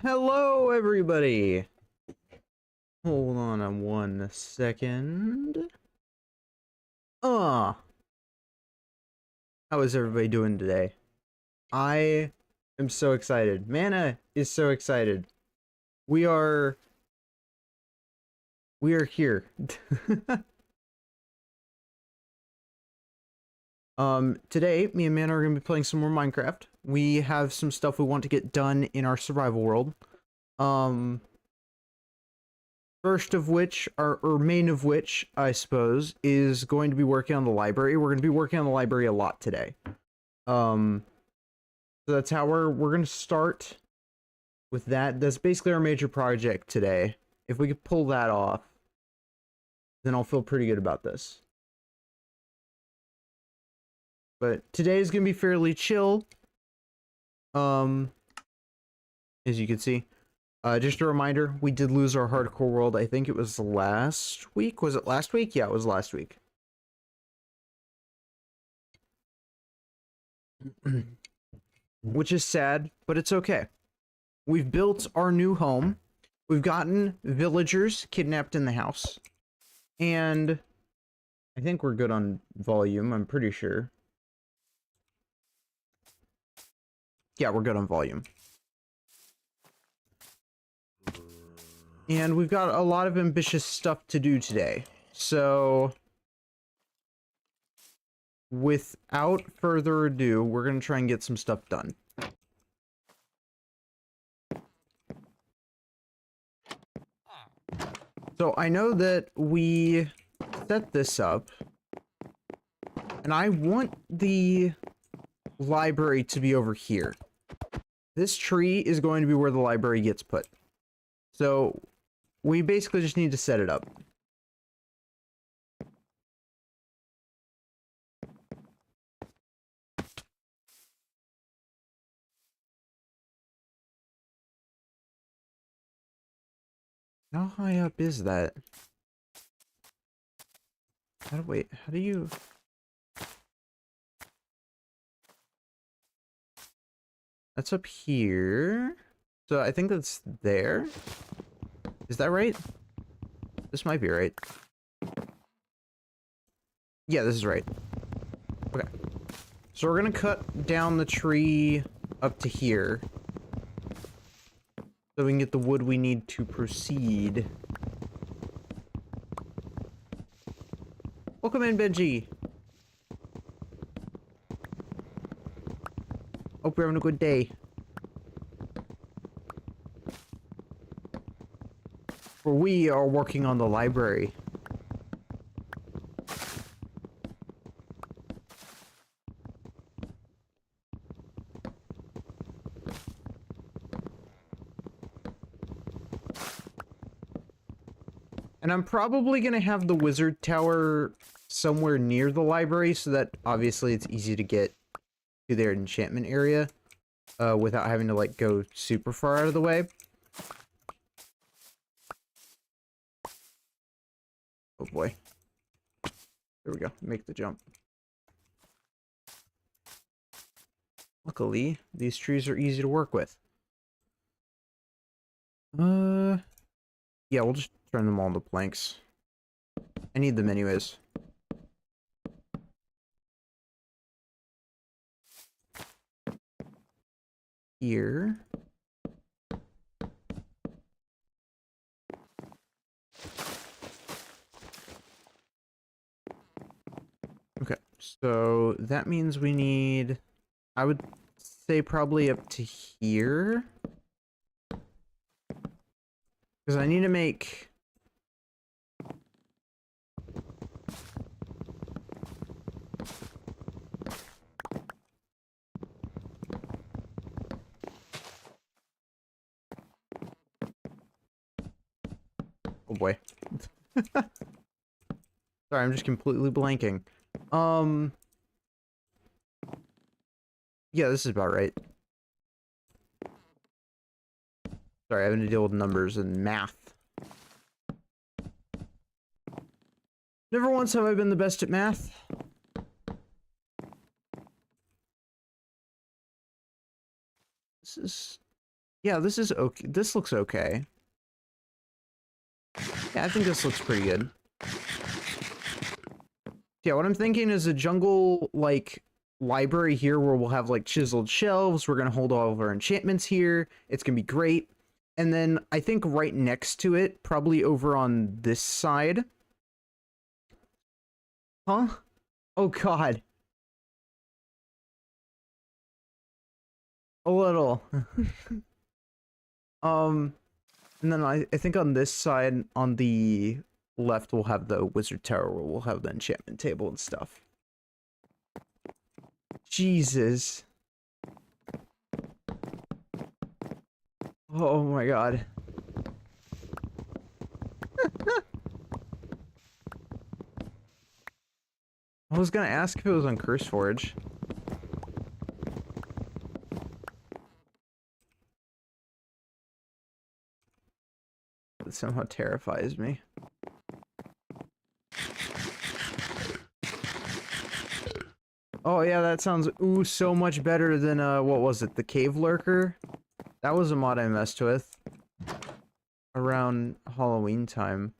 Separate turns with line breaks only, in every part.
Hello, everybody. Hold on a 1 second. Uh, how is everybody doing today? I am so excited. Mana is so excited. We are here. Today, me and Mana are gonna be playing some more Minecraft. We have some stuff we want to get done in our survival world. First of which, or main of which, I suppose, is going to be working on the library. We're going to be working on the library a lot today. So that's how we're going to start with that. That's basically our major project today. If we could pull that off, then I'll feel pretty good about this. But today is going to be fairly chill. As you can see. Just a reminder, we did lose our hardcore world. I think it was last week. Was it last week? Yeah, it was last week. Which is sad, but it's okay. We've built our new home. We've gotten villagers kidnapped in the house. And I think we're good on volume, I'm pretty sure. Yeah, we're good on volume. And we've got a lot of ambitious stuff to do today. So, without further ado, we're going to try and get some stuff done. So, I know that we set this up, and I want the library to be over here. This tree is going to be where the library gets put. So, we basically just need to set it up. How high up is that? Wait, how do you... That's up here. So I think that's there. Is that right? This might be right. Yeah, this is right. Okay. So we're gonna cut down the tree up to here. So we can get the wood we need to proceed. Welcome in, Benji. Hope you're having a good day. For we are working on the library. And I'm probably going to have the wizard tower somewhere near the library so that obviously it's easy to get to their enchantment area without having to like go super far out of the way. Oh boy. There we go. Make the jump. Luckily, these trees are easy to work with. Yeah, we'll just turn them all into planks. I need them anyways. Here. Okay, so that means we need, I would say probably up to here. Because I need to make... Oh boy. Sorry, I'm just completely blanking. Yeah, this is about right. Sorry, having to deal with numbers and math. Never once have I been the best at math. This is Yeah, this is okay. This looks okay. Yeah, I think this looks pretty good. Yeah, what I'm thinking is a jungle, like, library here where we'll have, like, chiseled shelves. We're gonna hold all of our enchantments here. It's gonna be great. And then I think right next to it, probably over on this side. Huh? Oh, God. A little. And then I think on this side, on the left, we'll have the wizard tower where we'll have the enchantment table and stuff. Jesus. Oh my god. I was gonna ask if it was on CurseForge. It somehow terrifies me. Oh yeah, that sounds so much better than what was it, the Cave Lurker? That was a mod I messed with around Halloween time.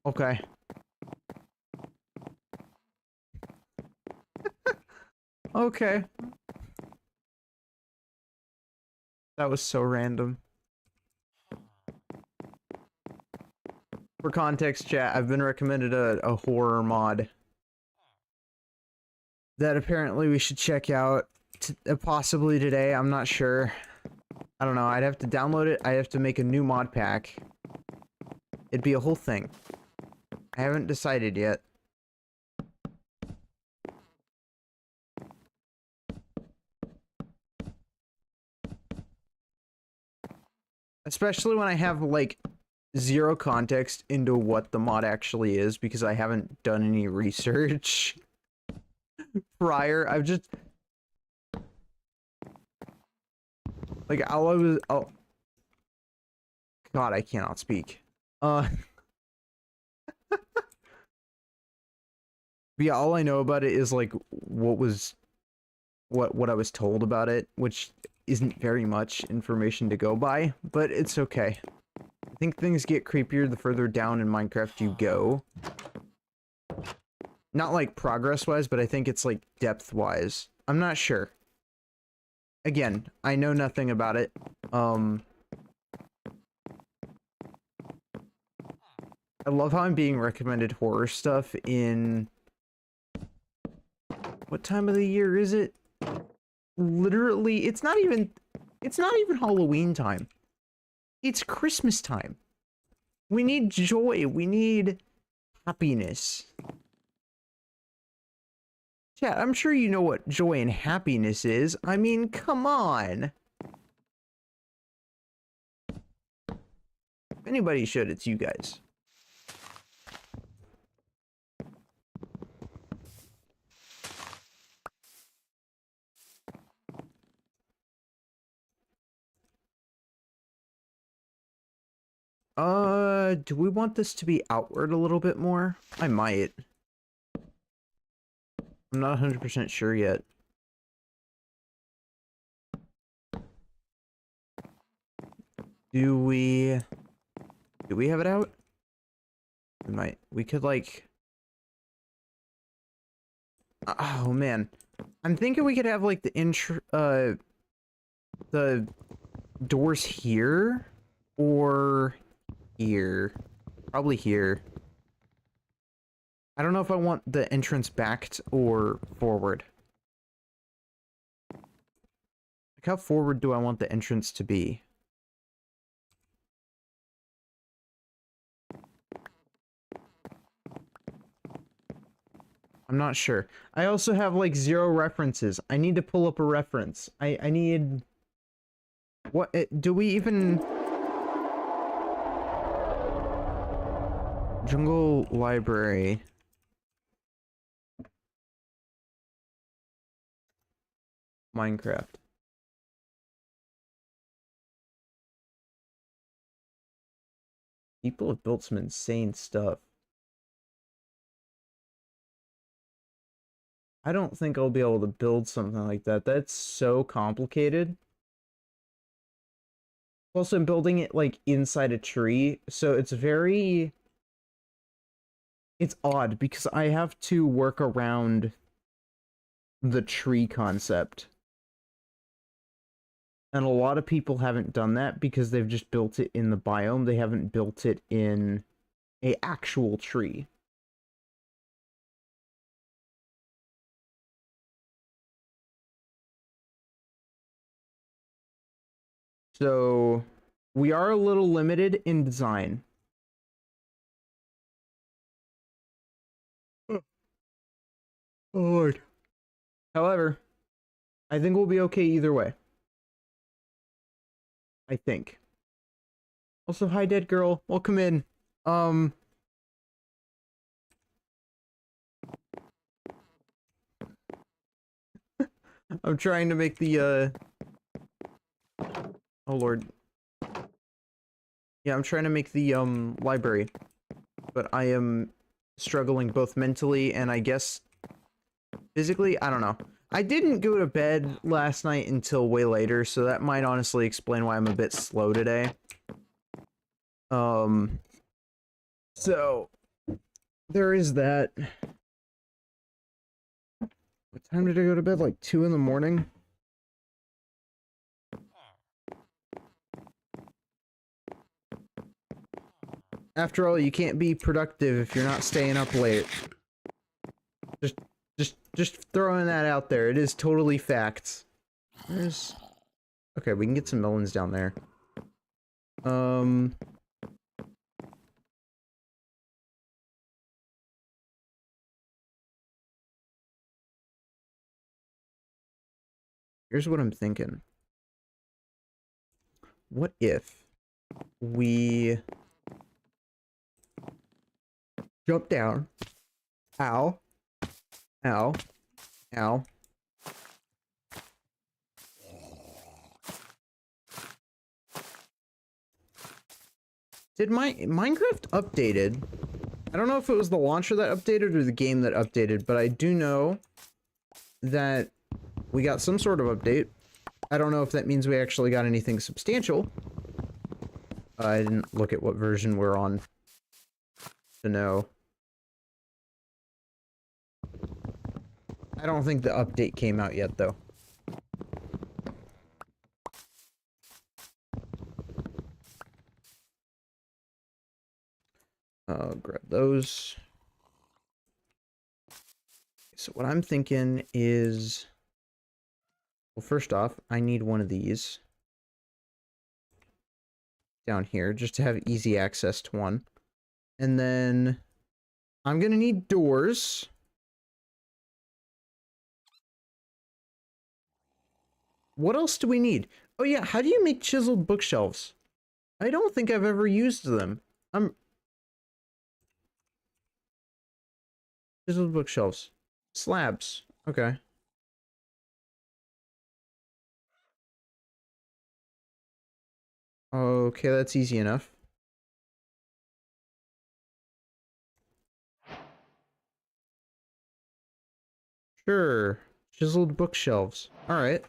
Okay. Okay. That was so random. For context, chat, I've been recommended a horror mod that apparently we should check out possibly today. I'm not sure. I don't know. I'd have to download it. I have to make a new mod pack. It'd be a whole thing. I haven't decided yet. Especially when I have, like, zero context into what the mod actually is because I haven't done any research prior. I've just... Like, oh... God, I cannot speak. But yeah, all I know about it is, like, what I was told about it, which isn't very much information to go by, but it's okay. I think things get creepier the further down in Minecraft you go. Not like progress-wise, but I think it's like depth-wise. I'm not sure. Again, I know nothing about it. I love how I'm being recommended horror stuff in... What time of the year is it? Literally, it's not even Halloween time. It's Christmas time. We need joy. We need happiness. Yeah, I'm sure you know what joy and happiness is. I mean, come on. If anybody should, it's you guys. Do we want this to be outward a little bit more? I might. I'm not 100% sure yet. Do we have it out? We might. We could, like... Oh, man. I'm thinking we could have, like, the doors here? Or here. Probably here. I don't know if I want the entrance backed or forward. Like, how forward do I want the entrance to be? I'm not sure. I also have, like, 0 references. I need to pull up a reference. I need... What? Do we even... Jungle Library. Minecraft. People have built some insane stuff. I don't think I'll be able to build something like that. That's so complicated. Also, I'm building it like inside a tree, so it's odd because I have to work around the tree concept. And a lot of people haven't done that because they've just built it in the biome. They haven't built it in a actual tree. So we are a little limited in design. Oh Lord. However, I think we'll be okay either way. I think. Also, hi, dead girl. Welcome in. I'm trying to make the, oh lord. Yeah, I'm trying to make the, library. But I am struggling both mentally and I guess physically. I don't know. I didn't go to bed last night until way later, so that might honestly explain why I'm a bit slow today. So there is that. What time did I go to bed? Like 2 in the morning? After all, you can't be productive if you're not staying up late. Just throwing that out there. It is totally facts. There's... Okay, we can get some melons down there. Here's what I'm thinking. What if we jump down? Ow. Ow. Ow. Did my Minecraft updated? I don't know if it was the launcher that updated or the game that updated, but I do know that we got some sort of update. I don't know if that means we actually got anything substantial. I didn't look at what version we're on to know. I don't think the update came out yet, though. Grab those. So what I'm thinking is... Well, first off, I need one of these. Down here, just to have easy access to one. And then... I'm gonna need doors. What else do we need? Oh yeah, how do you make chiseled bookshelves? I don't think I've ever used them. Chiseled bookshelves. Slabs. Okay. Okay, that's easy enough. Sure. Chiseled bookshelves. Alright.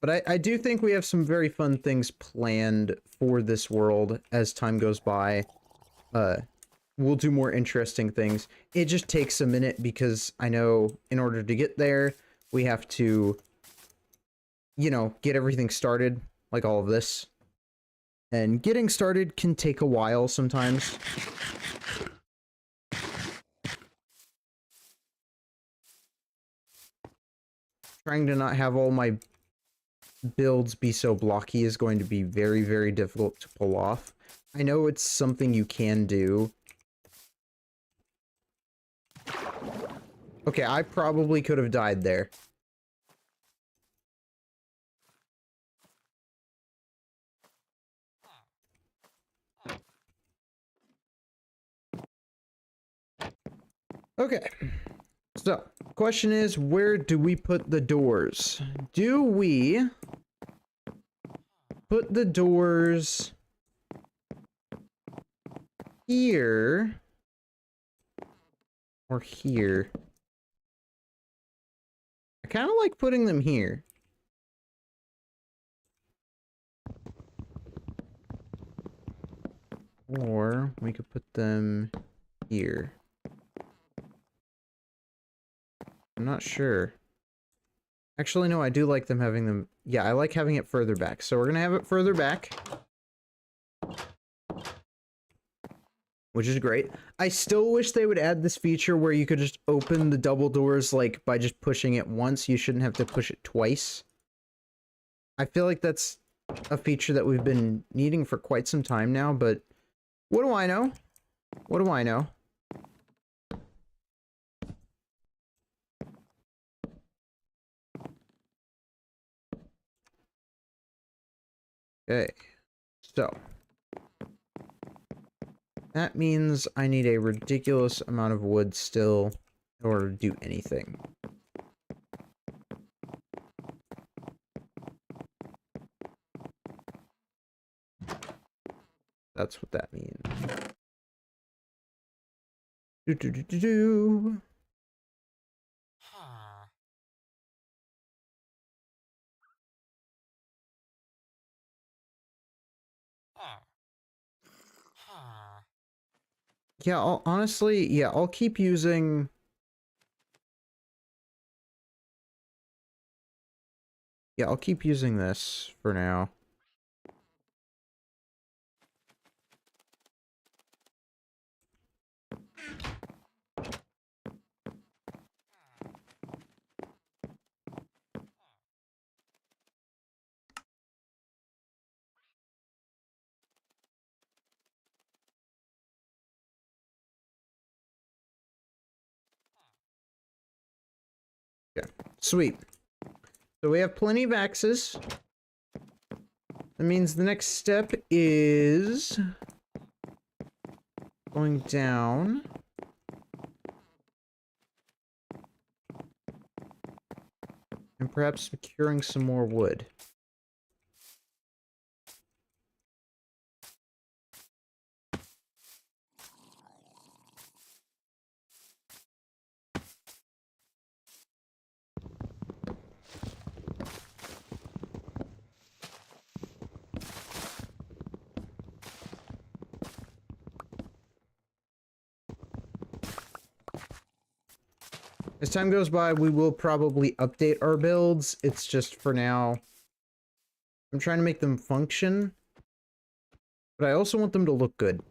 But I do think we have some very fun things planned for this world as time goes by. We'll do more interesting things. It just takes a minute because I know in order to get there, we have to, you know, get everything started, like all of this. And getting started can take a while sometimes. Trying to not have all my builds be so blocky is going to be very, very difficult to pull off. I know it's something you can do. Okay, I probably could have died there. Okay. So, question is, where do we put the doors? Do we put the doors here or here? I kind of like putting them here. Or we could put them here. I'm not sure. Actually, no, I do like them having them. Yeah, I like having it further back. So we're going to have it further back. Which is great. I still wish they would add this feature where you could just open the double doors, like, by just pushing it once. You shouldn't have to push it twice. I feel like that's a feature that we've been needing for quite some time now, but what do I know? What do I know? Okay, so that means I need a ridiculous amount of wood still in order to do anything. That's what that means. Do do do do do. Yeah, honestly, yeah, I'll keep using... Yeah, I'll keep using this for now. Yeah, sweet. So we have plenty of axes. That means the next step is going down. And perhaps securing some more wood. As time goes by, we will probably update our builds. It's just for now, I'm trying to make them function, but I also want them to look good.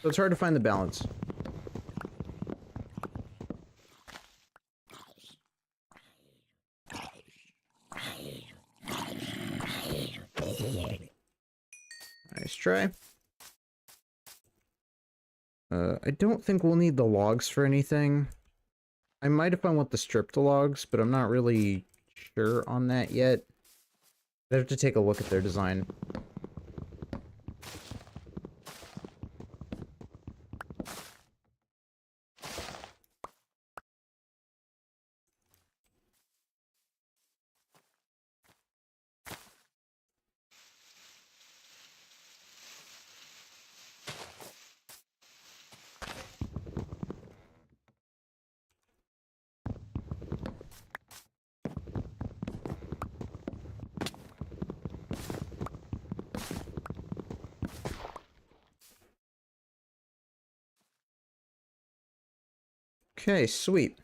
So it's hard to find the balance. Nice try. I don't think we'll need the logs for anything. I might if I want the stripped logs, but I'm not really sure on that yet. I have to take a look at their design. Okay, sweet.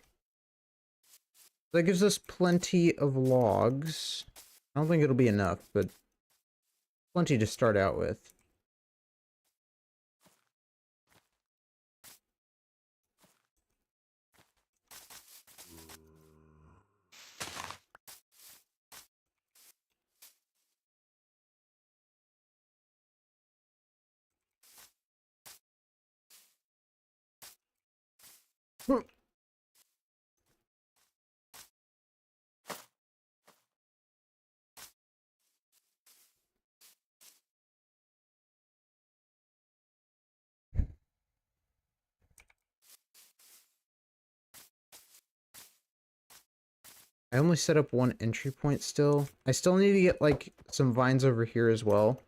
That gives us plenty of logs. I don't think it'll be enough, but plenty to start out with. I only set up one entry point still. I still need to get, like, some vines over here as well.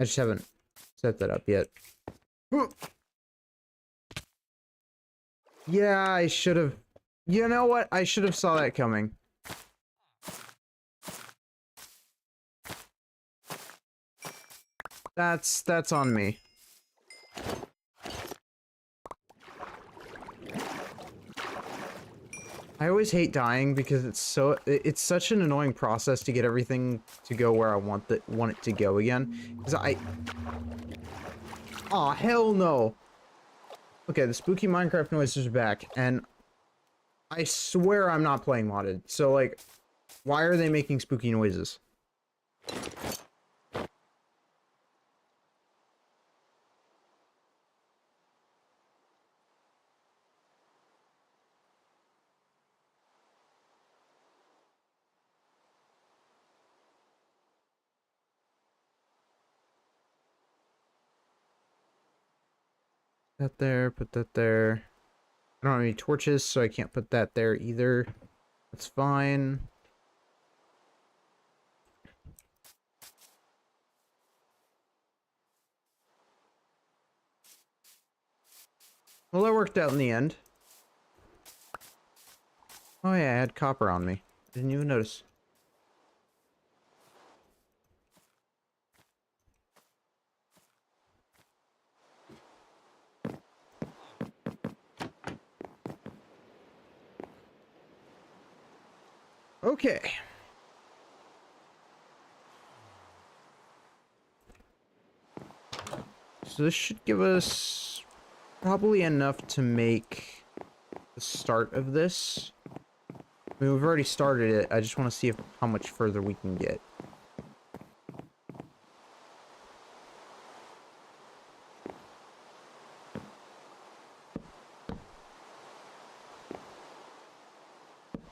I just haven't set that up yet. Yeah, I should have... You know what? I should have saw that coming. That's on me. I always hate dying because it's such an annoying process to get everything to go where I want it to go again. Because Aw, hell no! Okay, the spooky Minecraft noises are back, and I swear I'm not playing modded. So, like, why are they making spooky noises? That there, put that there. I don't have any torches, so I can't put that there either. That's fine. Well, that worked out in the end. Oh yeah, I had copper on me. I didn't even notice. Okay. So this should give us probably enough to make the start of this. I mean, we've already started it. I just want to see how much further we can get.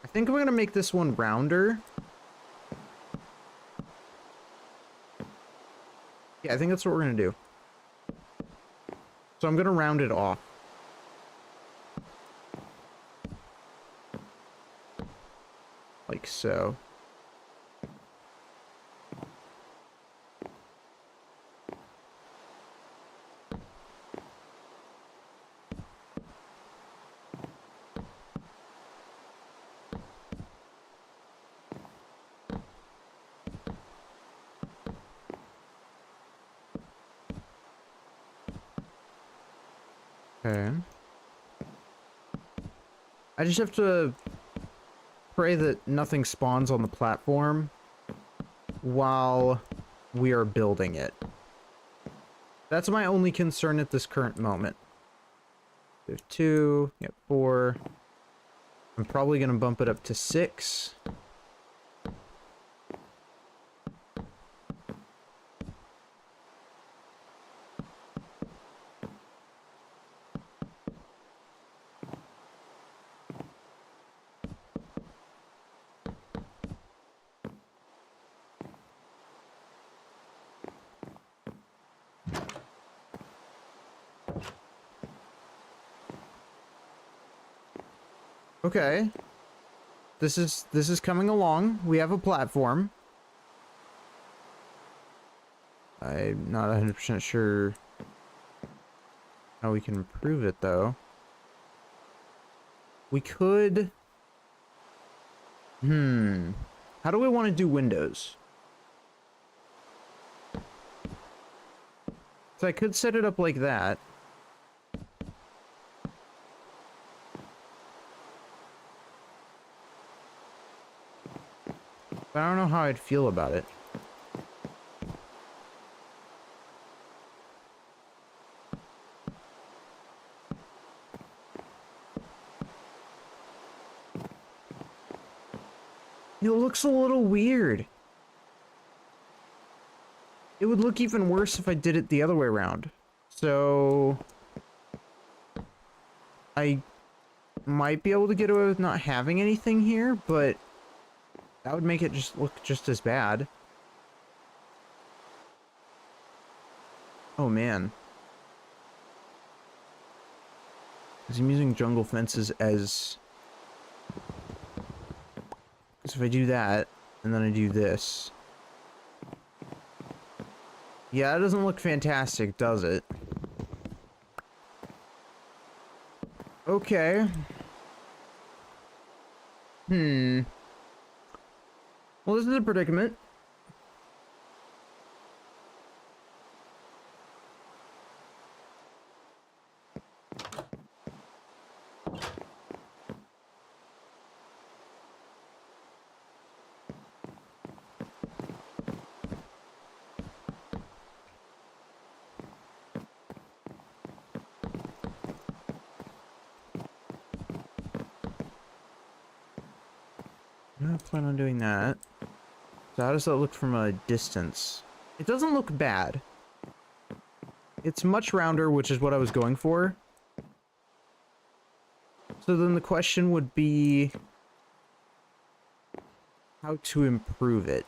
I think I'm going to make this one rounder. Yeah, I think that's what we're going to do. So I'm going to round it off. Like so. Okay. I just have to pray that nothing spawns on the platform while we are building it. That's my only concern at this current moment. We have 2, we have 4. I'm probably going to bump it up to 6. Okay. This is coming along. We have a platform. I'm not 100% sure how we can improve it though. We could... How do we want to do windows? So I could set it up like that. But I don't know how I'd feel about it. It looks a little weird. It would look even worse if I did it the other way around. So... I might be able to get away with not having anything here, but... that would make it just look just as bad. Oh man. Because I'm using jungle fences as So if I do that, and then I do this. Yeah, it doesn't look fantastic, does it? Okay. Well, this is a predicament. I don't plan on doing that. So how does that look from a distance? It doesn't look bad. It's much rounder, which is what I was going for. So then the question would be how to improve it.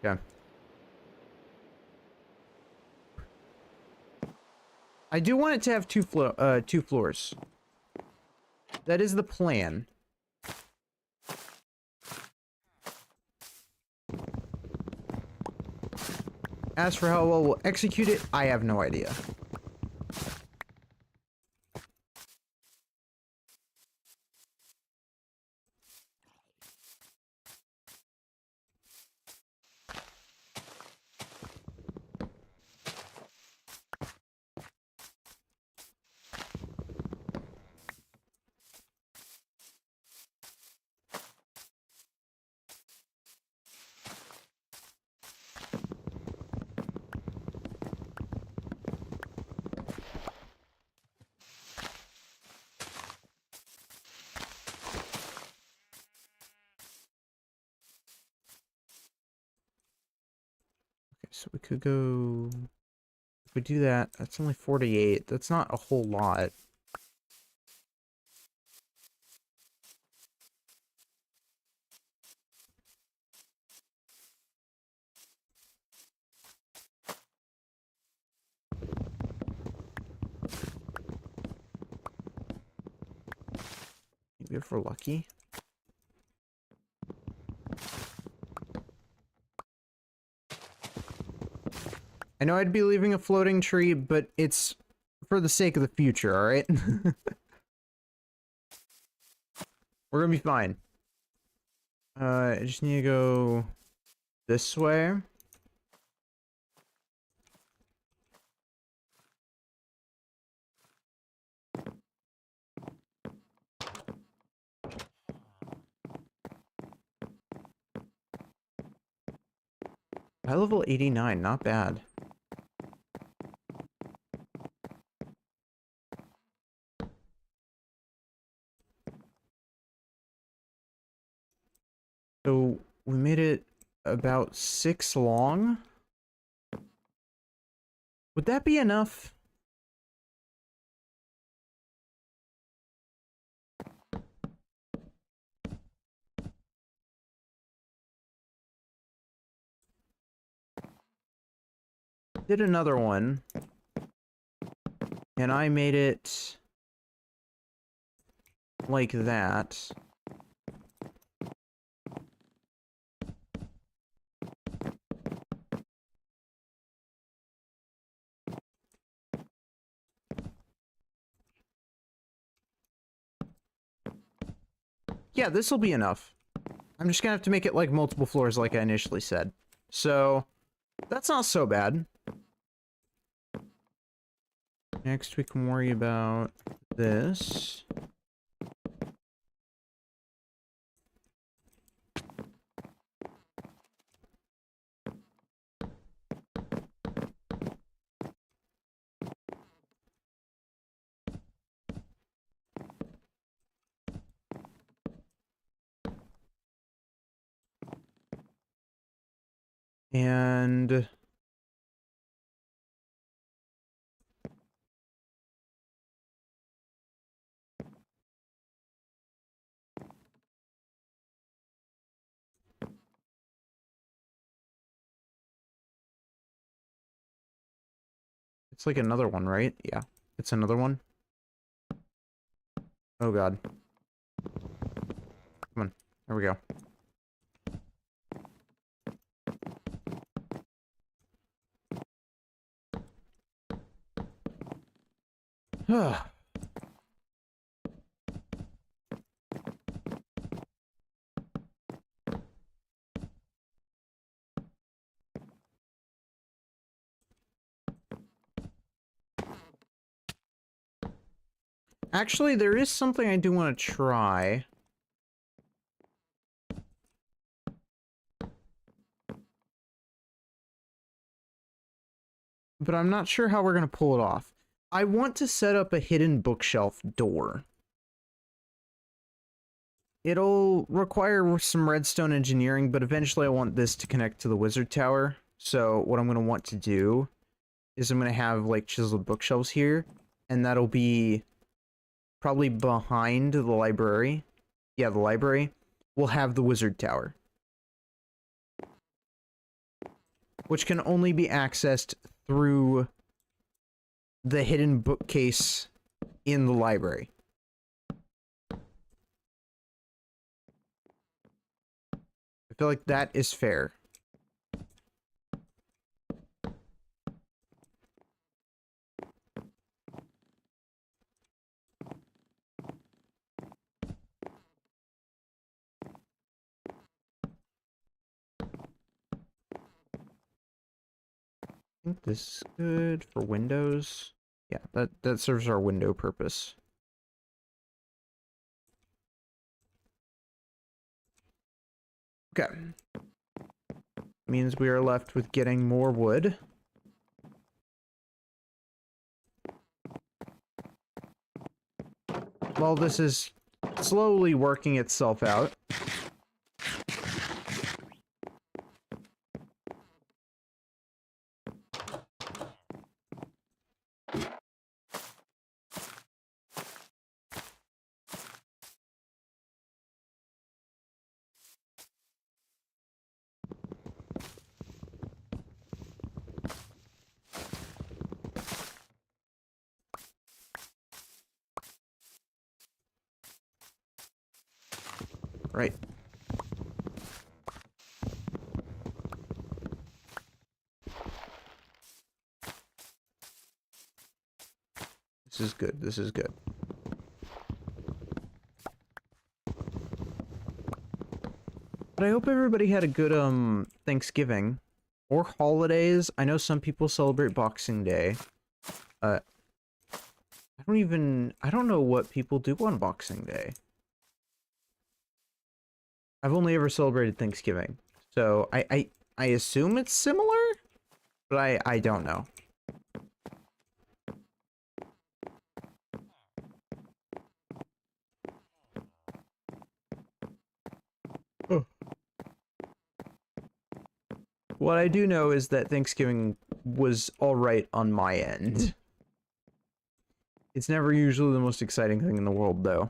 Yeah. I do want it to have two floors. That is the plan. As for how well we'll execute it, I have no idea. Okay, so we could go... If we do that, that's only 48. That's not a whole lot. Maybe if we're lucky. I know I'd be leaving a floating tree, but it's for the sake of the future, alright? We're gonna be fine. I just need to go this way. High level 89, not bad. So we made it about 6 long. Would that be enough? Did another one. And I made it like that. Yeah, this will be enough. I'm just gonna have to make it like multiple floors like I initially said. So, that's not so bad. Next we can worry about this. And it's like another one, right? Yeah, it's another one. Oh god. Come on. There we go. Actually, there is something I do want to try. But I'm not sure how we're going to pull it off. I want to set up a hidden bookshelf door. It'll require some redstone engineering, but eventually I want this to connect to the wizard tower. So what I'm going to want to do is I'm going to have like chiseled bookshelves here, and that'll be probably behind the library. Yeah, the library. We'll have the wizard tower, which can only be accessed through the hidden bookcase in the library. I feel like that is fair. I think this is good for windows. Yeah, that serves our window purpose. Okay. Means we are left with getting more wood. While this is slowly working itself out. Right. This is good. This is good. But I hope everybody had a good Thanksgiving or holidays. I know some people celebrate Boxing Day. I don't know what people do on Boxing Day. I've only ever celebrated Thanksgiving. So I assume it's similar, but I don't know. Oh. What I do know is that Thanksgiving was alright on my end. It's never usually the most exciting thing in the world, though.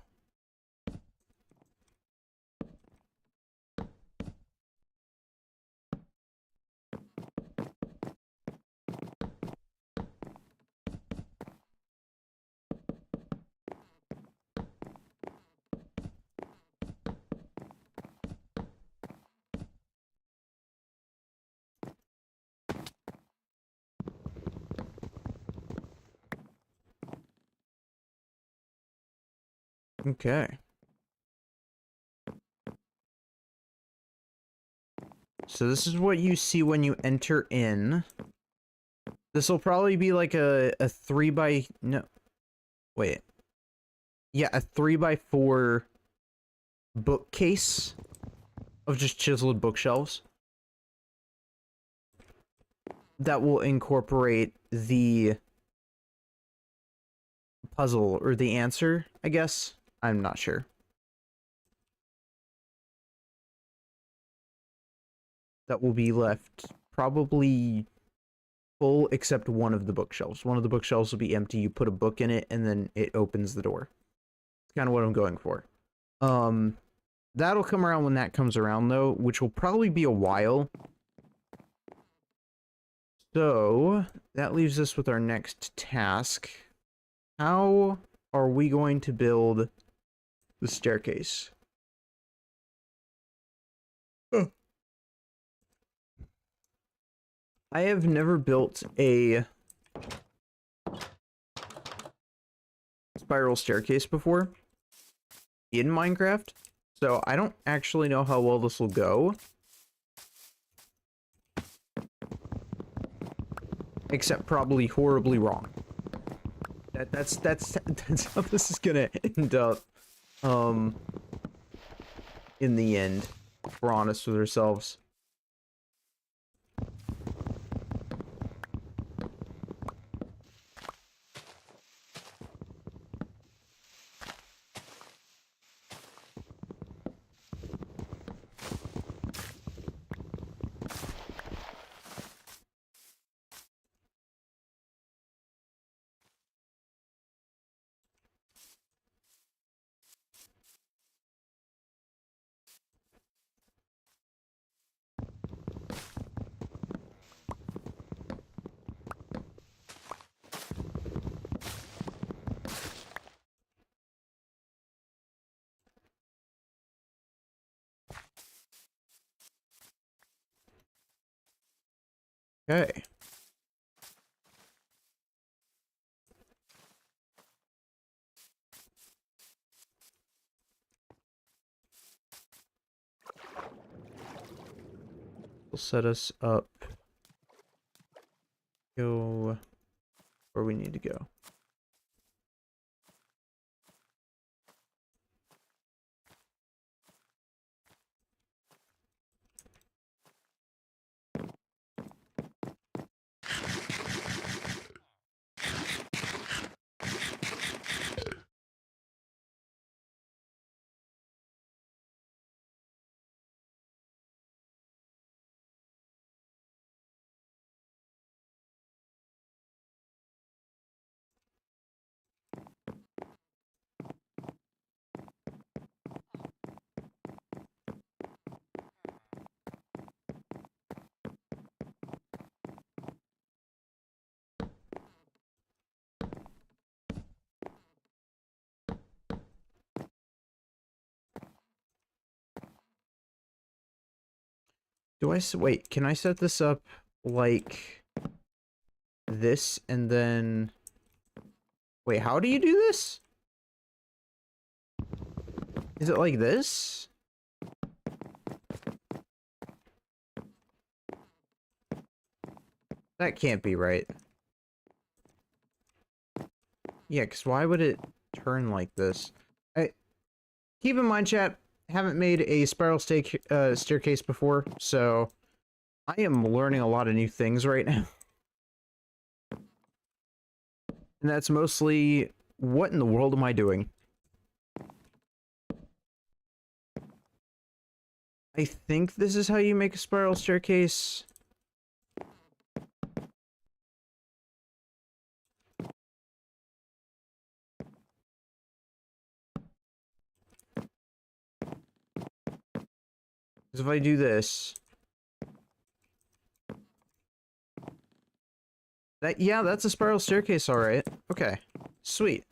Okay. So this is what you see when you enter in. This will probably be like a 3 by... No. Wait. Yeah, a 3 by 4 bookcase of just chiseled bookshelves that will incorporate the puzzle or the answer, I guess. I'm not sure. That will be left probably full except one of the bookshelves. One of the bookshelves will be empty. You put a book in it, and then it opens the door. It's kind of what I'm going for. That'll come around when that comes around, though, which will probably be a while. So, that leaves us with our next task. How are we going to build the staircase? I have never built a spiral staircase before in Minecraft, so I don't actually know how well this will go. Except probably horribly wrong. That's how this is gonna end up. In the end, if we're honest with ourselves. Okay. We'll set us up. Go where we need to go. Wait, can I set this up like this and then... Wait, how do you do this? Is it like this? That can't be right. Yeah, because why would it turn like this? Keep in mind, chat, haven't made a spiral staircase before, so I am learning a lot of new things right now. And that's mostly, what in the world am I doing? I think this is how you make a spiral staircase. Because if I do this... yeah, that's a spiral staircase, alright. Okay, sweet.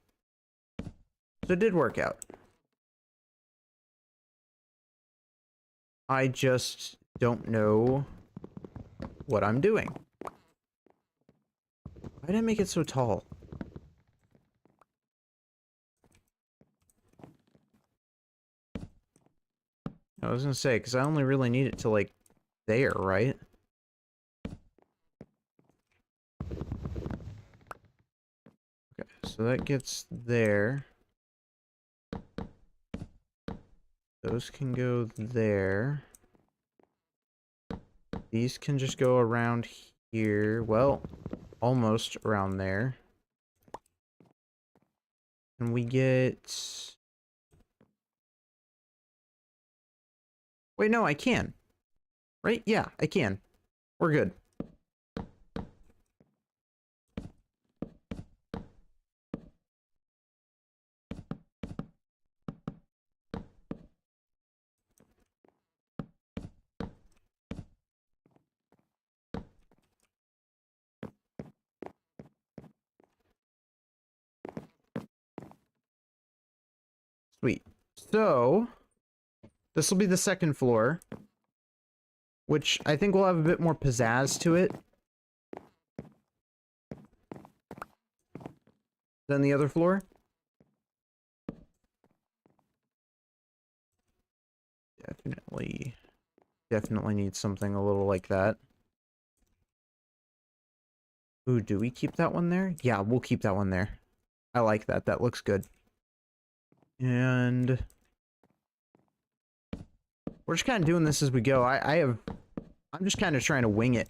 So it did work out. I just don't know what I'm doing. Why did I make it so tall? I was gonna say, because I only really need it to, like, there, right? Okay, so that gets there. Those can go there. These can just go around here. Well, almost around there. And we get... Wait, no, I can. Right? Yeah, I can. We're good. Sweet. So, this will be the second floor, which I think will have a bit more pizzazz to it than the other floor. Definitely need something a little like that. Ooh, do we keep that one there? Yeah, we'll keep that one there. I like that. That looks good. And we're just kind of doing this as we go. I'm just kind of trying to wing it,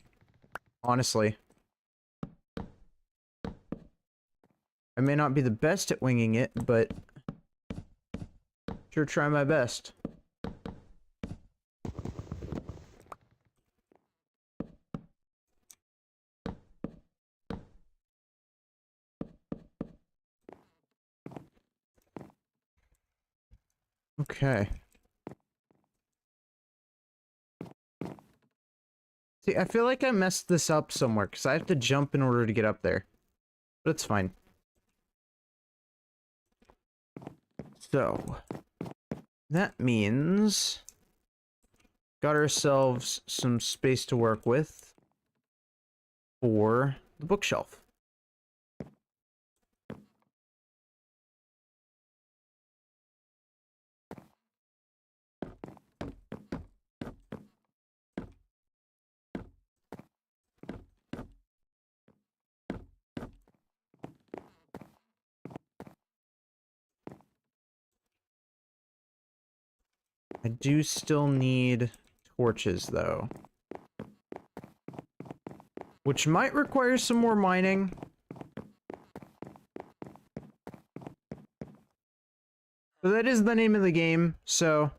honestly. I may not be the best at winging it, but sure try my best. Okay. See, I feel like I messed this up somewhere, because I have to jump in order to get up there. But it's fine. So, that means got ourselves some space to work with for the bookshelf. I do still need torches, though. Which might require some more mining. But that is the name of the game, so...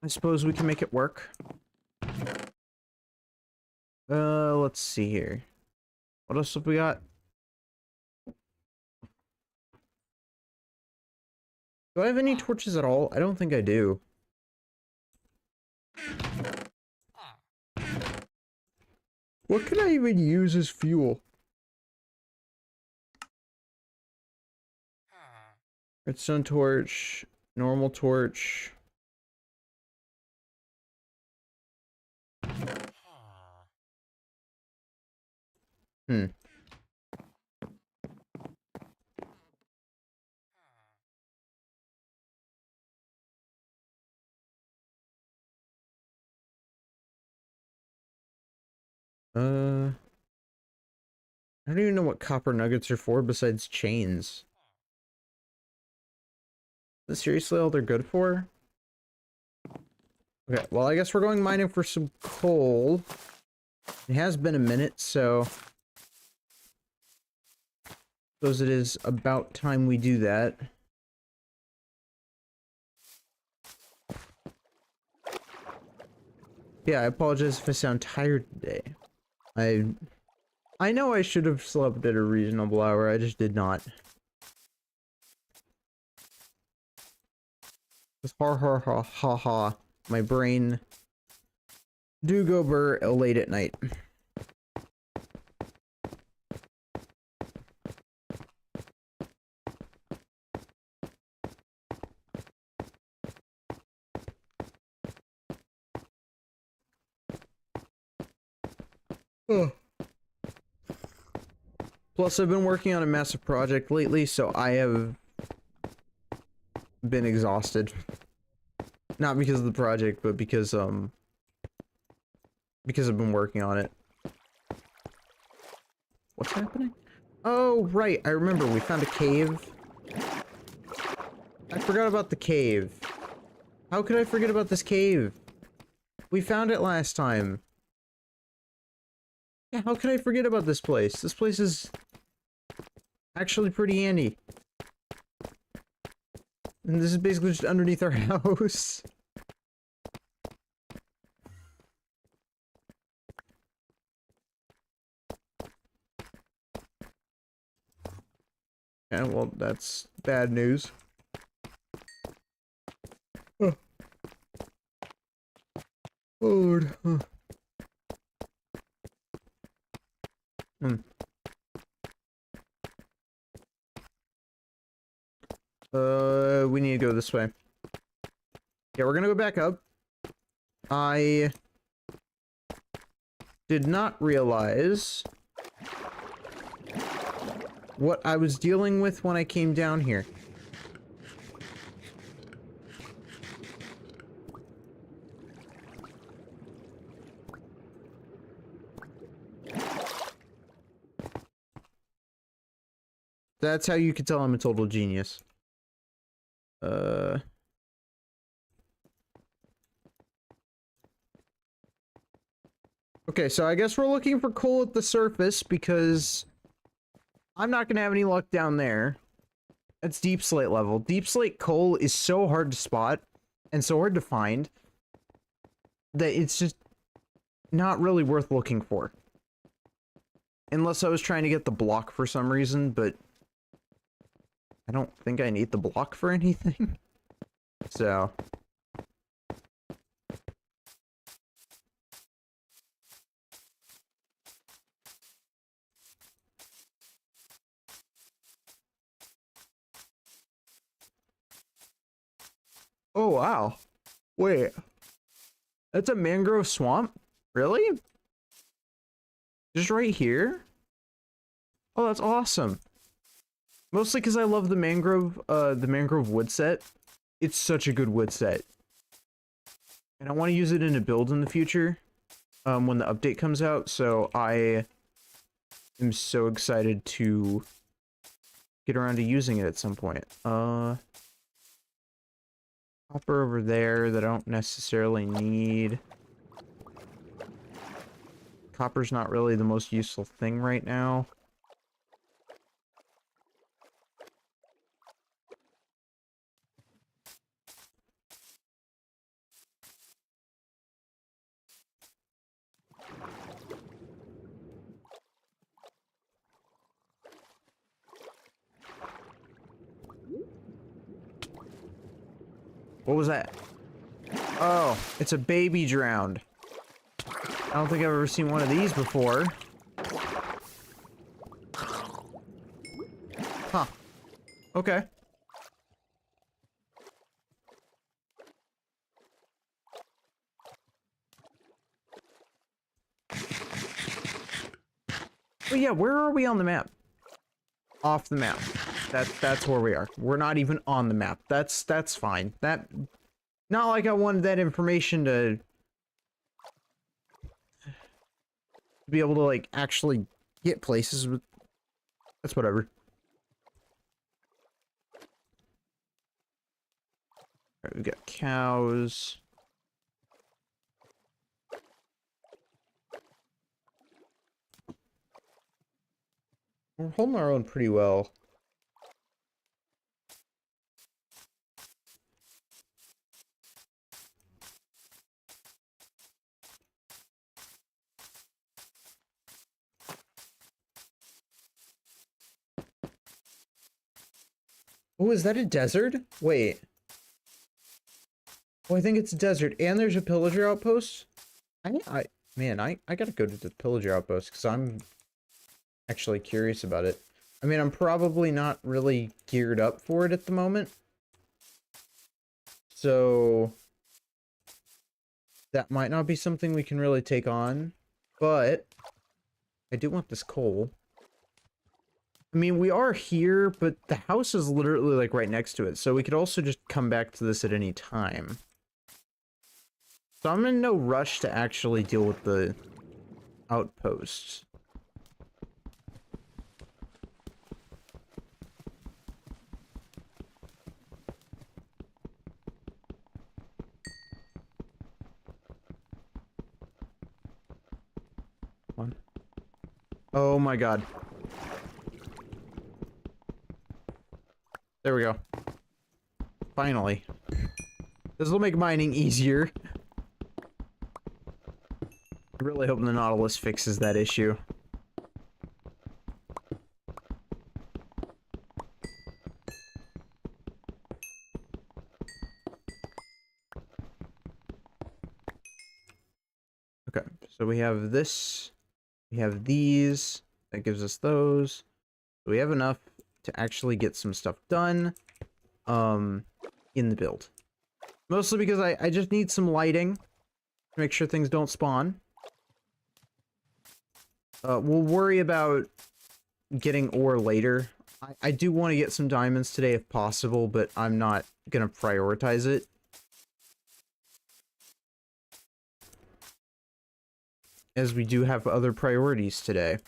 I suppose we can make it work. Let's see here. What else have we got? Do I have any torches at all? I don't think I do. What can I even use as fuel? Redstone torch, normal torch. Hmm. I don't even know what copper nuggets are for besides chains. Is this seriously all they're good for? Okay, well, I guess we're going mining for some coal. It has been a minute, so... suppose it is about time we do that. Yeah, I apologize if I sound tired today. I know I should have slept at a reasonable hour, I just did not. Just ha ha ha ha ha. My brain do go burr late at night. Ugh. Plus, I've been working on a massive project lately, so I have been exhausted. Not because of the project, but because I've been working on it. What's happening? Oh, right, I remember, we found a cave. I forgot about the cave. How could I forget about this cave? We found it last time. Yeah, how could I forget about this place? This place is actually pretty handy. And this is basically just underneath our house. Yeah, well, that's bad news. Oh. Lord. Huh. We need to go this way. Yeah, we're gonna go back up. I did not realize what I was dealing with when I came down here. That's how you can tell I'm a total genius. Okay, so I guess we're looking for coal at the surface because I'm not gonna have any luck down there. That's deep slate level. Deep slate coal is so hard to spot and so hard to find that it's just not really worth looking for. Unless I was trying to get the block for some reason, but I don't think I need the block for anything. So. Oh, wow. Wait. That's a mangrove swamp? Really? Just right here? Oh, that's awesome. Mostly because I love the mangrove wood set. It's such a good wood set. And I want to use it in a build in the future. When the update comes out, so I am so excited to get around to using it at some point. Copper over there that I don't necessarily need. Copper's not really the most useful thing right now. What was that? Oh, it's a baby drowned. I don't think I've ever seen one of these before. Huh. Okay. But yeah, where are we on the map? Off the map. That's where we are. We're not even on the map. That's fine. Not like I wanted that information to be able to like actually get places, but that's whatever. Alright, we've got cows. We're holding our own pretty well. Oh, is that a desert? Wait. Oh, I think it's a desert. And there's a pillager outpost? Man, I gotta go to the pillager outpost because I'm actually curious about it. I mean, I'm probably not really geared up for it at the moment. So that might not be something we can really take on, but I do want this coal. I mean, we are here, but the house is literally like right next to it, so we could also just come back to this at any time. So I'm in no rush to actually deal with the outposts. Come on. Oh my god. There we go. finally. This will make mining easier. I really hope the Nautilus fixes that issue. Okay, so we have this. We have these. That gives us those. So we have enough to actually get some stuff done in the build. Mostly because I just need some lighting to make sure things don't spawn. We'll worry about getting ore later. I do want to get some diamonds today if possible, but I'm not going to prioritize it. As we do have other priorities today.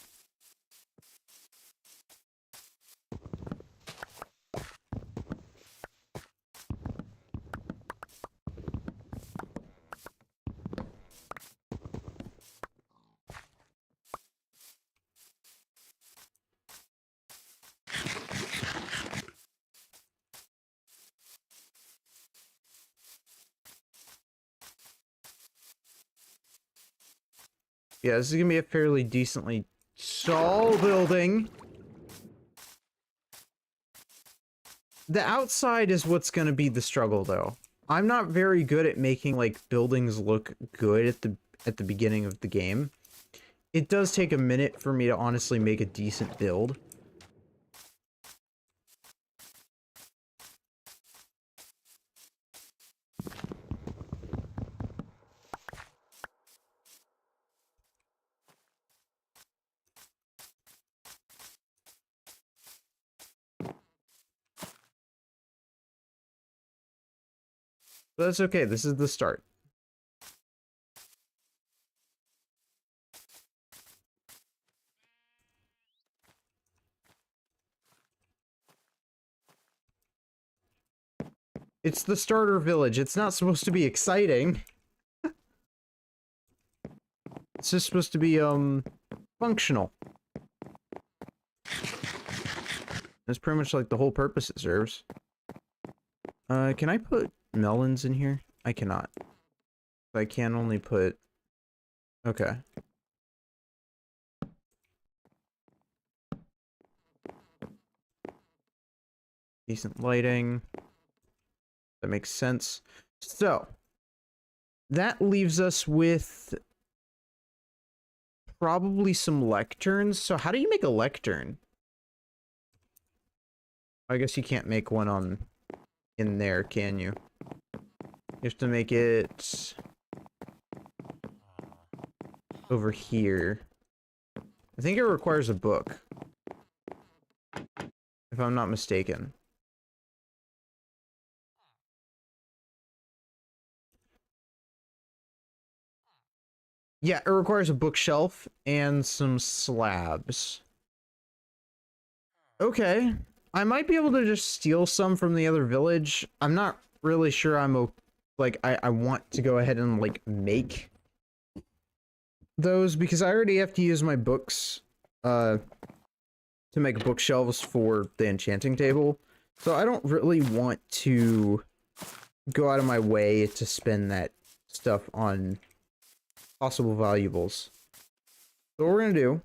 Yeah, this is gonna be a fairly decently tall building. The outside is what's gonna be the struggle, though. I'm not very good at making like buildings look good at the beginning of the game. It does take a minute for me to honestly make a decent build. But that's okay, this is the start. It's the starter village, it's not supposed to be exciting. It's just supposed to be, functional. That's pretty much like the whole purpose it serves. Can I put melons in here? I cannot. I can only put... Okay. Decent lighting. That makes sense. So, that leaves us with probably some lecterns. So how do you make a lectern? I guess you can't make one on in there, can you? You have to make it over here. I think it requires a book, if I'm not mistaken. Yeah, it requires a bookshelf and some slabs. Okay. I might be able to just steal some from the other village. I'm not really sure I'm like I want to go ahead and like make those because I already have to use my books to make bookshelves for the enchanting table. So I don't really want to go out of my way to spend that stuff on possible valuables. So what we're gonna do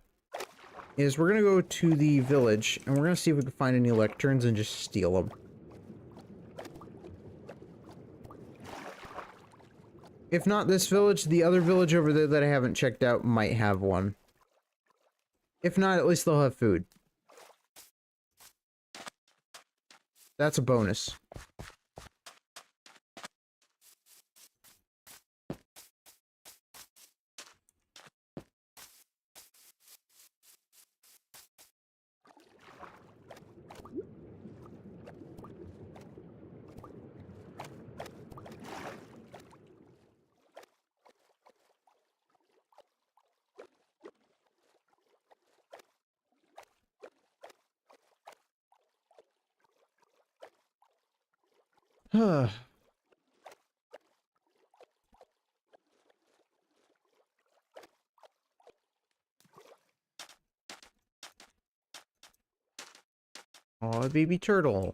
is we're gonna go to the village and we're gonna see if we can find any lecterns and just steal them. If not this village, the other village over there that I haven't checked out might have one. If not, at least they'll have food. That's a bonus. Huh. Aw, baby turtle.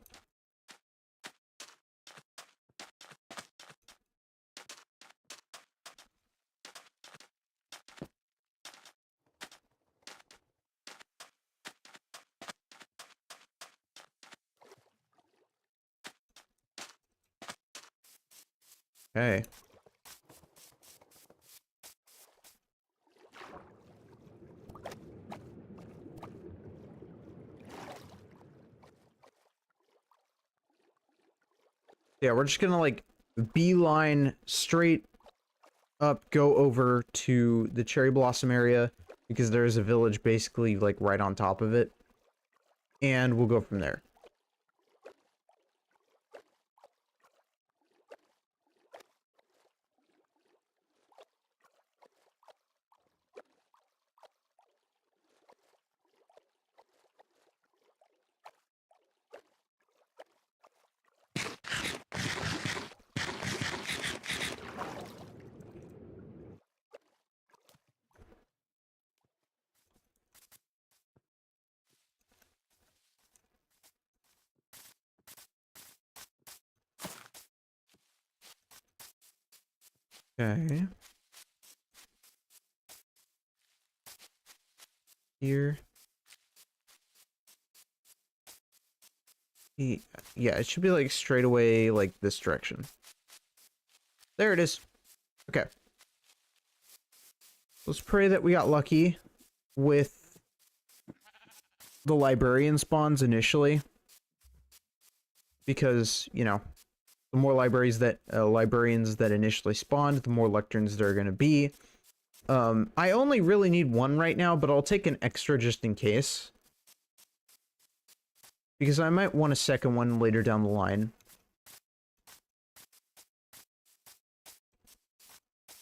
Okay. Yeah, we're just gonna like beeline straight up, go over to the cherry blossom area because there is a village basically like right on top of it, and we'll go from there. Okay. Here. Yeah, it should be like straight away, like this direction. There it is. Okay. Let's pray that we got lucky with the librarian spawns initially. Because, you know, the more libraries that librarians that initially spawned, the more lecterns there are going to be. I only really need one right now, but I'll take an extra just in case. Because I might want a second one later down the line.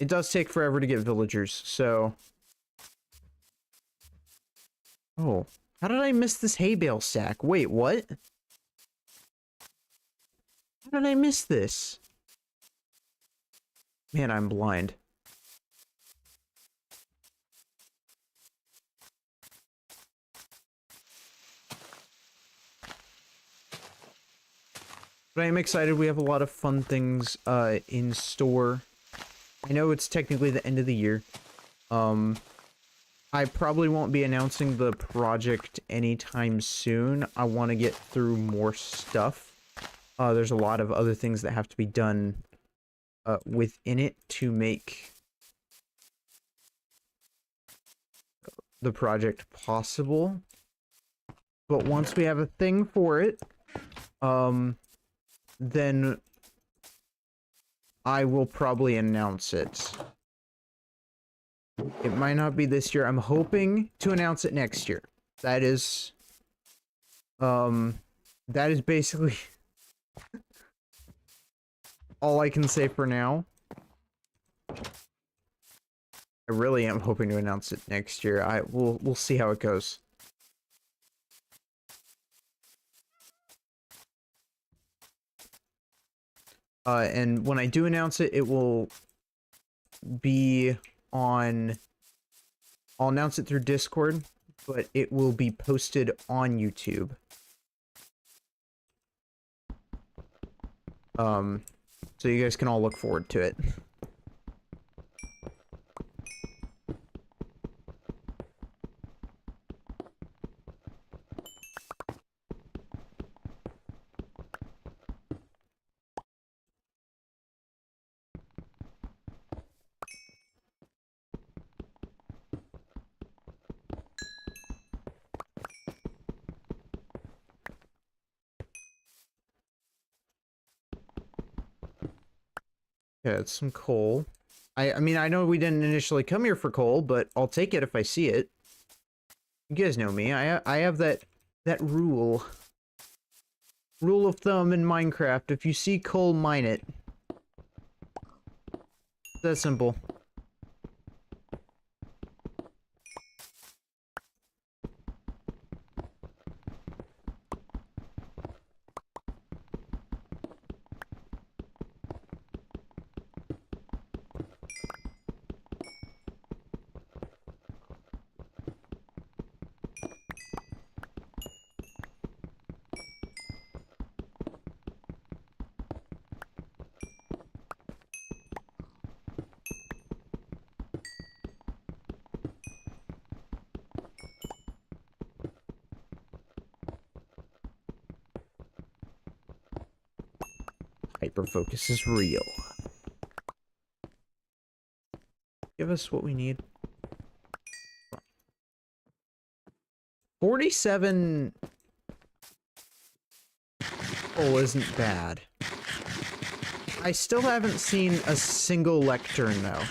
It does take forever to get villagers, so... Oh, how did I miss this hay bale sack? Wait, what? How did I miss this? Man, I'm blind. But I am excited. We have a lot of fun things in store. I know it's technically the end of the year. I probably won't be announcing the project anytime soon. I want to get through more stuff. There's a lot of other things that have to be done within it to make the project possible. But once we have a thing for it, then I will probably announce it. It might not be this year. I'm hoping to announce it next year. That is basically all I can say for now. I really am hoping to announce it next year. We'll see how it goes. And when I do announce it, it will be on... I'll announce it through Discord, but it will be posted on YouTube. So you guys can all look forward to it. Yeah, it's some coal. I mean, I know we didn't initially come here for coal, but I'll take it if I see it. You guys know me. I have that rule of thumb in Minecraft. If you see coal, mine it. It's that simple. Hyperfocus is real. give us what we need? 47 coal isn't bad. I still haven't seen a single lectern, though.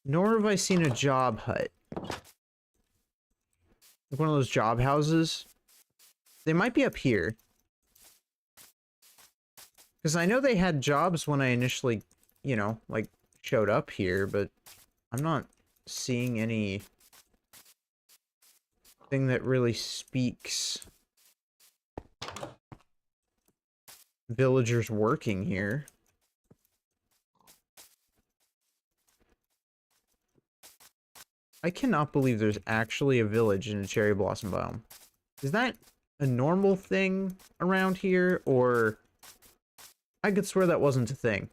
Nor have I seen a job hut. Like one of those job houses. They might be up here. Because I know they had jobs when I initially, you know, like, showed up here, but I'm not seeing any thing that really speaks villagers working here. I cannot believe there's actually a village in a cherry blossom biome. Is that a normal thing around here, or... I could swear that wasn't a thing.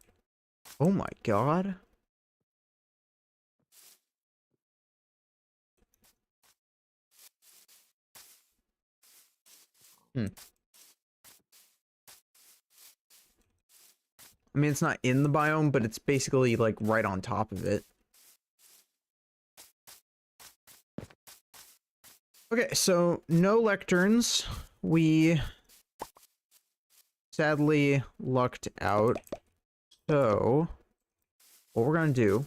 Oh my god. I mean, it's not in the biome, but it's basically, like, right on top of it. Okay, so no lecterns. We sadly lucked out. So, what we're gonna do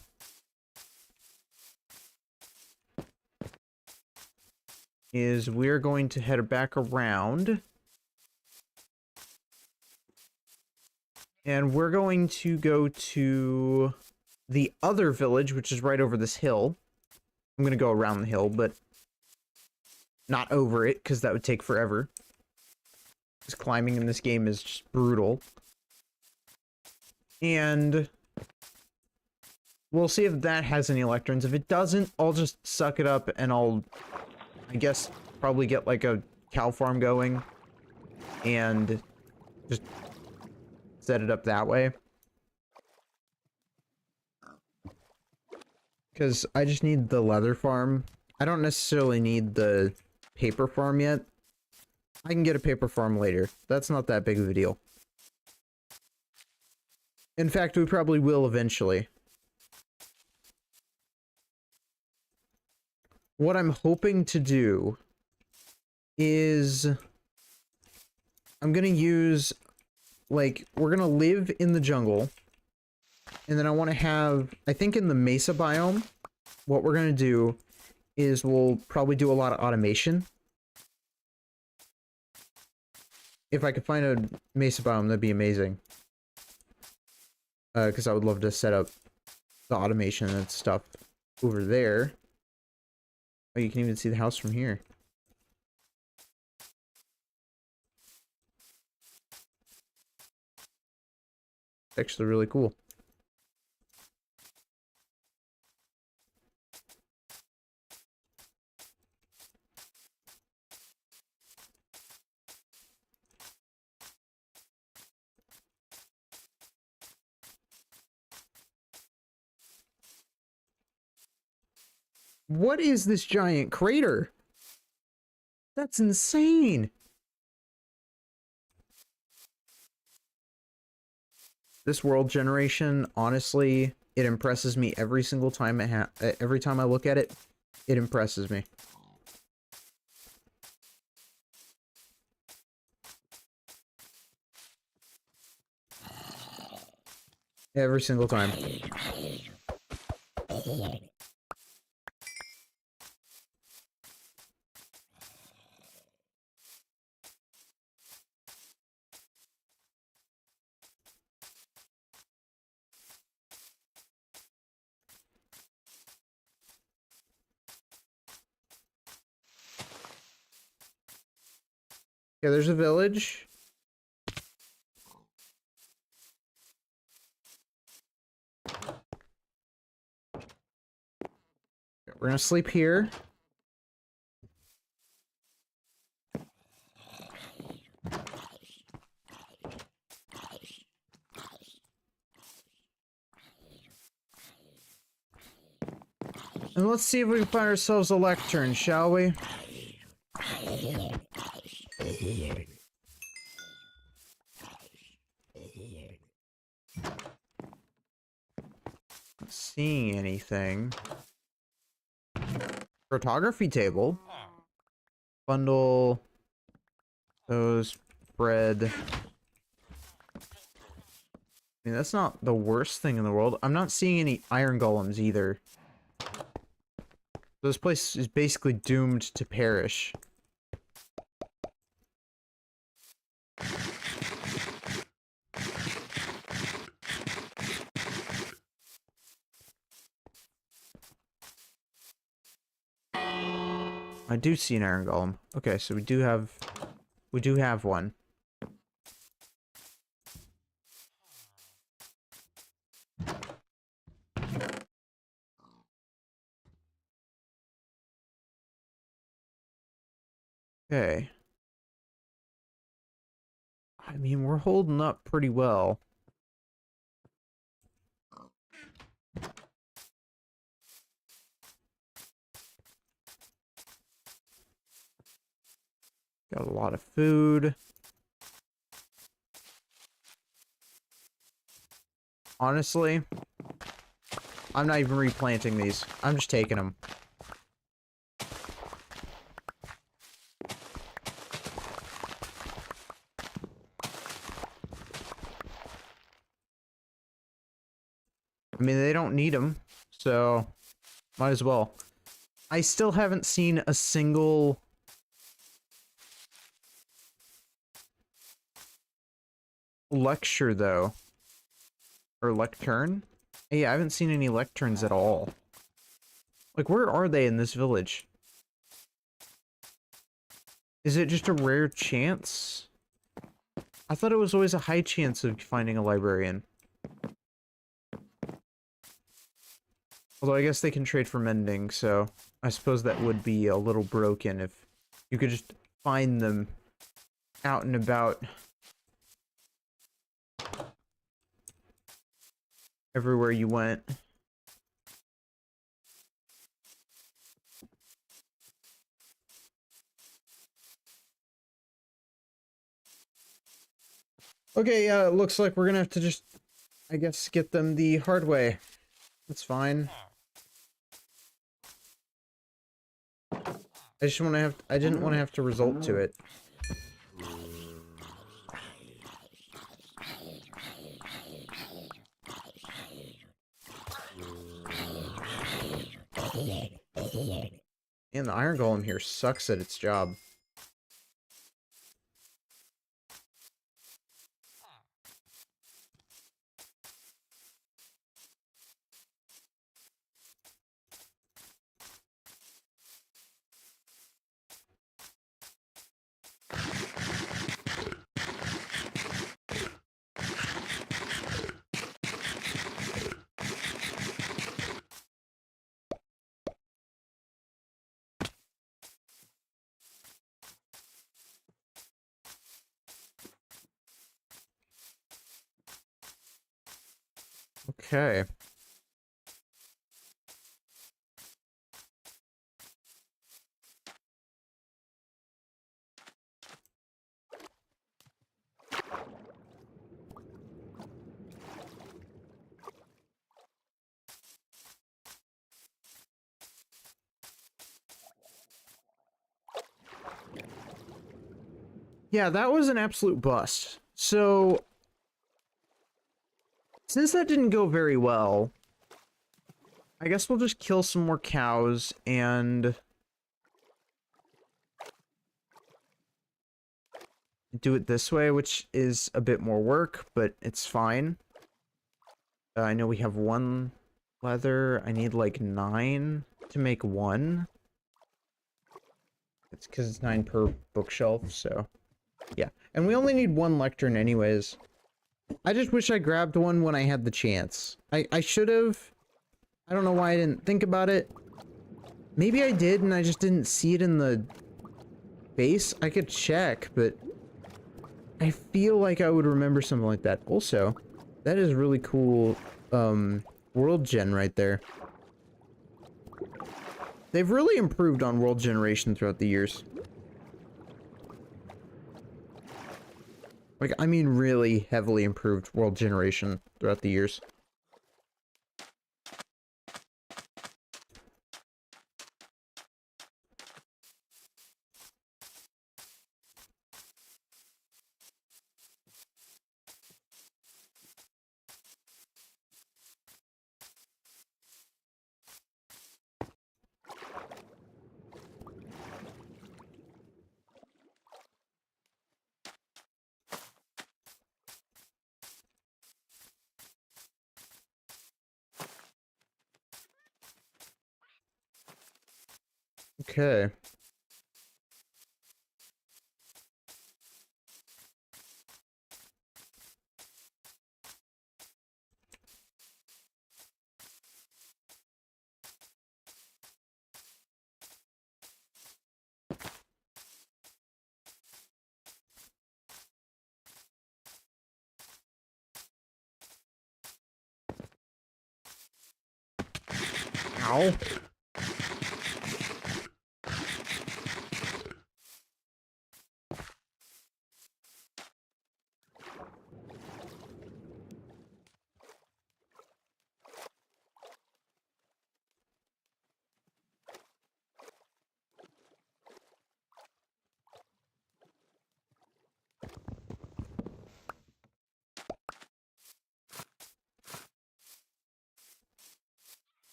is we're going to head back around. And we're going to go to the other village, which is right over this hill. I'm gonna go around the hill, but not over it, because that would take forever. Because climbing in this game is just brutal. And we'll see if that has any lecterns. If it doesn't, I'll just suck it up and I'll, I guess, probably get like a cow farm going and just set it up that way. Because I just need the leather farm. I don't necessarily need the paper farm yet. I can get a paper farm later. That's not that big of a deal. In fact, we probably will eventually. What I'm hoping to do is I'm gonna use, like, we're gonna live in the jungle, and then I want to have, I think in the mesa biome, what we're gonna do is we'll probably do a lot of automation. If I could find a mesa biome, that'd be amazing. Because I would love to set up the automation and stuff over there. Oh, you can even see the house from here. It's actually really cool. What is this giant crater? That's insane. This world generation, honestly, it impresses me every single time every time I look at it. It impresses me. Every single time. Yeah, there's a village. We're gonna sleep here. And let's see if we can find ourselves a lectern, shall we? seeing anything. Photography table. Bundle those bread. I mean, that's not the worst thing in the world. I'm not seeing any iron golems either. This place is basically doomed to perish. I do see an iron golem. Okay, so we do have one. Okay. I mean, we're holding up pretty well. Got a lot of food. Honestly, I'm not even replanting these. I'm just taking them. I mean, they don't need them, so might as well. I still haven't seen a single lecture, though. Or lectern? Yeah, I haven't seen any lecterns at all. Like, where are they in this village? Is it just a rare chance? I thought it was always a high chance of finding a librarian. Although I guess they can trade for mending, so I suppose that would be a little broken if you could just find them out and about. Everywhere you went. Okay, yeah, it looks like we're gonna have to just, I guess, get them the hard way. That's fine. I didn't want to have to resort to it. And the iron golem here sucks at its job. Okay. Yeah, that was an absolute bust. So, since that didn't go very well, I guess we'll just kill some more cows and do it this way, which is a bit more work, but it's fine. I know we have 1 leather. I need like 9 to make 1. It's because it's 9 per bookshelf, so yeah. And we only need 1 lectern anyways. I just wish I grabbed one when I had the chance. I should have. I don't know why I didn't think about it. Maybe I did and I just didn't see it in the base. I could check, but I feel like I would remember something like that. Also, that is really cool world gen right there. They've really improved on world generation throughout the years. Like, I mean really heavily improved world generation throughout the years. Okay. Ow.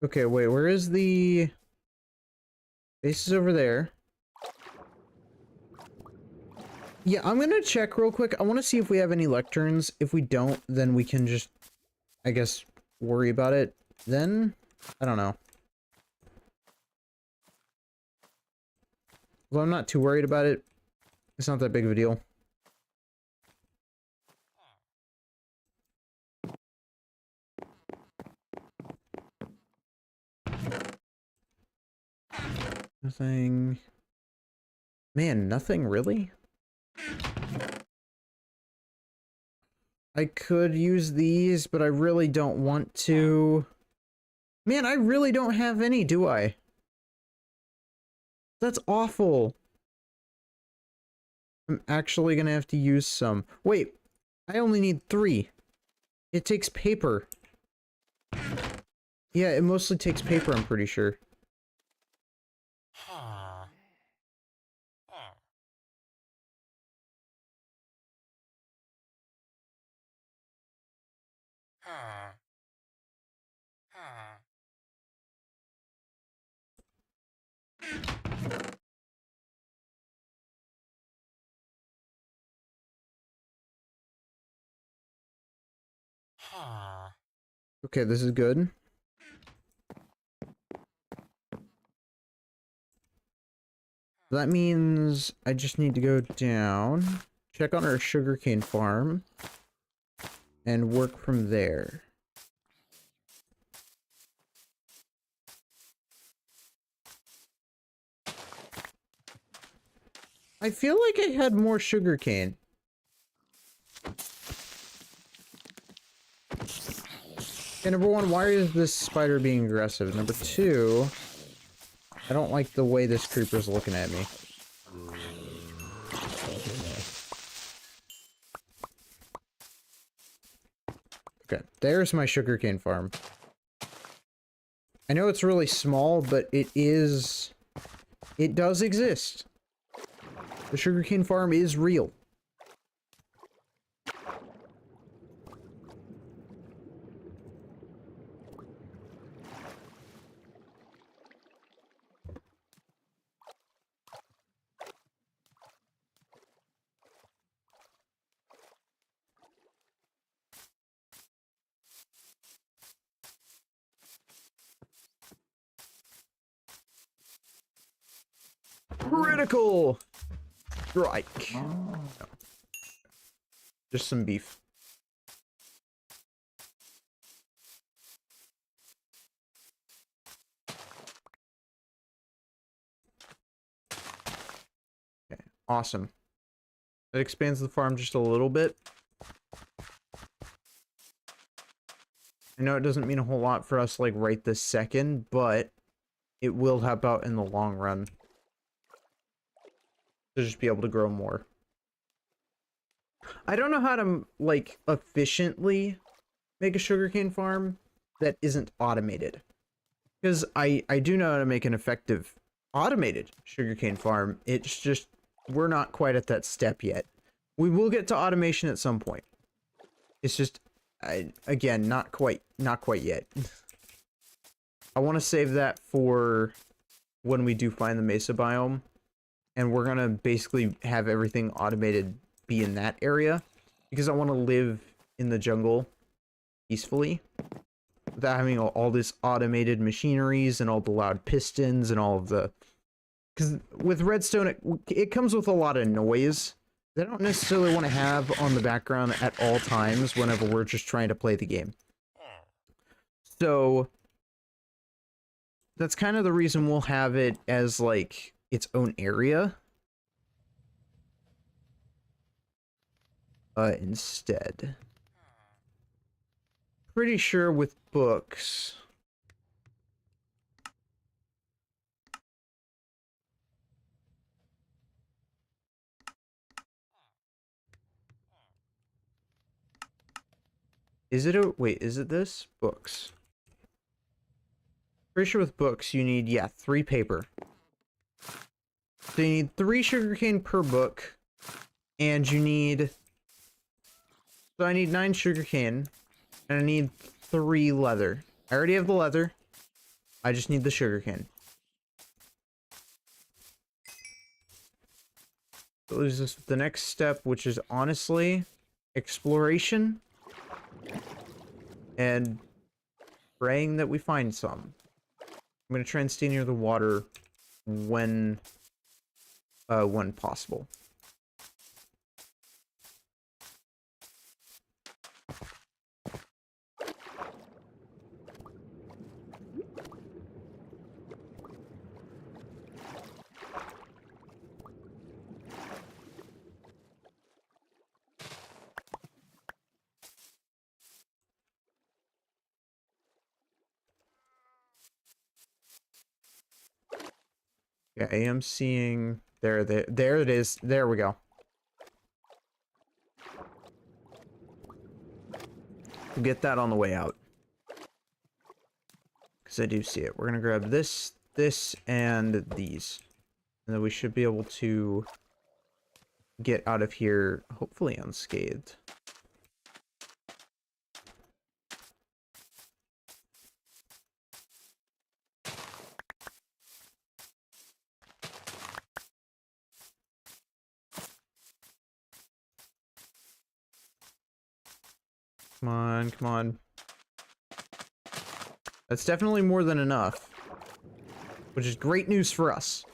Okay, wait, where is the base? Is over there. Yeah, I'm gonna check real quick. I want to see if we have any lecterns. If we don't, then we can just, I guess, worry about it then. I don't know. Well, I'm not too worried about it. It's not that big of a deal. Nothing. Man, nothing really? I could use these, but I really don't want to. Man, I really don't have any, do I? That's awful. I'm actually gonna have to use some. Wait, I only need 3. It takes paper. Yeah, it mostly takes paper, I'm pretty sure. Okay, this is good. That means I just need to go down, check on our sugarcane farm, and work from there. I feel like I had more sugarcane. Okay, number 1, why is this spider being aggressive? Number 2, I don't like the way this creeper's looking at me. Okay, there's my sugarcane farm. I know it's really small, but it does exist. The sugarcane farm is real. Critical strike. No. Just some beef. Okay, awesome. That expands the farm just a little bit. I know it doesn't mean a whole lot for us, like, right this second, but it will help out in the long run. To just be able to grow more. I don't know how to, like, efficiently make a sugarcane farm that isn't automated. Because I do know how to make an effective automated sugarcane farm. It's just, we're not quite at that step yet. We will get to automation at some point. It's just, again, not quite yet. I want to save that for when we do find the mesa biome, and we're gonna basically have everything automated be in that area, because I want to live in the jungle peacefully without having all this automated machineries and all the loud pistons and all of the... Because with redstone, it comes with a lot of noise that I don't necessarily want to have on the background at all times whenever we're just trying to play the game. So that's kind of the reason we'll have it as, like, its own area. Instead. Pretty sure with books... Is it a... Wait, is it this? Books. Pretty sure with books you need, yeah, 3 paper. So you need 3 sugarcane per book. And you need... So I need 9 sugarcane. And I need 3 leather. I already have the leather. I just need the sugarcane. So there's this, the next step, which is honestly exploration. And praying that we find some. I'm gonna try and stay near the water when possible. Yeah, I am seeing there it is. There we go. We'll get that on the way out. Because I do see it. We're gonna grab this, and these. And then we should be able to get out of here, hopefully unscathed. Come on, come on. That's definitely more than enough. Which is great news for us.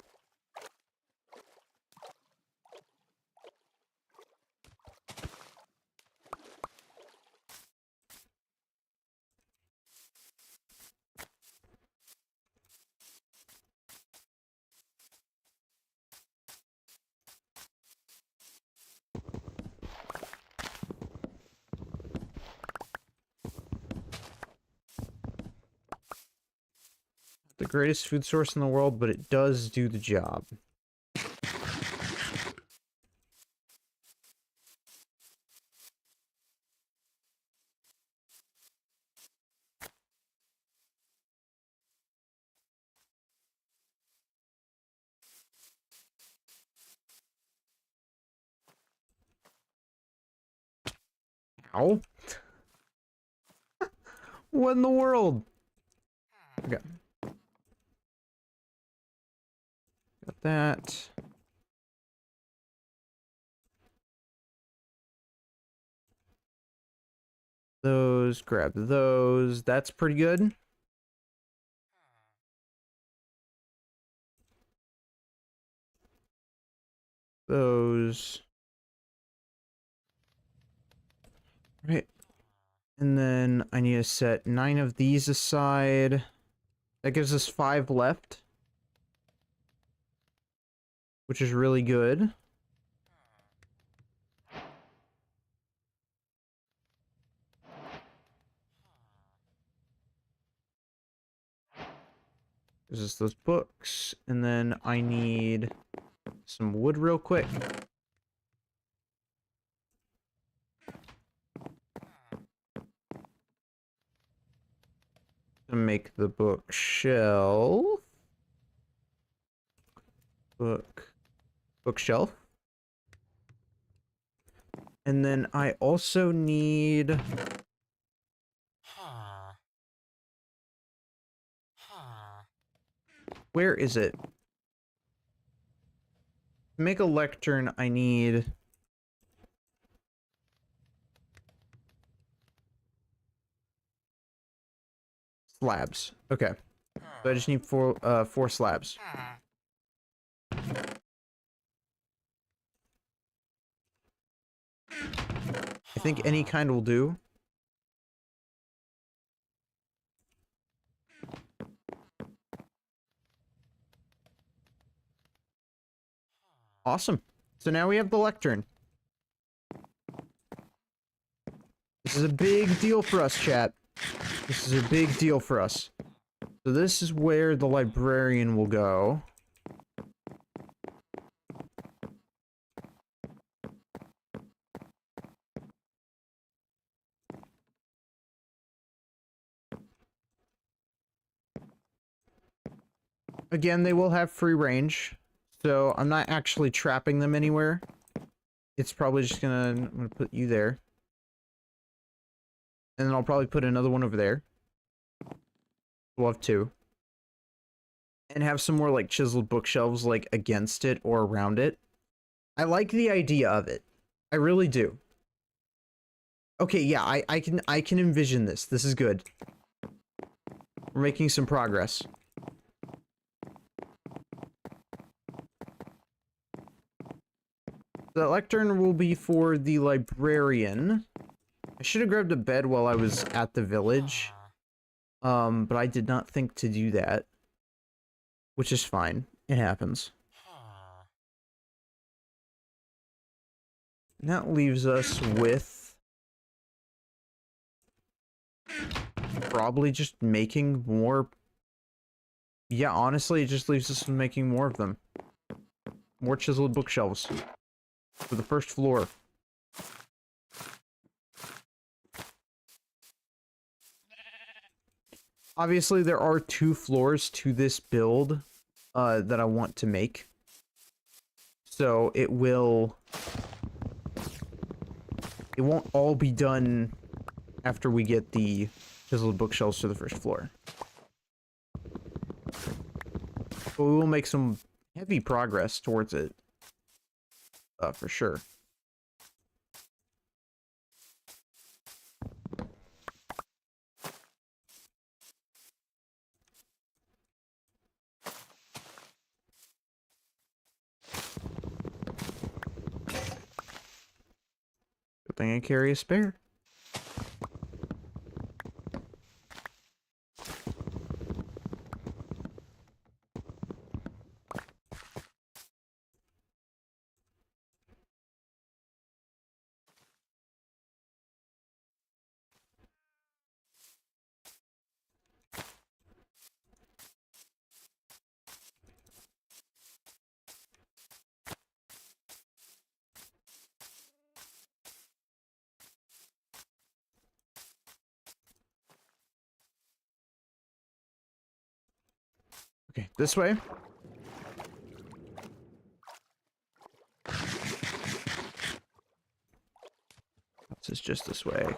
The greatest food source in the world, but it does do the job. Ow. What in the world? Okay. Got that. Those, grab those. That's pretty good. Those. Right. And then I need to set 9 of these aside. That gives us 5 left. Which is really good. This is those books. And then I need some wood real quick. To make the bookshelf. Bookshelf. And then I also need Where is it? To make a lectern, I need... slabs. Okay. So I just need four slabs. I think any kind will do. Awesome. So now we have the lectern. This is a big deal for us, chat. This is a big deal for us. So this is where the librarian will go. Again, they will have free range, so I'm not actually trapping them anywhere. It's probably just I'm gonna put you there. And then I'll probably put another one over there. We'll have two. And have some more, like, chiseled bookshelves, like, against it or around it. I like the idea of it. I really do. Okay, yeah, I can envision this. This is good. We're making some progress. The lectern will be for the librarian. I should have grabbed a bed while I was at the village. But I did not think to do that. Which is fine. It happens. And that leaves us with... probably just making more... Yeah, honestly, it just leaves us with making more of them. More chiseled bookshelves. For the first floor. Obviously, there are 2 floors to this build that I want to make. So it won't all be done after we get the chiseled bookshelves to the first floor. But we will make some heavy progress towards it. For sure. Good thing I carry a spare. Okay, this way. This is just this way.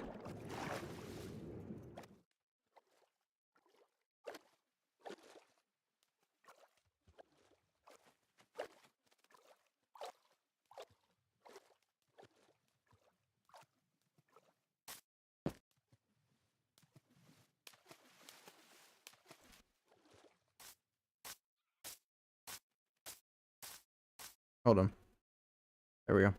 Hold on. There we go.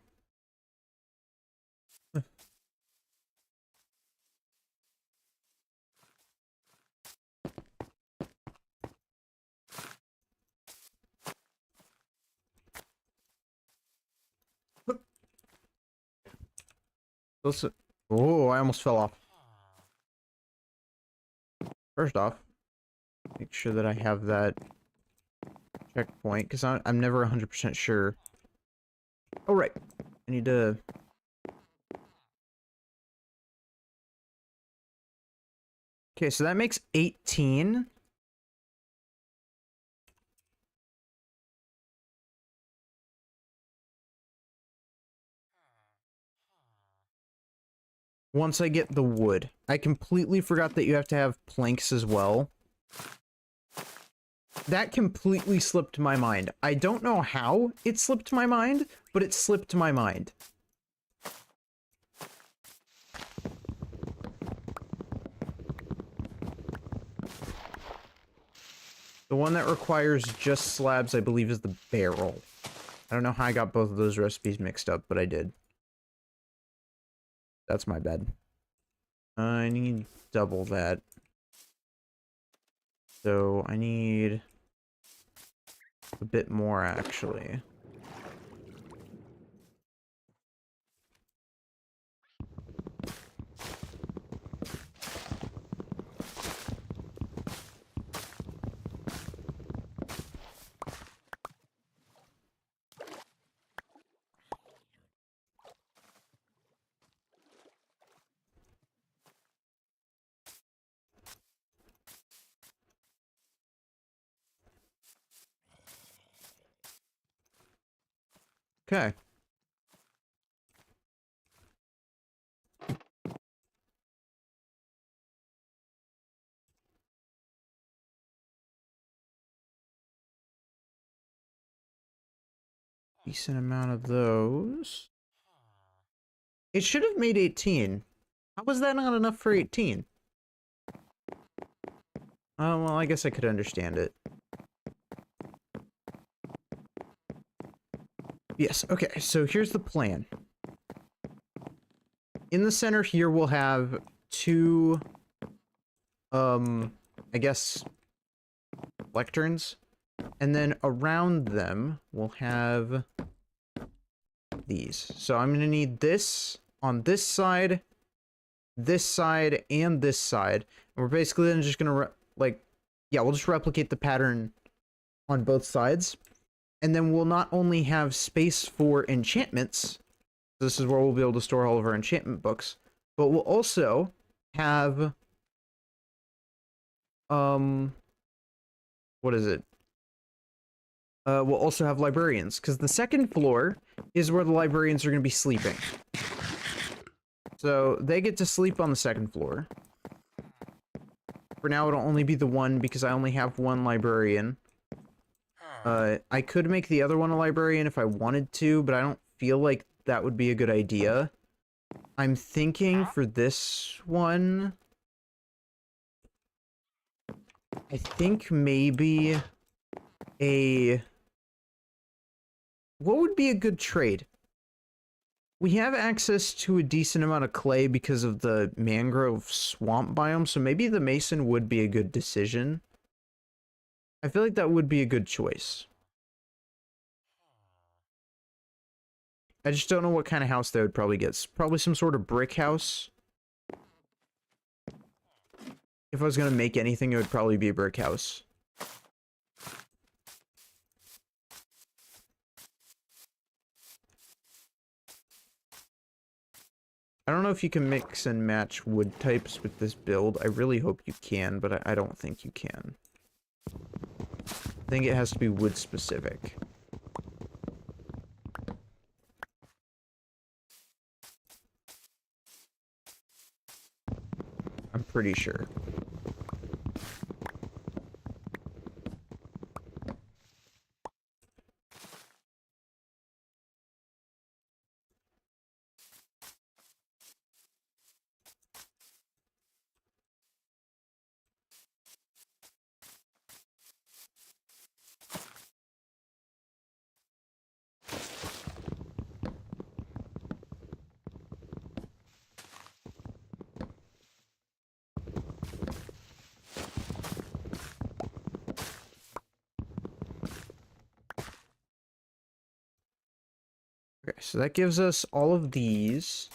Listen. Oh, I almost fell off. First off, make sure that I have that checkpoint, because I'm never 100% sure. Oh, right. I need to... Okay, so that makes 18. Once I get the wood. I completely forgot that you have to have planks as well. That completely slipped my mind. I don't know how it slipped my mind, but it slipped my mind. The one that requires just slabs, I believe, is the barrel. I don't know how I got both of those recipes mixed up, but I did. That's my bad. I need double that. So I need a bit more, actually. Okay. Decent amount of those. It should have made 18. How was that not enough for 18? Oh, well, I guess I could understand it. Yes, okay, so here's the plan. In the center here, we'll have two, I guess, lecterns. And then around them, we'll have these. So I'm gonna need this on this side, and this side. And we're basically then just gonna, we'll just replicate the pattern on both sides. And then we'll not only have space for enchantments, this is where we'll be able to store all of our enchantment books, but we'll also have, what is it? We'll also have librarians, because the second floor is where the librarians are going to be sleeping. So they get to sleep on the second floor. For now, it'll only be the one, because I only have one librarian. I could make the other one a librarian if I wanted to, but I don't feel like that would be a good idea. I'm thinking for this one, I think maybe what would be a good trade? We have access to a decent amount of clay because of the mangrove swamp biome, so maybe the mason would be a good decision. I feel like that would be a good choice. I just don't know what kind of house they would probably get. Probably some sort of brick house. If I was going to make anything, it would probably be a brick house. I don't know if you can mix and match wood types with this build. I really hope you can, but I don't think you can. I think it has to be wood specific. I'm pretty sure. Okay, so that gives us all of these.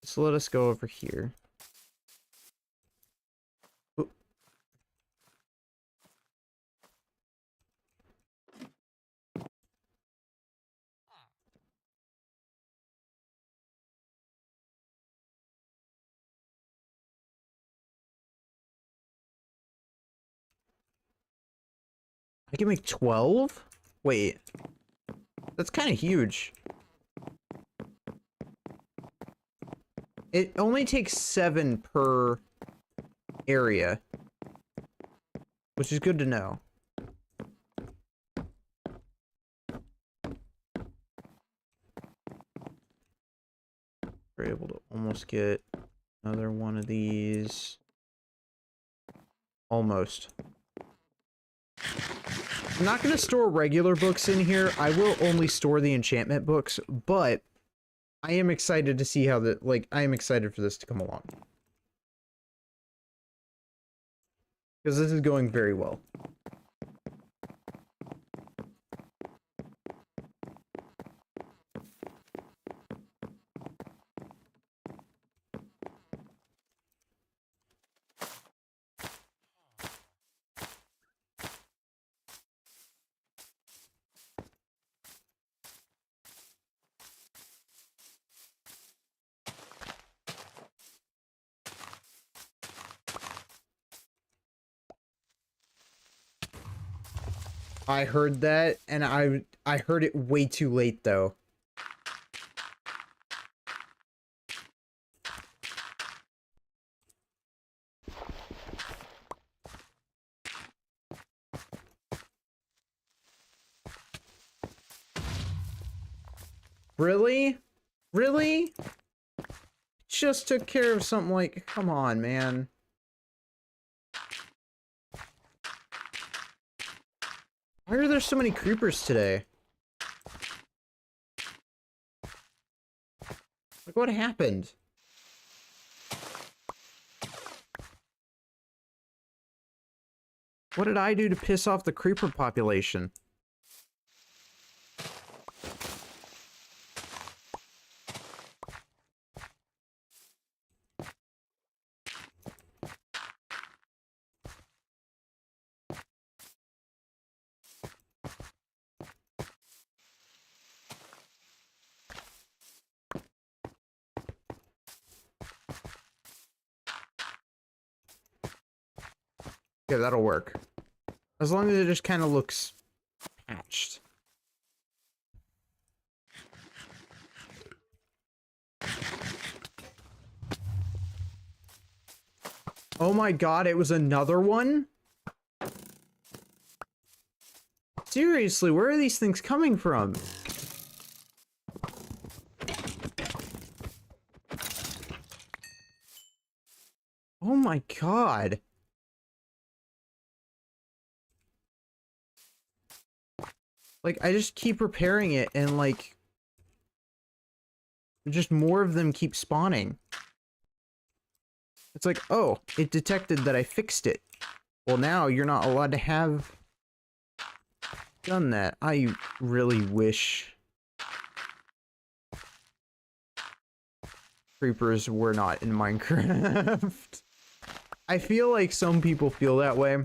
So let us go over here. Oop. I can make 12? Wait. That's kind of huge. It only takes 7 per area, which is good to know. We're able to almost get another one of these. Almost. I'm not going to store regular books in here. I will only store the enchantment books, but I am excited to see how I am excited for this to come along. Because this is going very well. I heard that, and I heard it way too late, though. Really? Really? Just took care of something like... Come on, man. Why are there so many creepers today? Like, what happened? What did I do to piss off the creeper population? Yeah, that'll work. As long as it just kind of looks patched. Oh my god, it was another one? Seriously, where are these things coming from? Oh my god. Like, I just keep repairing it, and, like... just more of them keep spawning. It's like, oh, it detected that I fixed it. Well, now you're not allowed to have... done that. I really wish... creepers were not in Minecraft. I feel like some people feel that way.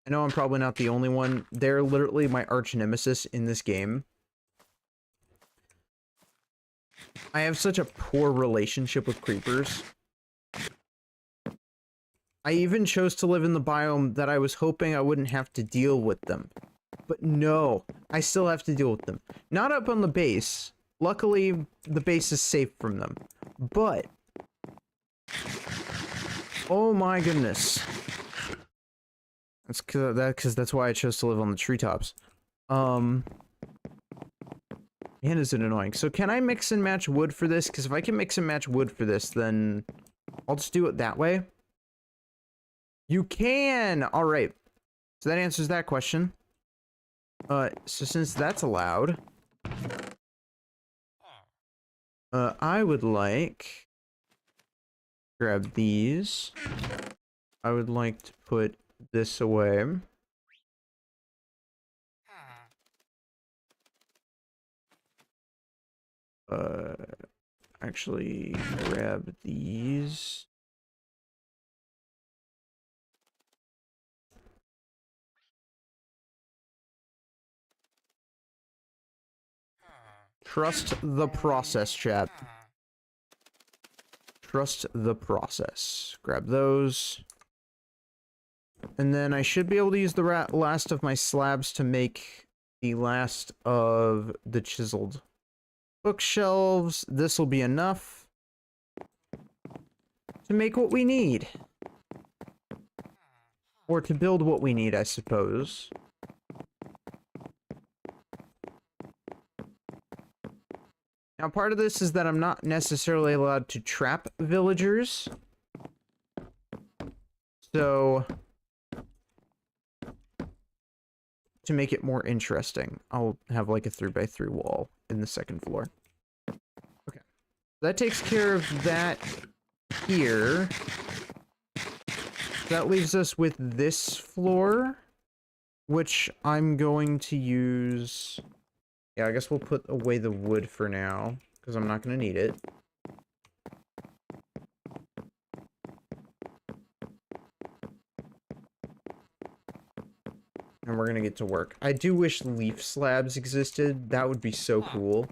I know I'm probably not the only one. They're literally my arch nemesis in this game. I have such a poor relationship with creepers. I even chose to live in the biome that I was hoping I wouldn't have to deal with them. But no, I still have to deal with them. Not up on the base. Luckily, the base is safe from them. But... oh my goodness. That's that's why I chose to live on the treetops. Man, is it annoying. So can I mix and match wood for this? Because if I can mix and match wood for this, then I'll just do it that way. You can! Alright. So that answers that question. So since that's allowed, I would like... grab these. I would like to put this away. Actually, grab these. Trust the process, chat. Trust the process. Grab those. And then I should be able to use the last of my slabs to make the last of the chiseled bookshelves. This will be enough to make what we need. Or to build what we need, I suppose. Now, part of this is that I'm not necessarily allowed to trap villagers. So, to make it more interesting, I'll have like a 3x3 wall in the second floor. Okay. That takes care of that here. That leaves us with this floor, which I'm going to use... Yeah, I guess we'll put away the wood for now, because I'm not going to need it. And we're going to get to work. I do wish leaf slabs existed. That would be so cool.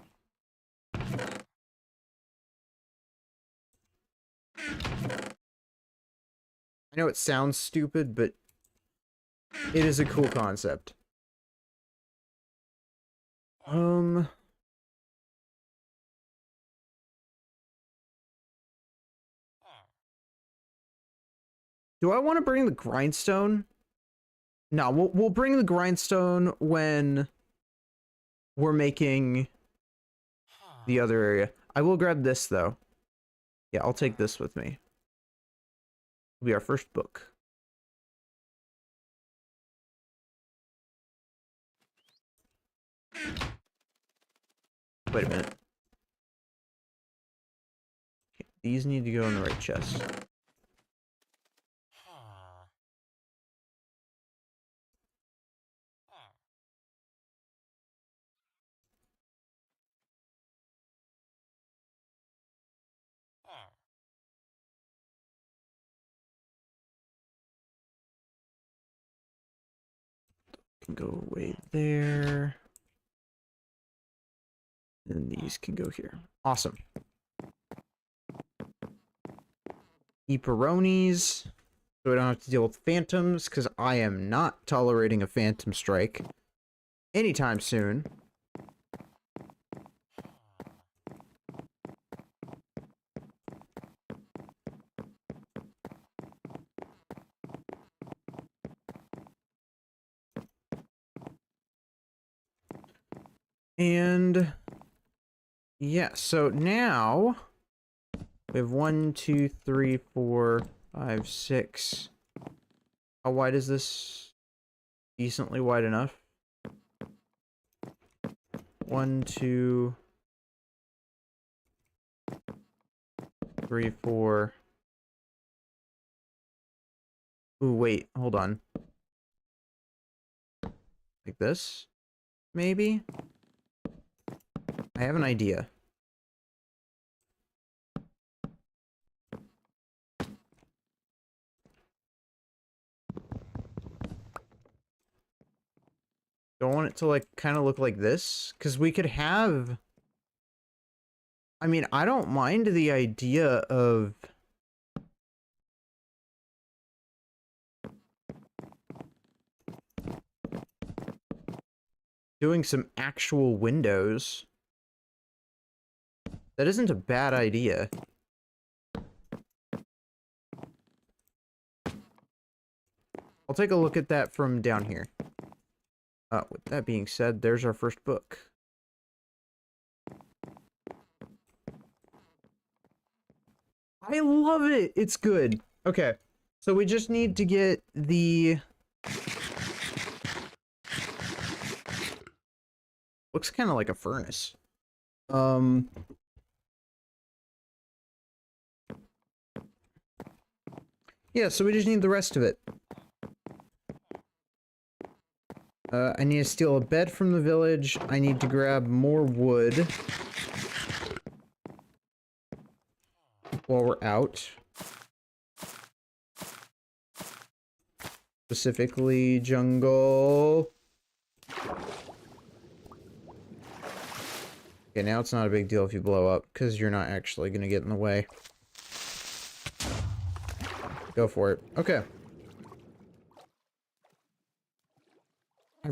I know it sounds stupid, but it is a cool concept. Do I want to bring the grindstone? No, we'll bring the grindstone when we're making the other area. I will grab this though. Yeah, I'll take this with me. It'll be our first book. Wait a minute. Okay, these need to go in the right chest. Can go away there. And these can go here. Awesome. Eperonis. So we don't have to deal with phantoms, because I am not tolerating a phantom strike anytime soon. And yeah, so now we have 1, 2, 3, 4, 5, 6. How wide is this? Decently wide enough. 1, 2, 3, 4. Ooh, wait, hold on. Like this? Maybe? I have an idea. Don't want it to like kind of look like this, because we could have... I mean, I don't mind the idea of doing some actual windows. That isn't a bad idea. I'll take a look at that from down here. With that being said, there's our first book. I love it! It's good. Okay, so we just need to get the... Looks kind of like a furnace. Yeah, so we just need the rest of it. I need to steal a bed from the village. I need to grab more wood while we're out. Specifically, jungle. Okay, now it's not a big deal if you blow up, because you're not actually going to get in the way. Go for it. Okay.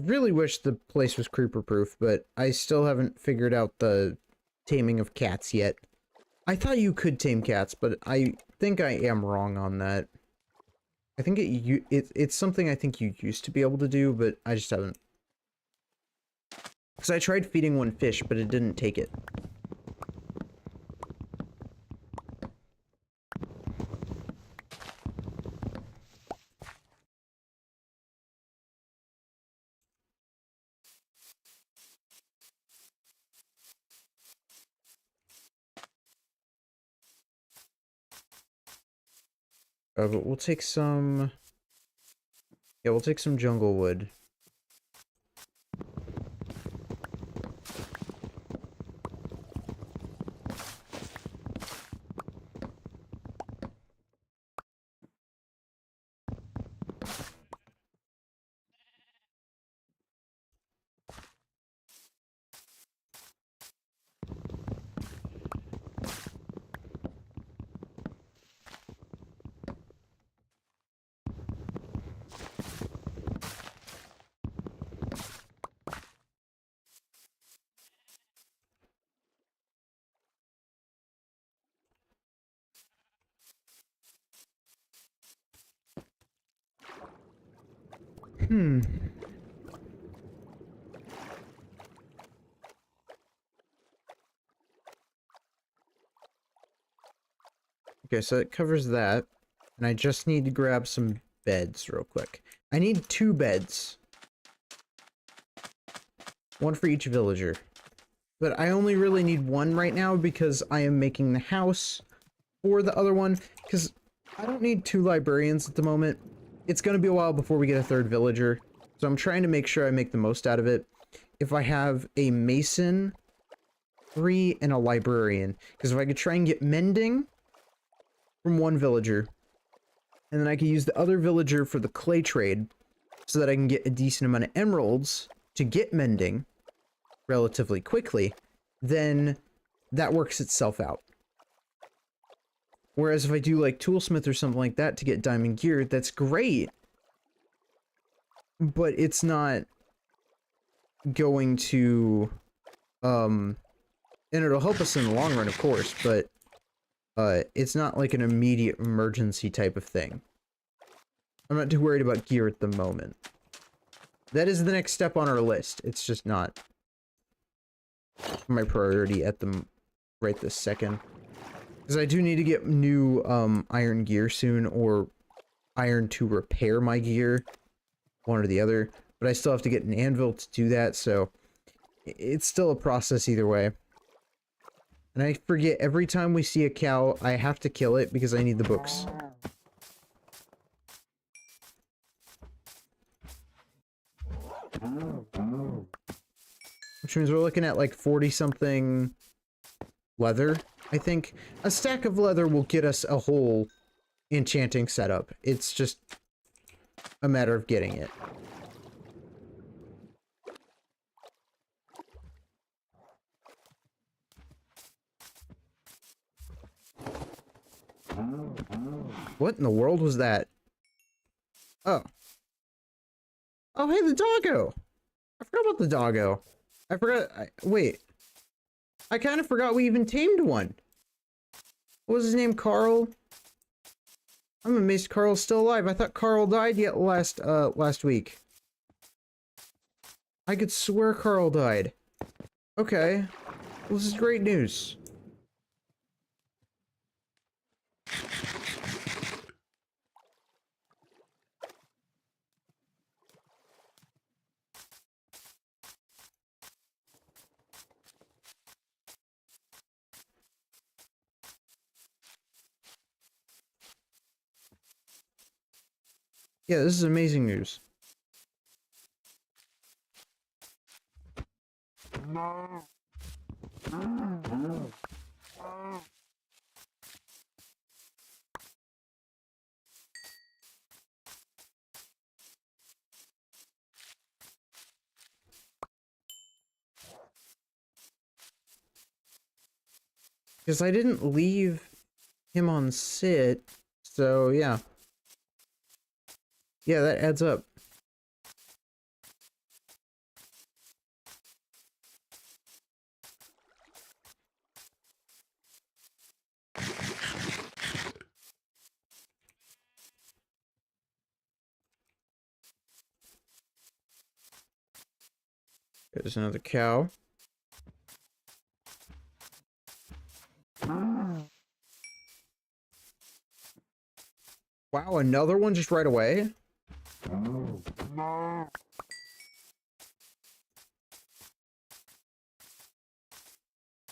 really wish the place was creeper proof, but I still haven't figured out the taming of cats yet. I thought you could tame cats, but I think I am wrong on that. I think it's something I think you used to be able to do, but I just haven't. Because I tried feeding one fish, but it didn't take it. But we'll take some... Yeah, we'll take some jungle wood. Okay, so it covers that. And I just need to grab some beds real quick. I need 2 beds. 1 for each villager. But I only really need 1 right now because I am making the house for the other one. Because I don't need 2 librarians at the moment. It's going to be a while before we get a 3rd villager. So I'm trying to make sure I make the most out of it. If I have a mason, 3, and a librarian. Because if I could try and get mending from 1 villager, and then I could use the other villager for the clay trade, so that I can get a decent amount of emeralds to get mending relatively quickly, then that works itself out. Whereas if I do like toolsmith or something like that to get diamond gear, that's great, but it's not going to, and it'll help us in the long run, of course, but it's not like an immediate emergency type of thing. I'm not too worried about gear at the moment. That is the next step on our list. It's just not my priority at the right this second. Because I do need to get new iron gear soon, or iron to repair my gear. One or the other. But I still have to get an anvil to do that, so it's still a process either way. And I forget, every time we see a cow, I have to kill it because I need the books. Which means we're looking at like 40-something leather, I think. A stack of leather will get us a whole enchanting setup. It's just a matter of getting it. What in the world was that? Oh. Oh, hey, the doggo! I forgot about the doggo. I forgot. Wait. I kind of forgot we even tamed one. What was his name? Carl? I'm amazed Carl's still alive. I thought Carl died yet last week. I could swear Carl died. Okay. Well, this is great news. Yeah, this is amazing news. Because I didn't leave him on sit, so yeah. Yeah, that adds up. There's another cow. Wow, another one just right away?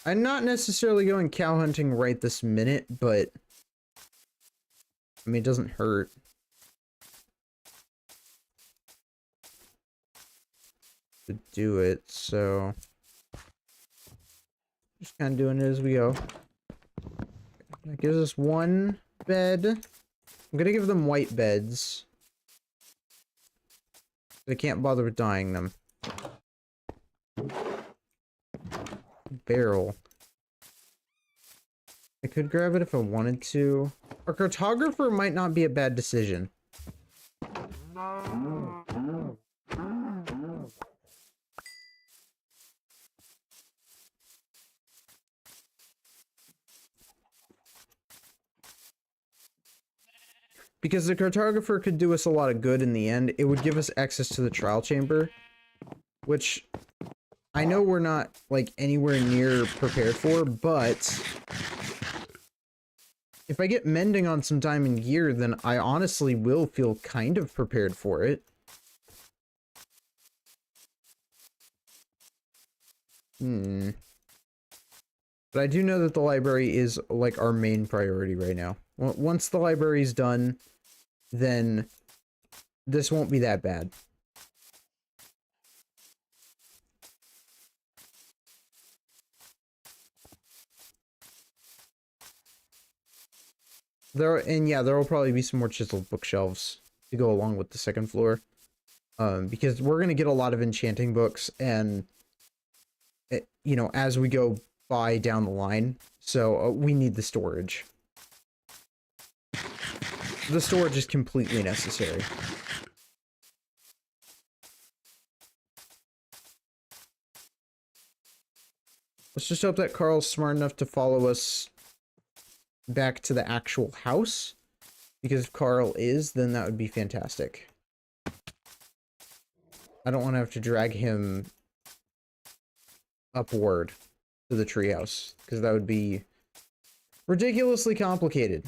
I'm not necessarily going cow hunting right this minute, but I mean, it doesn't hurt. To do it, so just kind of doing it as we go. That gives us one bed. I'm gonna give them white beds. They can't bother with dyeing them. Barrel. I could grab it if I wanted to. Our cartographer might not be a bad decision. Because the cartographer could do us a lot of good in the end. It would give us access to the trial chamber, which I know we're not, like, anywhere near prepared for, but if I get mending on some diamond gear, then I honestly will feel kind of prepared for it. But I do know that the library is, like, our main priority right now. Once the library's done, then this won't be that bad. There will probably be some more chiseled bookshelves to go along with the second floor. Because we're gonna get a lot of enchanting books, and you know, as we go by down the line, so we need the storage. The storage is completely necessary. Let's just hope that Carl's smart enough to follow us back to the actual house, because if Carl is, then that would be fantastic. I don't want to have to drag him upward to the treehouse, because that would be ridiculously complicated.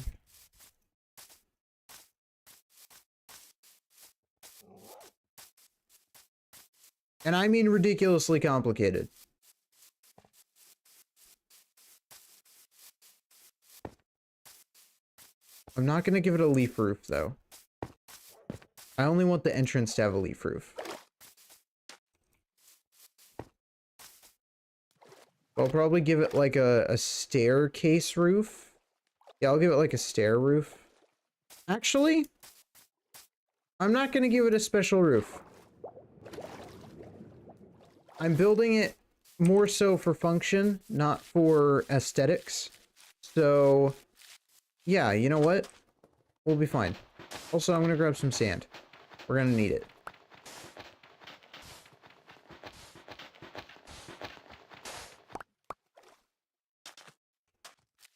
And I mean ridiculously complicated. I'm not going to give it a leaf roof, though. I only want the entrance to have a leaf roof. I'll probably give it like a staircase roof. Yeah, I'll give it like a stair roof. Actually, I'm not going to give it a special roof. I'm building it more so for function, not for aesthetics. So, yeah, you know what? We'll be fine. Also, I'm going to grab some sand. We're going to need it.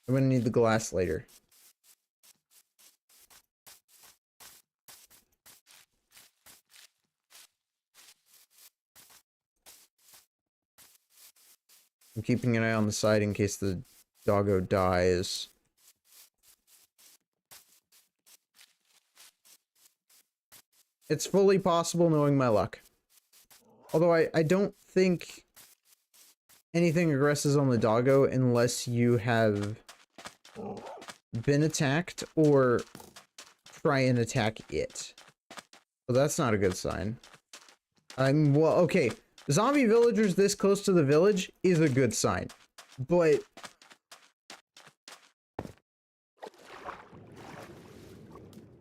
I'm going to need the glass later. I'm keeping an eye on the side in case the doggo dies. It's fully possible knowing my luck. Although I don't think anything aggresses on the doggo unless you have been attacked or try and attack it. So that's not a good sign. Well, okay. Zombie villagers this close to the village is a good sign. But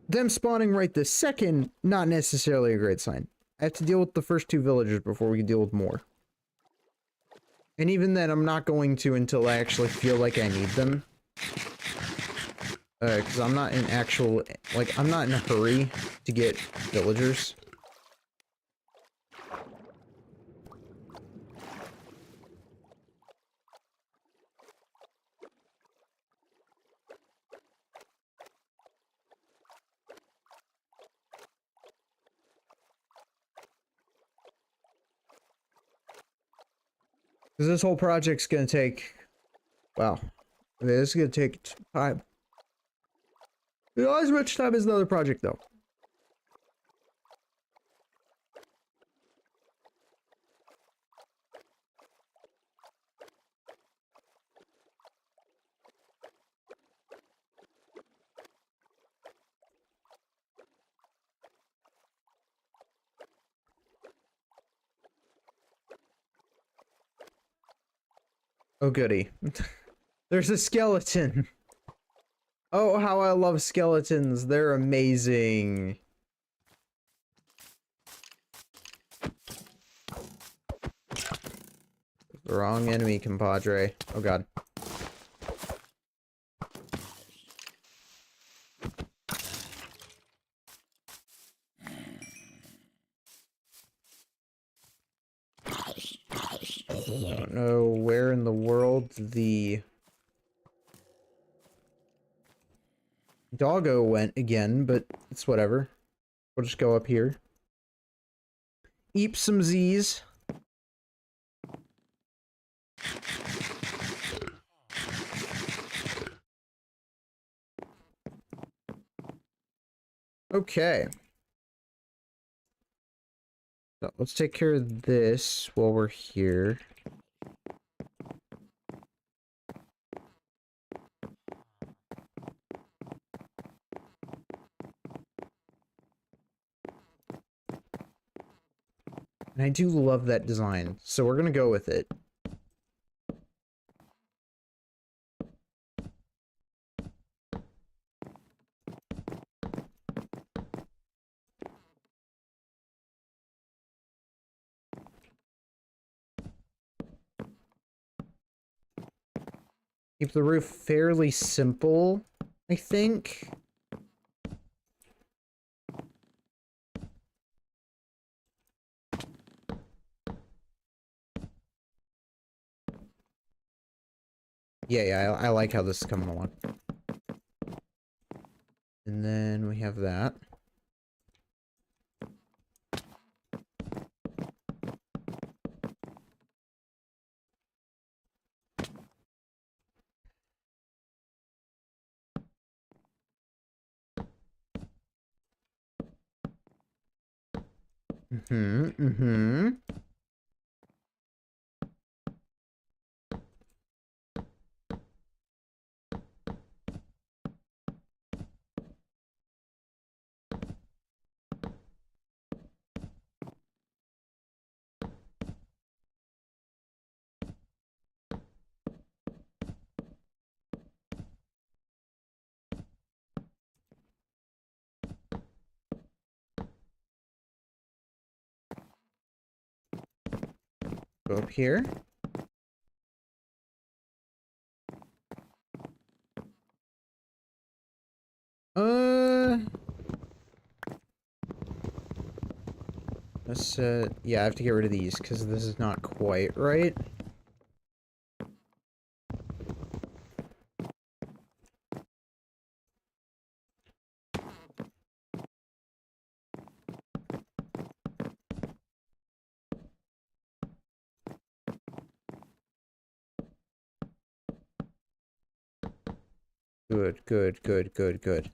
them spawning right this second, not necessarily a great sign. I have to deal with the first two villagers before we can deal with more. And even then, I'm not going to until I actually feel like I need them. Because I'm not in actual, like, I'm not in a hurry to get villagers. Because this whole project's gonna take... Wow. This is gonna take time. Not as much time as another project, though. Oh, goody. There's a skeleton. Oh, how I love skeletons. They're amazing. The wrong enemy, compadre. Oh, God. I don't know where in the world the doggo went again, but it's whatever. We'll just go up here. Eat some Z's. Okay. So let's take care of this while we're here. And I do love that design, so we're gonna go with it. Keep the roof fairly simple, I think. Yeah, I like how this is coming along. And then we have that. Mm-hmm. Go up here. Let's, yeah, I have to get rid of these, because this is not quite right. Good.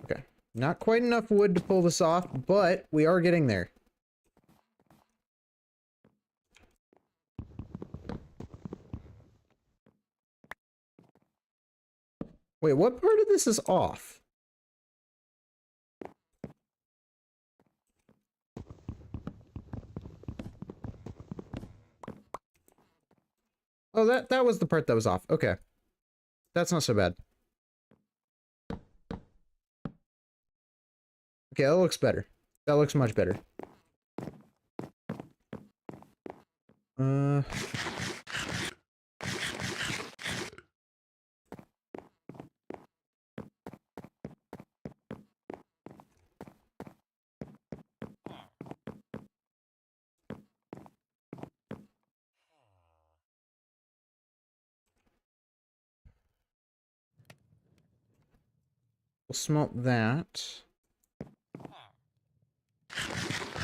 Okay. Not quite enough wood to pull this off, but we are getting there. Wait, what part of this is off? Oh, that was the part that was off. Okay. That's not so bad. Okay, that looks better. That looks much better. We'll smelt that.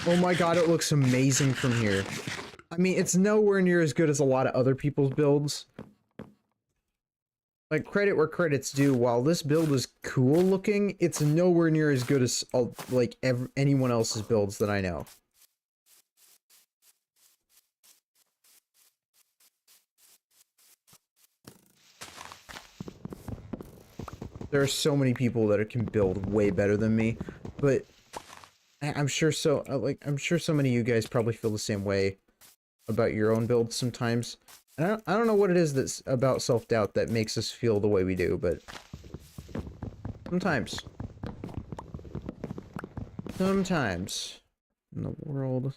Oh my god, it looks amazing from here. I mean, it's nowhere near as good as a lot of other people's builds. Like, credit where credit's due, while this build is cool looking, it's nowhere near as good as, like, anyone else's builds that I know. There are so many people that can build way better than me, but I'm sure so, I'm sure so many of you guys probably feel the same way about your own builds sometimes. And I don't know what it is that's about self-doubt that makes us feel the way we do, but sometimes. Sometimes in the world.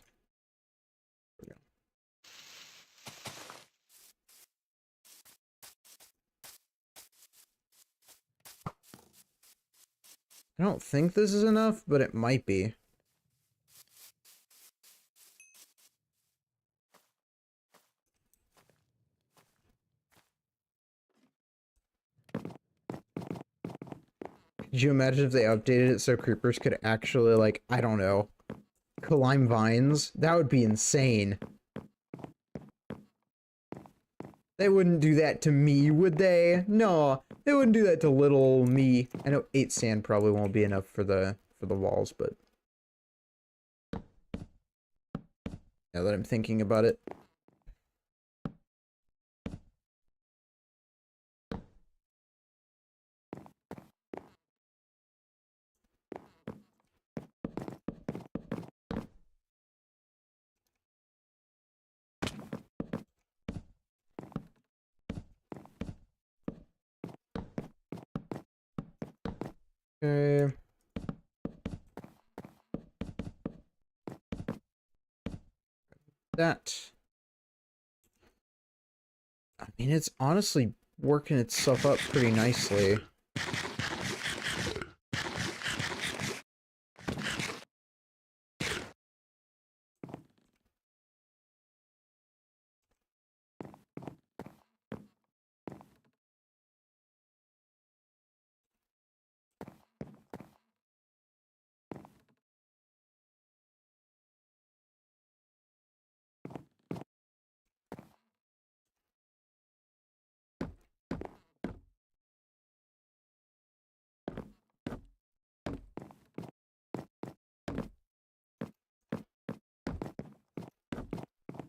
I don't think this is enough, but it might be. Could you imagine if they updated it so creepers could actually, like, I don't know, climb vines? That would be insane. They wouldn't do that to me, would they? No, they wouldn't do that to little me. I know 8 sand probably won't be enough for the walls, but now that I'm thinking about it. Okay. That. I mean, it's honestly working itself up pretty nicely.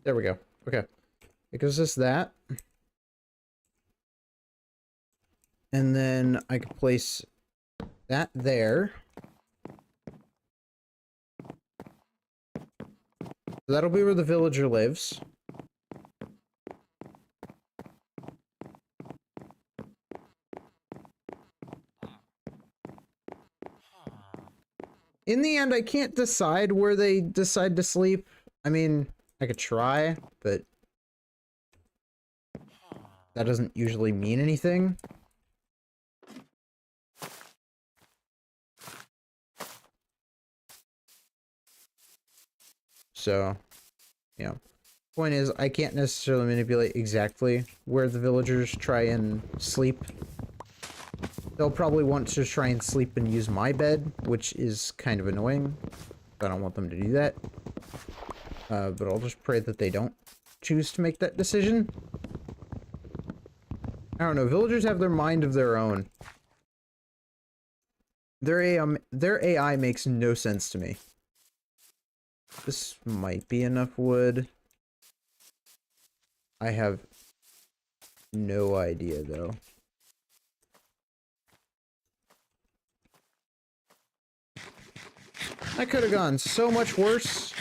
There we go. Okay. It gives us that. And then I can place that there. So that'll be where the villager lives. In the end, I can't decide where they decide to sleep. I mean, I could try, but that doesn't usually mean anything. So, you know, point is, I can't necessarily manipulate exactly where the villagers try and sleep. They'll probably want to try and sleep and use my bed, which is kind of annoying. I don't want them to do that. But I'll just pray that they don't choose to make that decision. I don't know, villagers have their mind of their own. Their AI makes no sense to me. This might be enough wood. I have no idea, though. That could have gone so much worse.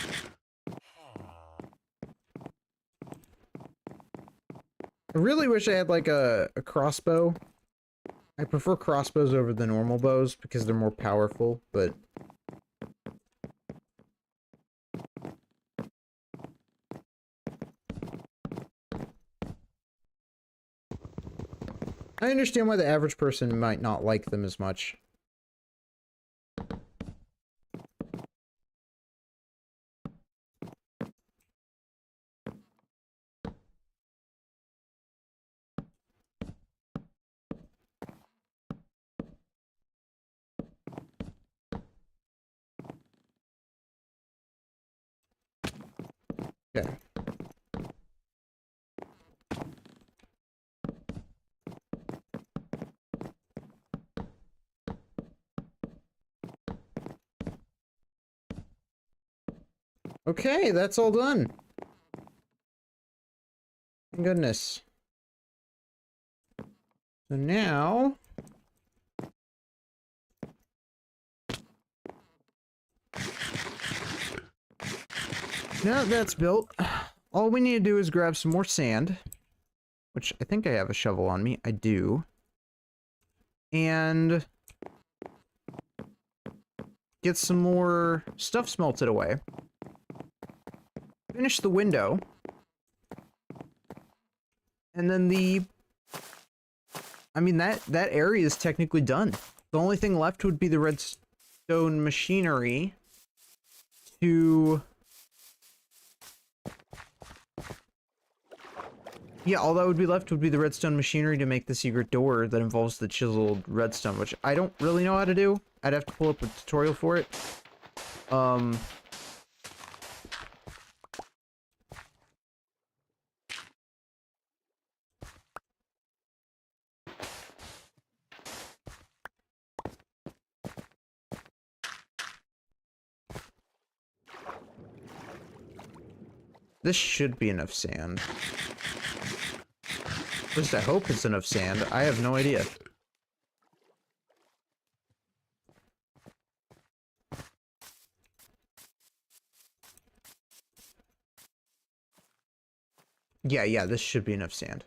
I really wish I had, like, a crossbow. I prefer crossbows over the normal bows because they're more powerful, but... I understand why the average person might not like them as much. Okay. Okay, that's all done. Thank goodness. So now... now that that's built, all we need to do is grab some more sand, which I think I have a shovel on me. I do. And get some more stuff smelted away. Finish the window. And then I mean, that area is technically done. The only thing left would be the redstone machinery to... yeah, all that would be left would be the redstone machinery to make the secret door that involves the chiseled redstone, which I don't really know how to do. I'd have to pull up a tutorial for it. This should be enough sand. At least I hope it's enough sand. I have no idea. Yeah, this should be enough sand.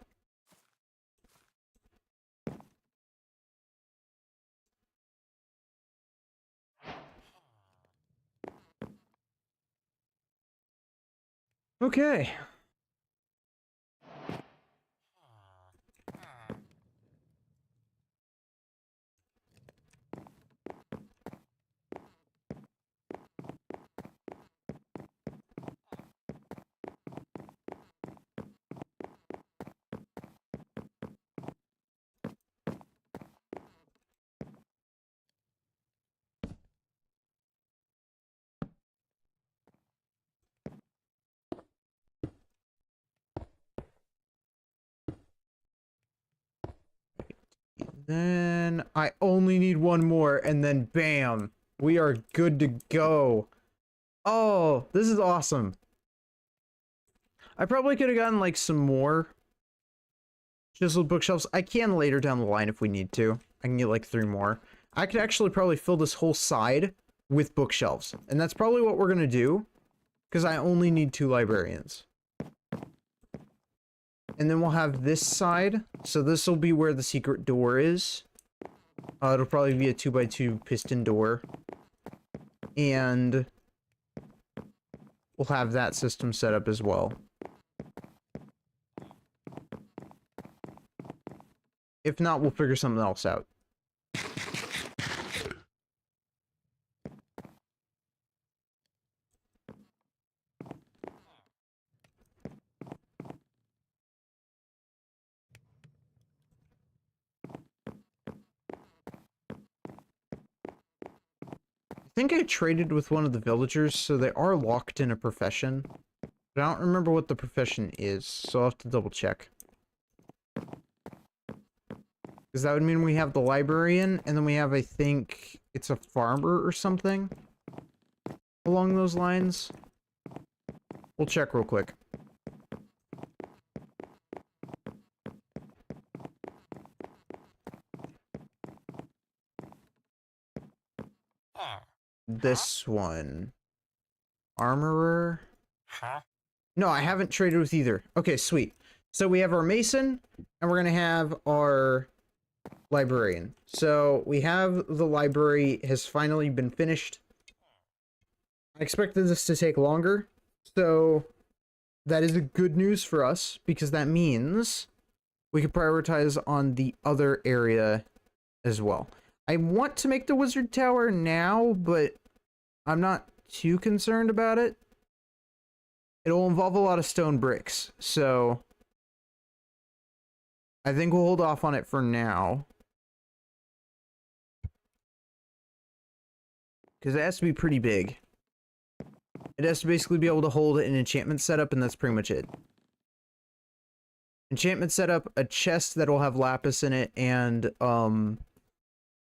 Okay. Then I only need one more, and then bam, we are good to go. Oh, this is awesome. I probably could have gotten like some more chiseled bookshelves. I can later down the line if we need to. I can get like 3 more. I could actually probably fill this whole side with bookshelves, and that's probably what we're gonna do, because I only need 2 librarians. And then we'll have this side. So this will be where the secret door is. It'll probably be a 2x2 piston door. And we'll have that system set up as well. If not, we'll figure something else out. I think I traded with one of the villagers, so they are locked in a profession. But I don't remember what the profession is, so I'll have to double check. Because that would mean we have the librarian, and then we have, I think, it's a farmer or something along those lines. We'll check real quick. This one. Armorer?
Huh?
No, I haven't traded with either. Okay, sweet. So we have our mason, and we're gonna have our librarian. So we have the library has finally been finished. I expected this to take longer, so that is a good news for us, because that means we can prioritize on the other area as well. I want to make the wizard tower now, but I'm not too concerned about it. It'll involve a lot of stone bricks, so I think we'll hold off on it for now. Because it has to be pretty big. It has to basically be able to hold an enchantment setup, and that's pretty much it. Enchantment setup, a chest that'll have lapis in it, and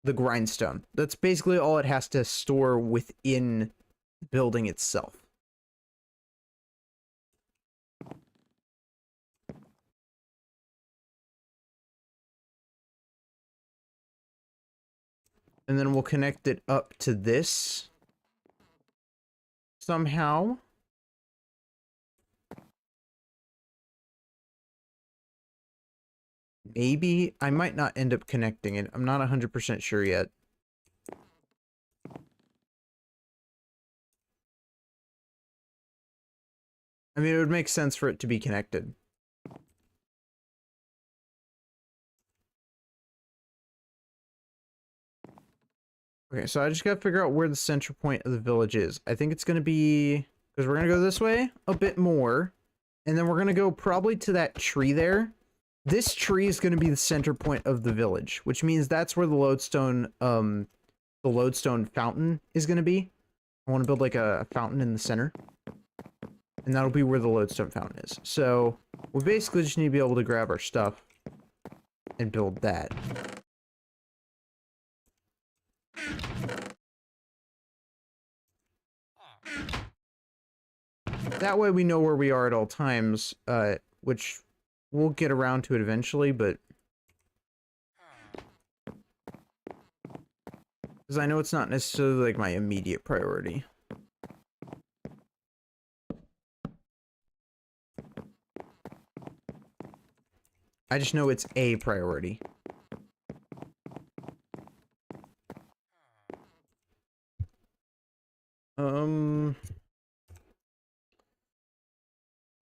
the grindstone. That's basically all it has to store within the building itself. And then we'll connect it up to this somehow. Maybe I might not end up connecting it. I'm not 100% sure yet. I mean, it would make sense for it to be connected. Okay, so I just gotta figure out where the center point of the village is. I think it's gonna be, because we're gonna go this way a bit more, and then we're gonna go probably to that tree there. This tree is gonna be the center point of the village, which means that's where the lodestone fountain is gonna be. I want to build like a fountain in the center, and that'll be where the lodestone fountain is. So we basically just need to be able to grab our stuff and build that. That way we know where we are at all times, which we'll get around to it eventually, but because I know it's not necessarily like my immediate priority. I just know it's a priority.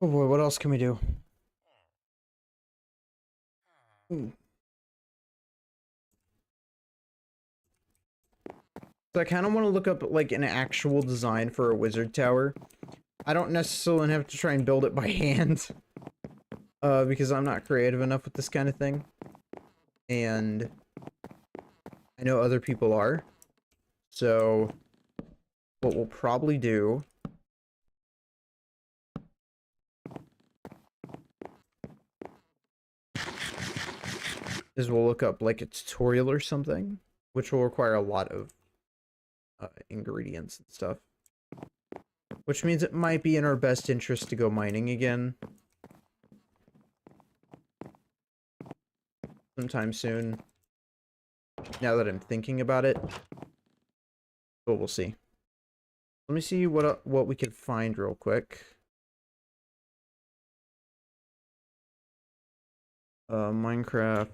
Oh boy, what else can we do? Ooh. So I kind of want to look up like an actual design for a wizard tower. I don't necessarily have to try and build it by hand. Because I'm not creative enough with this kind of thing. And I know other people are. So what we'll probably do is we'll look up like a tutorial or something, which will require a lot of ingredients and stuff. Which means it might be in our best interest to go mining again sometime soon. Now that I'm thinking about it. But we'll see. Let me see what we can find real quick. Minecraft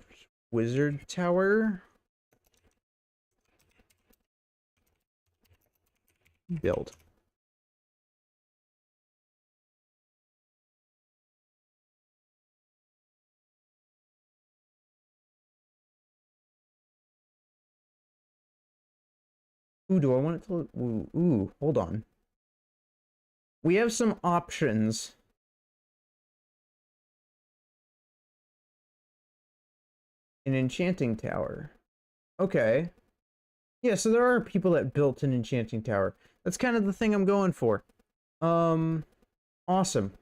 Wizard Tower. Build. Ooh, do I want it to look? Ooh, hold on. We have some options. An enchanting tower. Okay. Yeah, so there are people that built an enchanting tower. That's kind of the thing I'm going for. Awesome.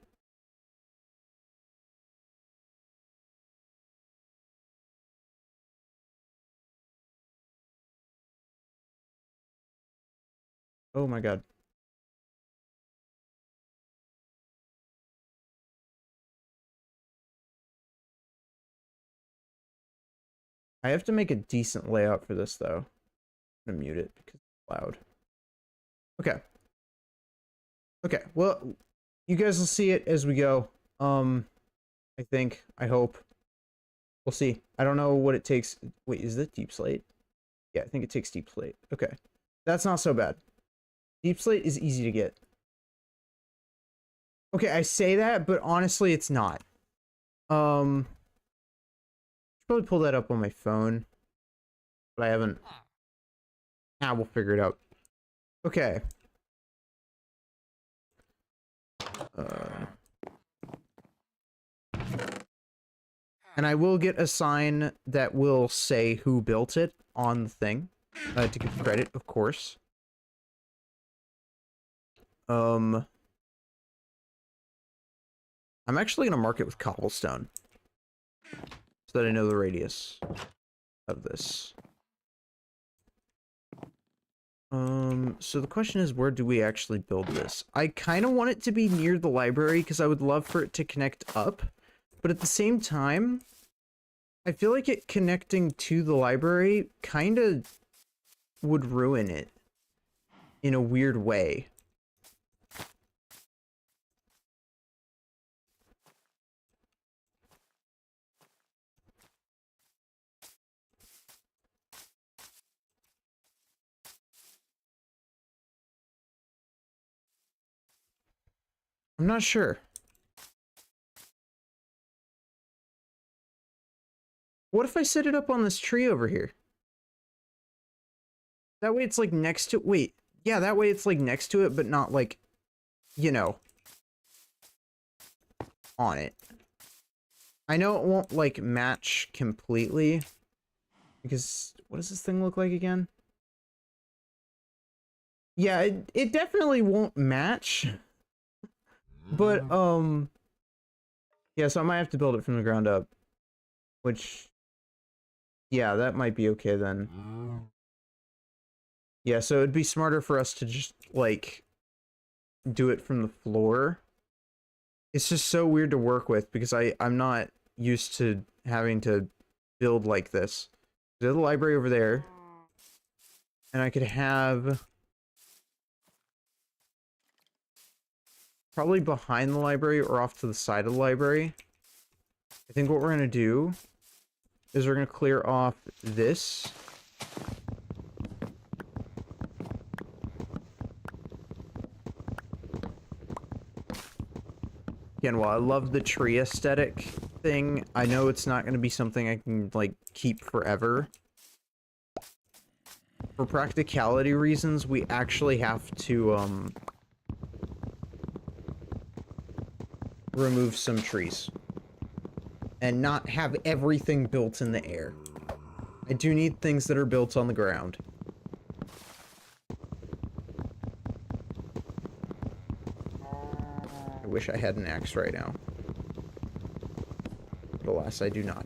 Oh my god. I have to make a decent layout for this, though. I'm gonna mute it because it's loud. Okay. Okay, well, you guys will see it as we go. I think. I hope. We'll see. I don't know what it takes. Wait, is that deep slate? Yeah, I think it takes deep slate. Okay. That's not so bad. Deep slate is easy to get. Okay, I say that, but honestly, it's not. Should probably pull that up on my phone, but I haven't. Ah, we'll figure it out. Okay. And I will get a sign that will say who built it on the thing, to give credit, of course. I'm actually gonna mark it with cobblestone, so that I know the radius of this. So the question is, where do we actually build this? I kind of want it to be near the library because I would love for it to connect up, but at the same time, I feel like it connecting to the library kind of would ruin it in a weird way. I'm not sure. What if I set it up on this tree over here? That way it's like next to, wait, yeah, that way it's like next to it, but not like, you know, on it. I know it won't like match completely because what does this thing look like again? Yeah, it definitely won't match. But yeah, so I might have to build it from the ground up, which yeah, that might be okay then. Yeah, so it'd be smarter for us to just like do it from the floor. It's just so weird to work with because I'm not used to having to build like this. There's a library over there, and I could have probably behind the library or off to the side of the library. I think what we're gonna do is we're gonna clear off this. Again, while I love the tree aesthetic thing, I know it's not gonna be something I can like keep forever. For practicality reasons, we actually have to remove some trees and not have everything built in the air. I do need things that are built on the ground. I wish I had an axe right now. But alas, I do not.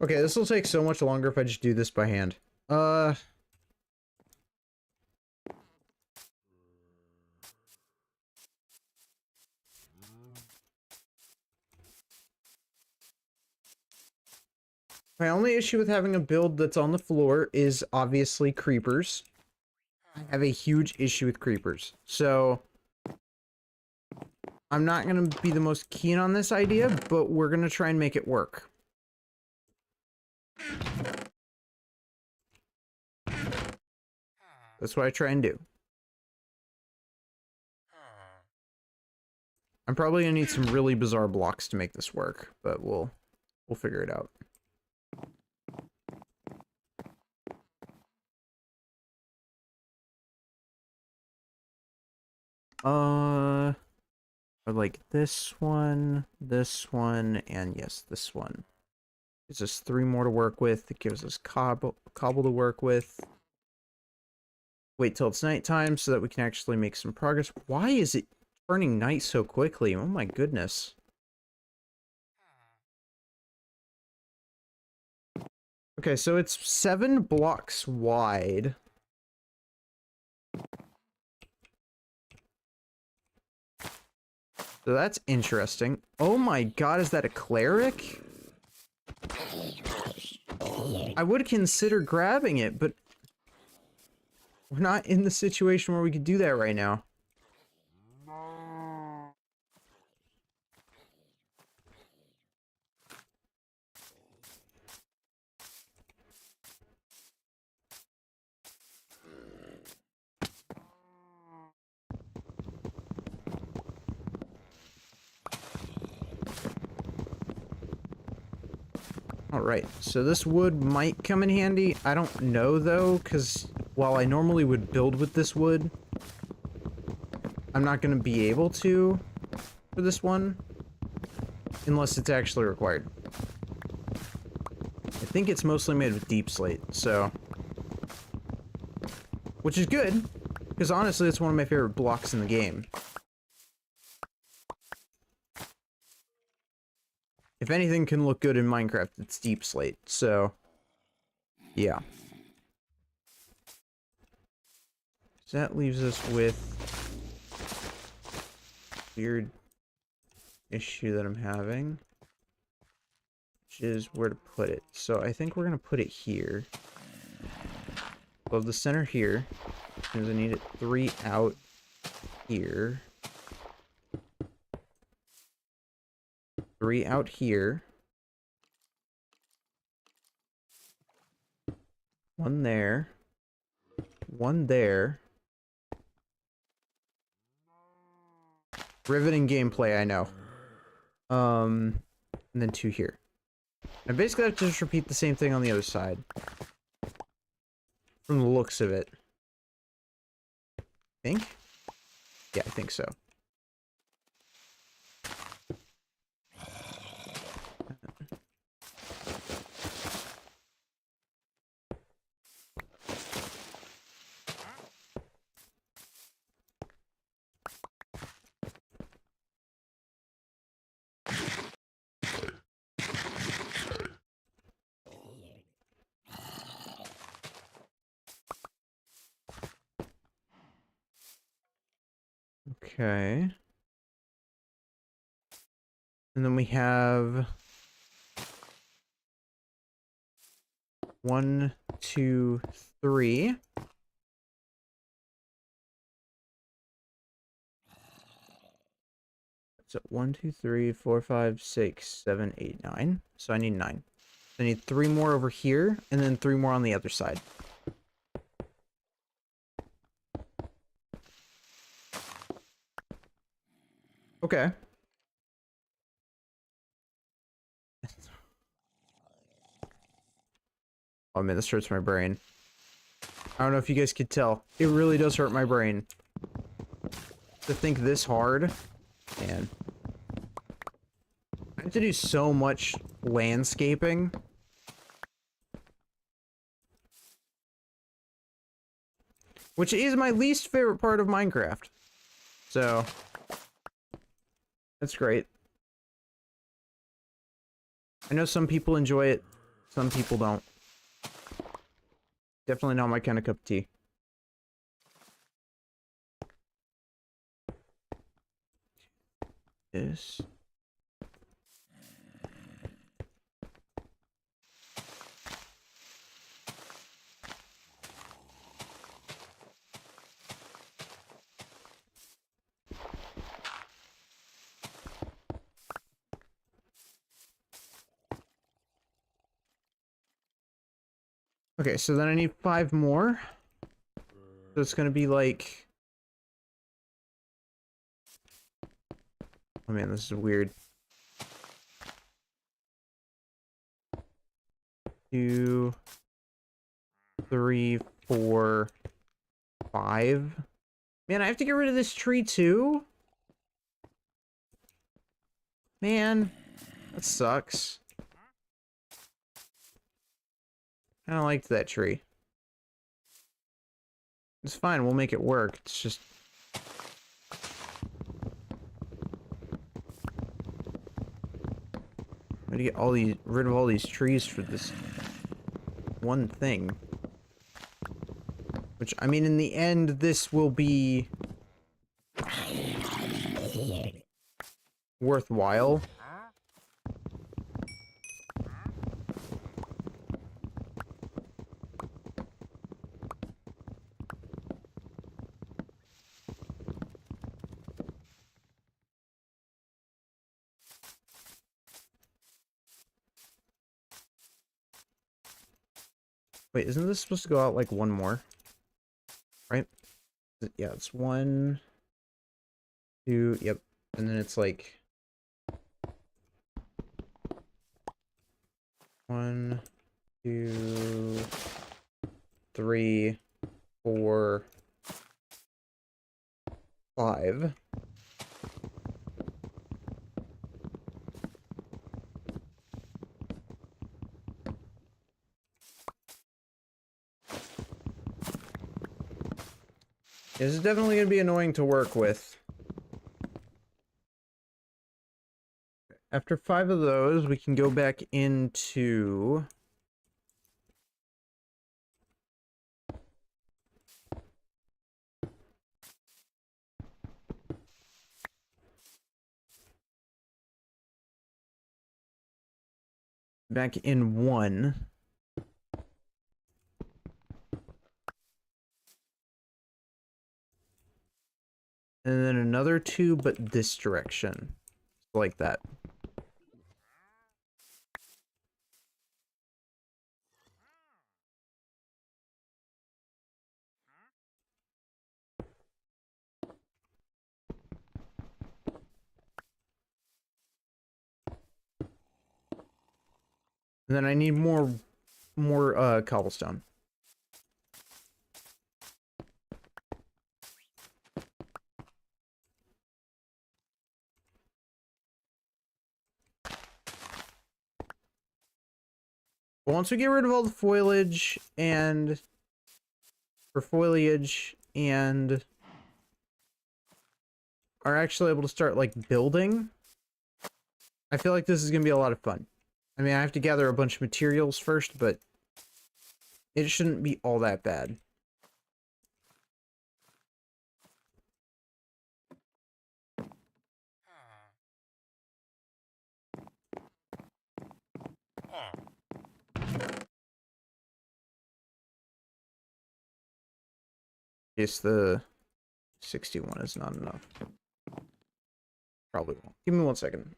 Okay, this will take so much longer if I just do this by hand. My only issue with having a build that's on the floor is obviously creepers. I have a huge issue with creepers. So I'm not going to be the most keen on this idea, but we're going to try and make it work. That's what I try and do. I'm probably going to need some really bizarre blocks to make this work, but we'll figure it out. I like this one, and yes, this one. Gives us 3 more to work with. It gives us cobble to work with. Wait till it's nighttime so that we can actually make some progress. Why is it turning night so quickly? Oh my goodness. Okay, so it's 7 blocks wide. So that's interesting. Oh my god, is that a cleric? I would consider grabbing it, but we're not in the situation where we could do that right now. Alright, so this wood might come in handy. I don't know, though, because while I normally would build with this wood, I'm not going to be able to for this one, unless it's actually required. I think it's mostly made with deep slate, so... Which is good, because honestly, it's one of my favorite blocks in the game. if anything can look good in Minecraft, it's Deep Slate. So, yeah. So that leaves us with weird issue that I'm having, which is where to put it. So I think we're gonna put it here. Above the center here, because I need it 3 out here. 3 out here. 1 there. 1 there. Riveting gameplay, I know. And then 2 here. I basically have to just repeat the same thing on the other side. From the looks of it. Think? Yeah, I think so. Okay. And then we have 1, 2, 3. So 1, 2, 3, 4, 5, 6, 7, 8, 9. So I need 9. I need 3 more over here, and then 3 more on the other side. Okay. Oh man, this hurts my brain. I don't know if you guys could tell. It really does hurt my brain. To think this hard, man. I have to do so much landscaping. Which is my least favorite part of Minecraft. So, that's great. I know some people enjoy it, some people don't. Definitely not my kind of cup of tea. This. Okay, so then I need 5 more. So it's gonna be like... Oh man, this is weird. 2, 3, 4, 5. Man, I have to get rid of this tree too? Man, that sucks. I don't like that tree. It's fine, we'll make it work. It's just... I'm gonna get rid of all these trees for this one thing. Which, I mean, in the end, this will be... worthwhile. Wait, isn't this supposed to go out like 1 more? Right? Yeah, it's 1, 2, yep. And then it's like... 1, 2, 3, 4, 5. This is definitely going to be annoying to work with. After 5 of those, we can go back into... back in 1. And then another 2, but this direction. Like that. And then I need more cobblestone. But once we get rid of all the foliage and are actually able to start like building, I feel like this is gonna be a lot of fun. I mean, I have to gather a bunch of materials first, but it shouldn't be all that bad. Guess the 61 is not enough. Probably won't. Give me 1 second.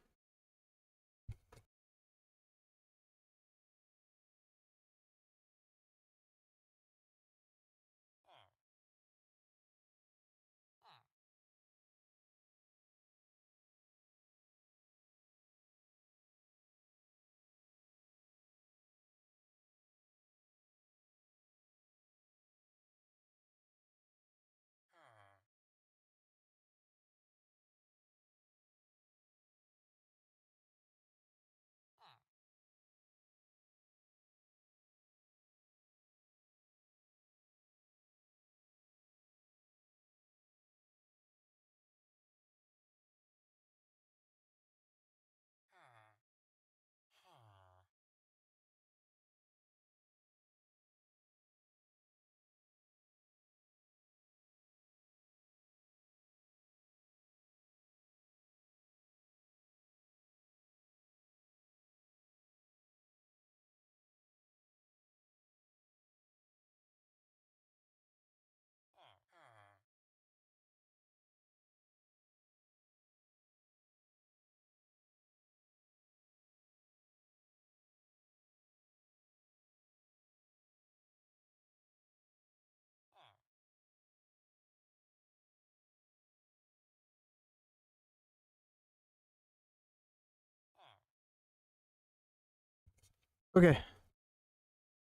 Okay.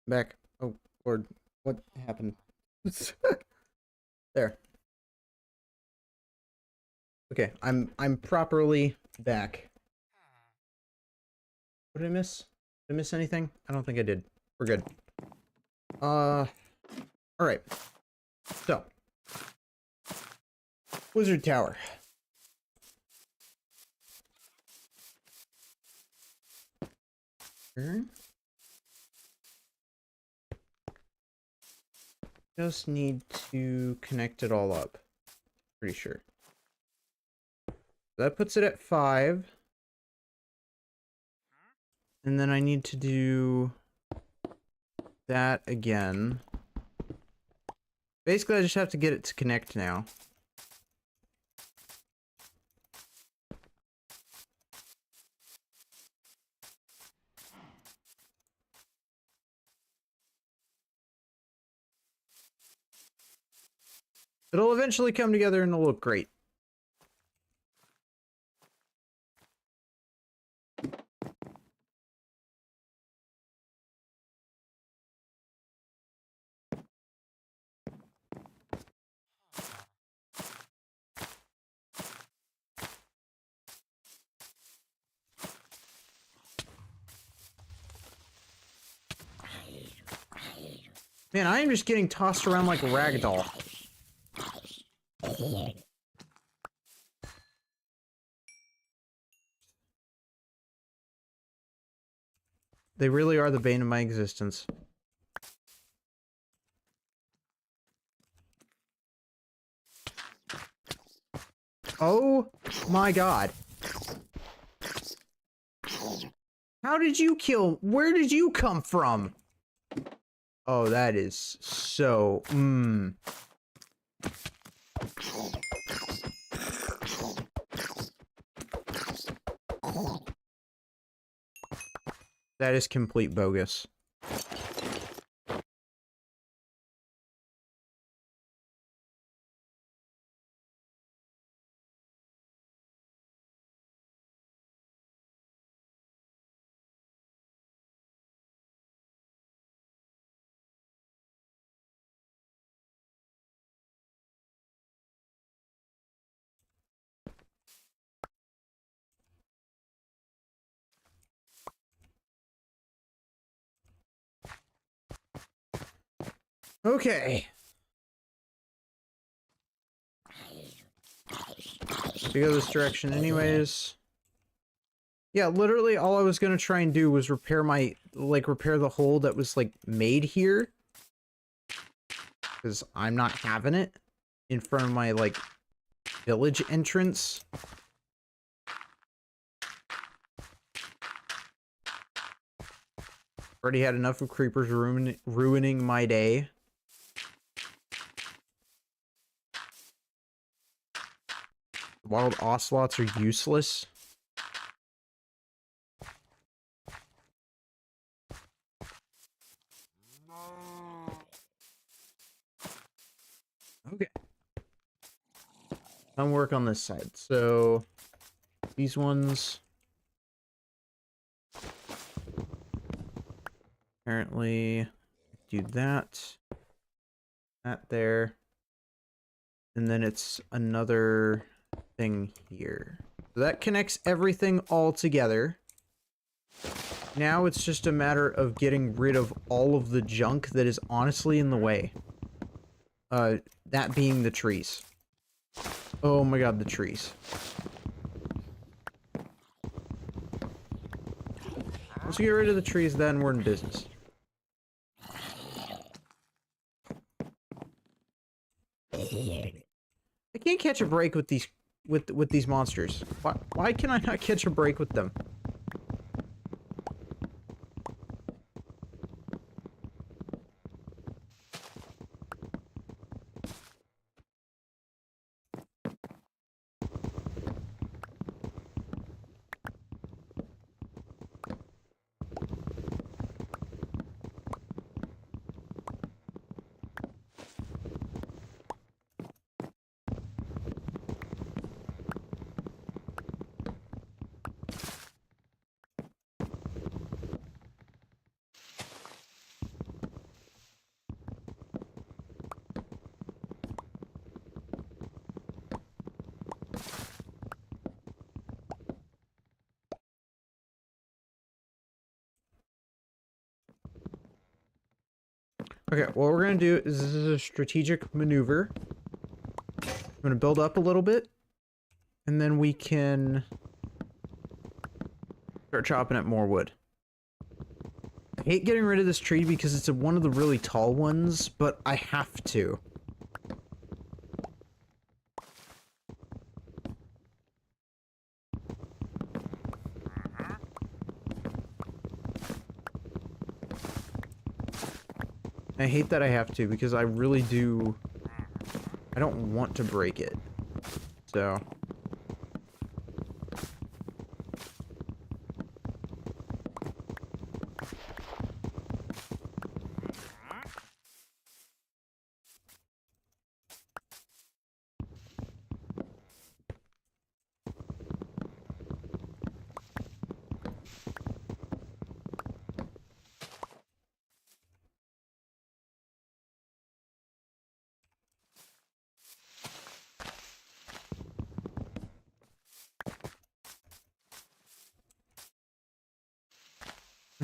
Back. Oh, Lord. What happened? There. Okay, I'm properly back. What did I miss? Did I miss anything? I don't think I did. We're good. Alright. So. Wizard Tower. Just need to connect it all up. Pretty sure. That puts it at 5. And then I need to do that again. Basically, I just have to get it to connect now. It'll eventually come together and it'll look great. Man, I am just getting tossed around like a ragdoll. They really are the bane of my existence. Oh my god. How did you kill? Where did you come from? Oh, that is so... That is complete bogus. Okay. We go this direction anyways. Yeah, literally all I was gonna try and do was repair repair the hole that was, like, made here. Because I'm not having it in front of my, like, village entrance. Already had enough of creepers ruining my day. Wild ocelots are useless. Okay. I'm work on this side. So these ones apparently do that. That there. And then it's another thing here. So that connects everything all together. Now it's just a matter of getting rid of all of the junk that is honestly in the way. That being the trees. Oh my god, the trees. Once we get rid of the trees, then we're in business. I can't catch a break with these with these monsters. Why can I not catch a break with them? Okay, what we're gonna do is this is a strategic maneuver. I'm gonna build up a little bit, and then we can start chopping up more wood. I hate getting rid of this tree because it's one of the really tall ones, but I have to. I hate that I have to because I really do. I don't want to break it. So.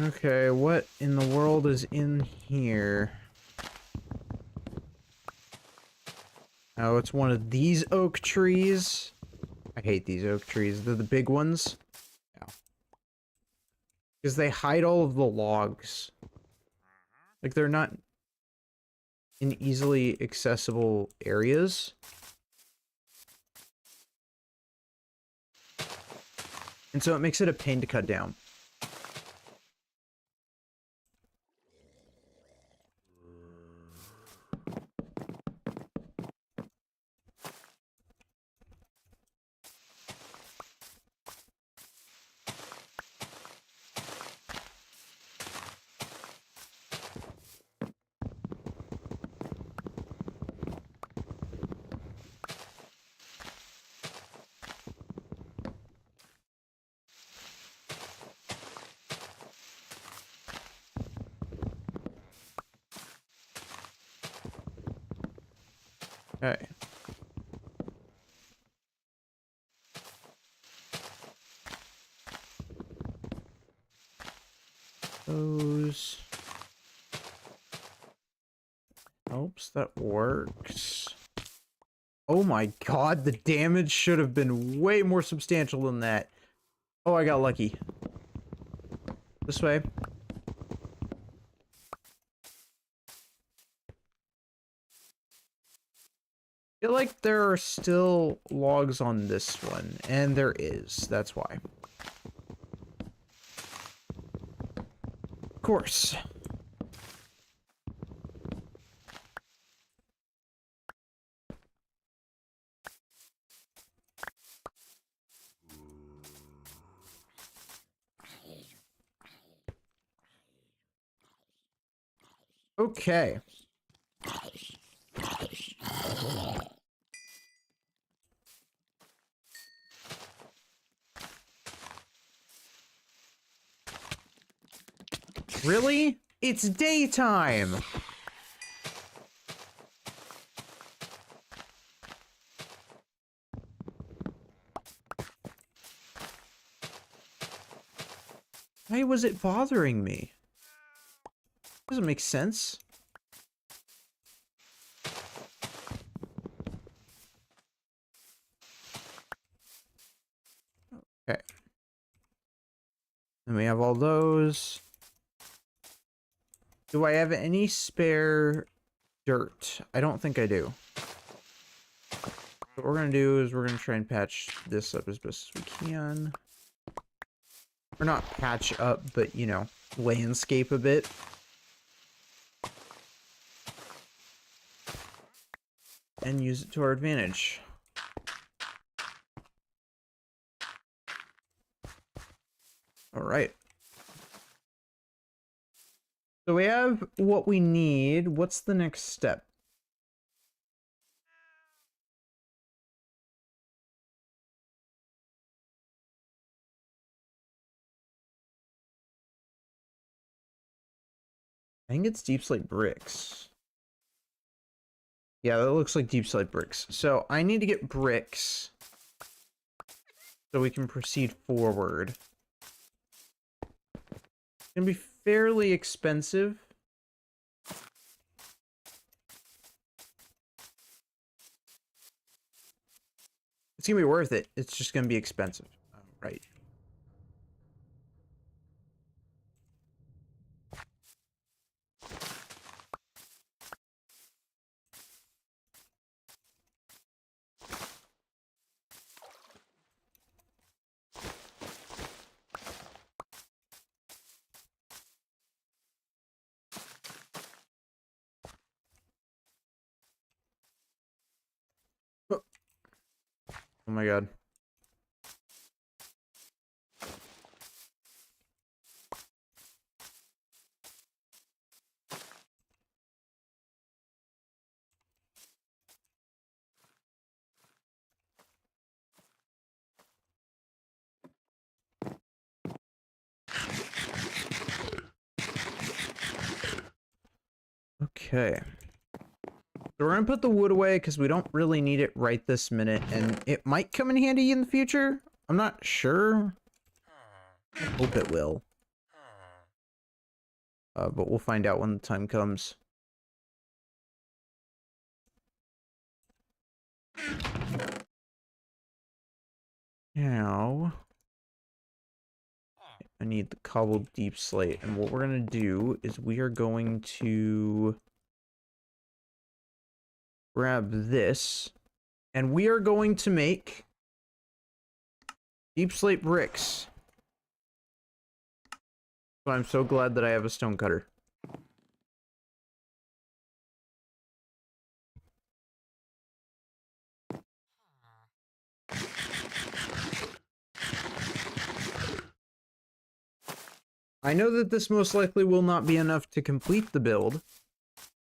Okay, what in the world is in here? Oh, it's one of these oak trees. I hate these oak trees. They're the big ones. Yeah. Because they hide all of the logs. Like, they're not in easily accessible areas. And so it makes it a pain to cut down. Okay. Those. Helps, that works. Oh my god, the damage should have been way more substantial than that. Oh, I got lucky. This way. I feel like there are still logs on this one, and there is. That's why. Of course. Okay. Really? It's daytime! Why was it bothering me? Doesn't make sense. Okay. And we have all those. Do I have any spare dirt? I don't think I do. What we're gonna do is we're gonna try and patch this up as best as we can. Or not patch up, but, you know, landscape a bit. And use it to our advantage. Alright. So we have what we need. What's the next step? I think it's deep slate bricks. Yeah, that looks like deep slate bricks. So I need to get bricks so we can proceed forward. It's gonna be fairly expensive. It's gonna be worth it. It's just gonna be expensive. Right. Oh my god. Okay. So we're gonna put the wood away because we don't really need it right this minute, and it might come in handy in the future. I'm not sure. I hope it will. But we'll find out when the time comes. Now, I need the cobbled deep slate. And what we're going to do is we are going to grab this. And we are going to make deep slate bricks. So I'm so glad that I have a stone cutter. I know that this most likely will not be enough to complete the build,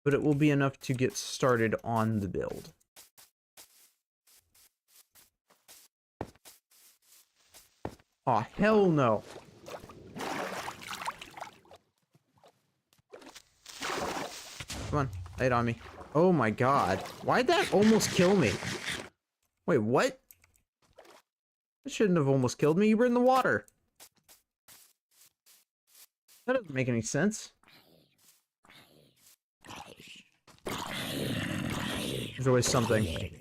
but it will be enough to get started on the build. Aw, hell no. Come on, lay it on me. Oh my god. Why'd that almost kill me? Wait, what? That shouldn't have almost killed me. You were in the water. That doesn't make any sense. There's always something.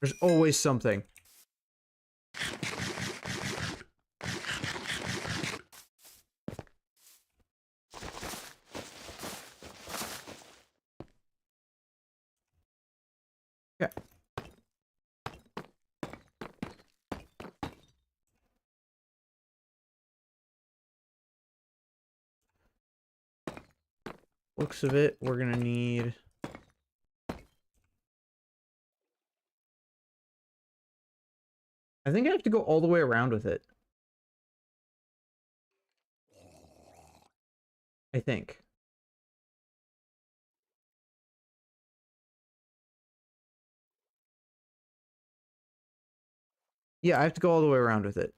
There's always something. Okay. Looks of it, we're gonna need... I think I have to go all the way around with it. I think. Yeah, I have to go all the way around with it.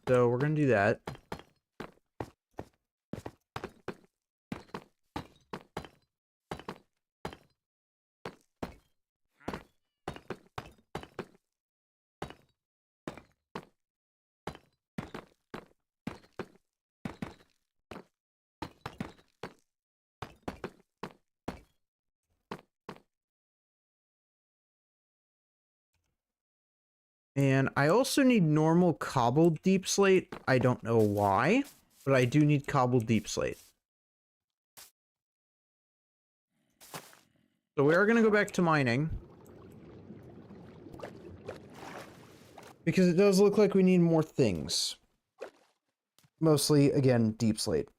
So we're gonna do that. And I also need normal cobbled deep slate. I don't know why, but I do need cobbled deep slate. So we are going to go back to mining. Because it does look like we need more things. Mostly, again, deep slate.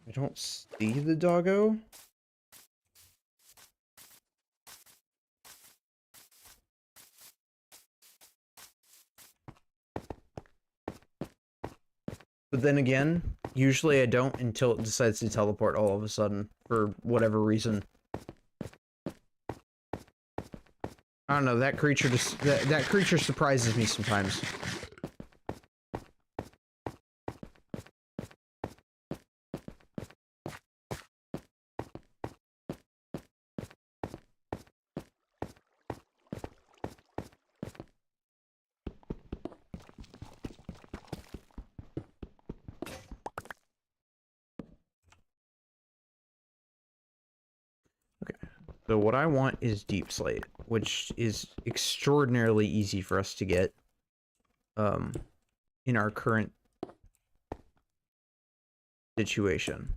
I don't see the doggo. But then again, usually I don't until it decides to teleport all of a sudden, for whatever reason. I don't know, that creature just that creature surprises me sometimes. So what I want is deep slate, which is extraordinarily easy for us to get in our current situation.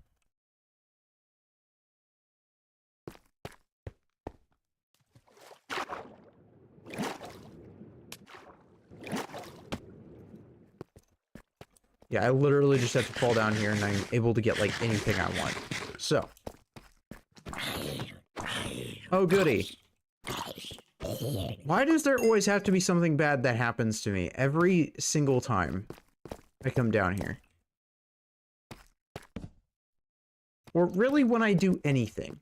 Yeah, I literally just have to fall down here and I'm able to get like anything I want. So. Oh, goody. Why does there always have to be something bad that happens to me every single time I come down here? Or really when I do anything?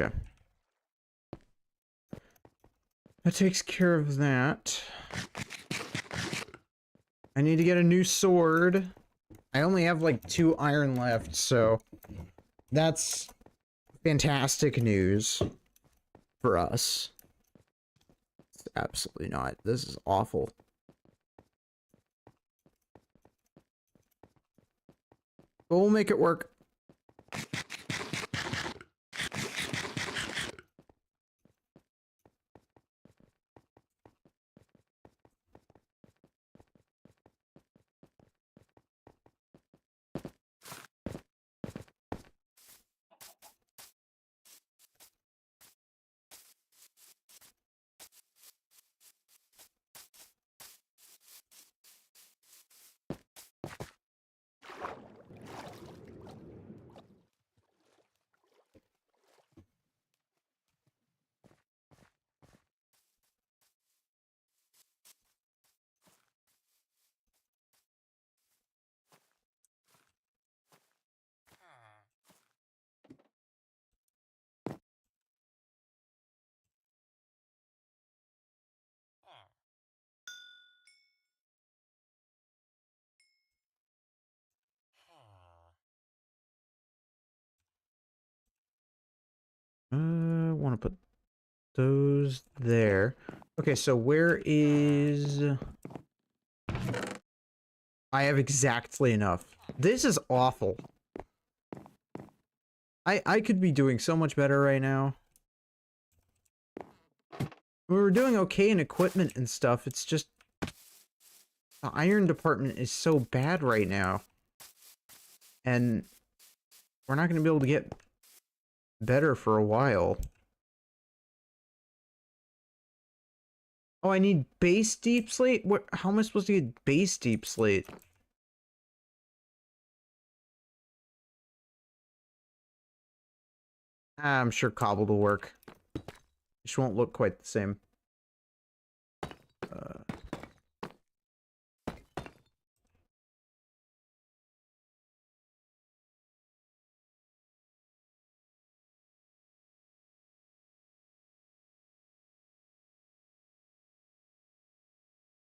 Okay. That takes care of that. I need to get a new sword. I only have like 2 iron left, so that's fantastic news for us. It's absolutely not. This is awful. But we'll make it work. I want to put those there. Okay, so where is... I have exactly enough. This is awful. I could be doing so much better right now. We were doing okay in equipment and stuff. It's just... the iron department is so bad right now. And we're not going to be able to get better for a while. Oh, I need base deep slate? What? How am I supposed to get base deep slate? I'm sure cobbled will work. Just won't look quite the same.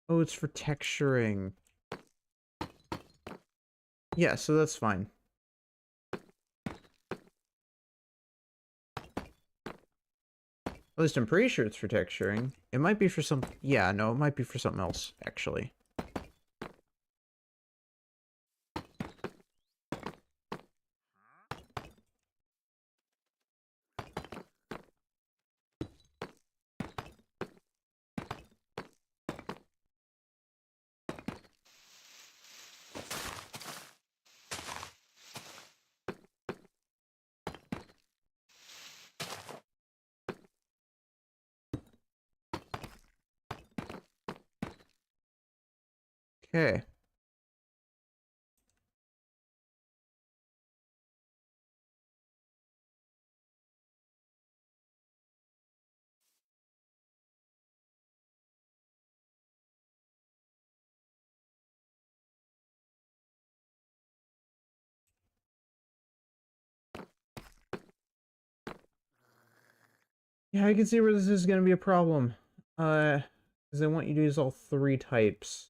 Oh, it's for texturing. Yeah, so that's fine. At least I'm pretty sure it's for texturing. It might be for some... yeah, no, it might be for something else, actually. Okay. Yeah, I can see where this is going to be a problem. Because I want you to use all 3 types.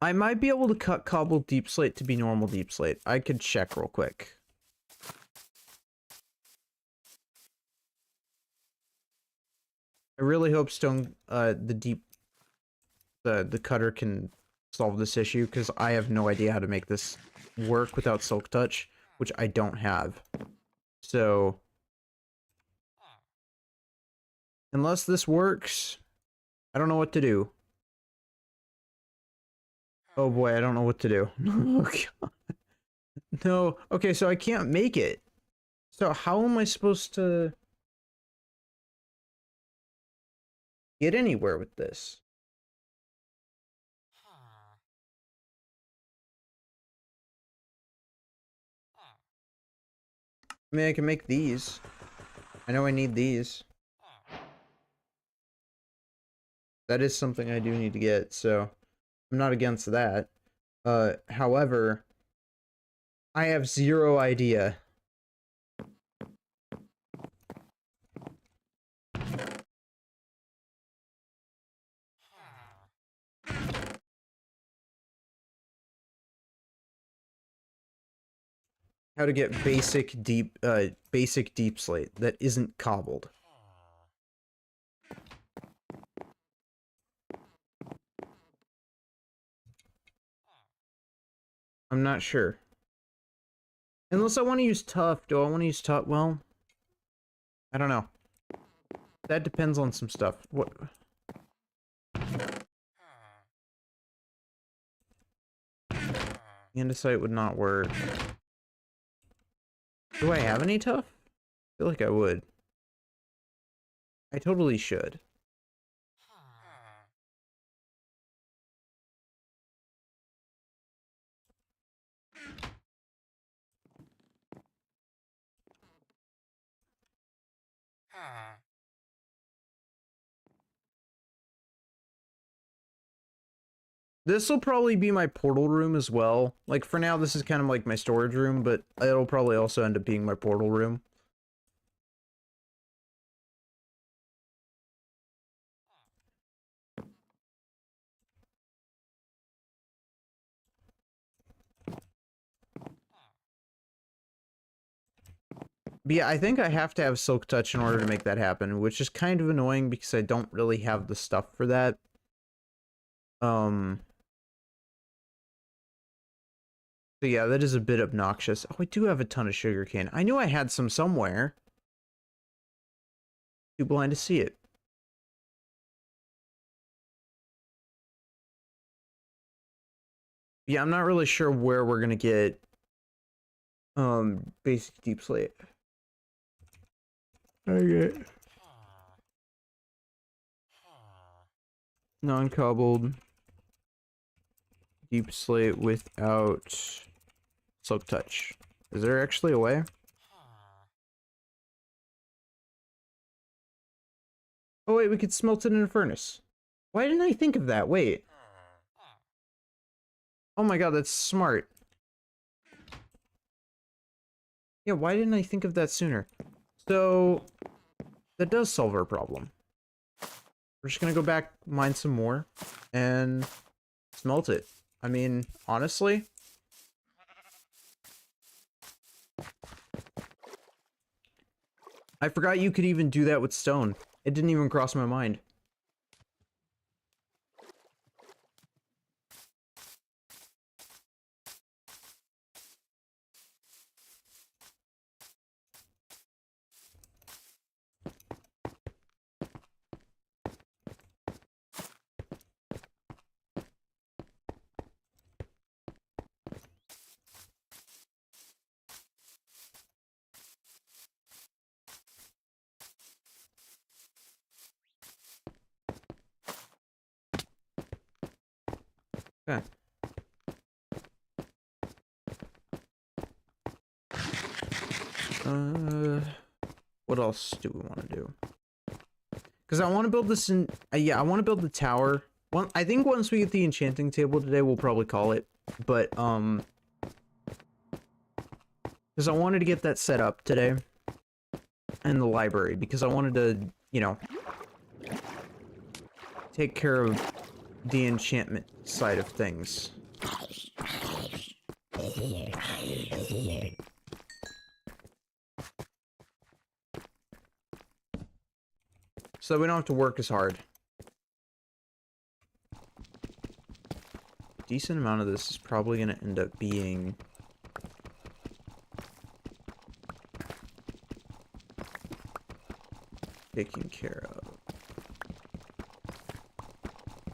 I might be able to cut cobbled deep slate to be normal deep slate. I could check real quick. I really hope the cutter can solve this issue, because I have no idea how to make this work without Silk Touch, which I don't have. So, unless this works, I don't know what to do. Oh boy, I don't know what to do. Oh god. No. Okay, so I can't make it. So how am I supposed to get anywhere with this? I mean, I can make these. I know I need these. That is something I do need to get, so I'm not against that. However, I have zero idea. How to get basic deep slate that isn't cobbled. I'm not sure. Unless I want to use tough. Do I want to use tough? Well, I don't know. That depends on some stuff. What? Andesite would not work. Do I have any tough? I feel like I would. I totally should. This will probably be my portal room as well. Like, for now, this is kind of like my storage room, but it'll probably also end up being my portal room. But yeah, I think I have to have Silk Touch in order to make that happen, which is kind of annoying because I don't really have the stuff for that. So yeah, that is a bit obnoxious. Oh, I do have a ton of sugarcane. I knew I had some somewhere. Too blind to see it. Yeah, I'm not really sure where we're gonna get basic deep slate. Okay. Non-cobbled deep slate without Silk Touch. Is there actually a way? Oh wait, we could smelt it in a furnace. Why didn't I think of that? Wait. Oh my god, that's smart. Yeah, why didn't I think of that sooner? So, that does solve our problem. We're just gonna go back, mine some more, and smelt it. I mean, honestly... I forgot you could even do that with stone. It didn't even cross my mind. Okay. What else do we want to do? Because I want to build this in... yeah, I want to build the tower. I think once we get the enchanting table today, we'll probably call it. But, because I wanted to get that set up today. And the library. Because I wanted to, you know... take care of the enchantment side of things. So we don't have to work as hard. Decent amount of this is probably going to end up being... taken care of.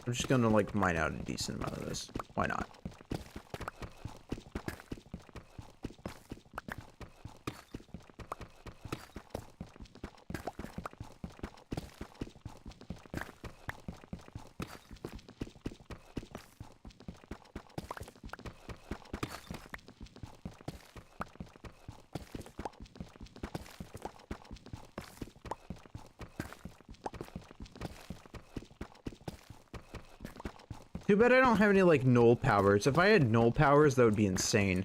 I'm just gonna, like, mine out a decent amount of this. Why not? Too bad I don't have any, like, null powers. If I had null powers, that would be insane.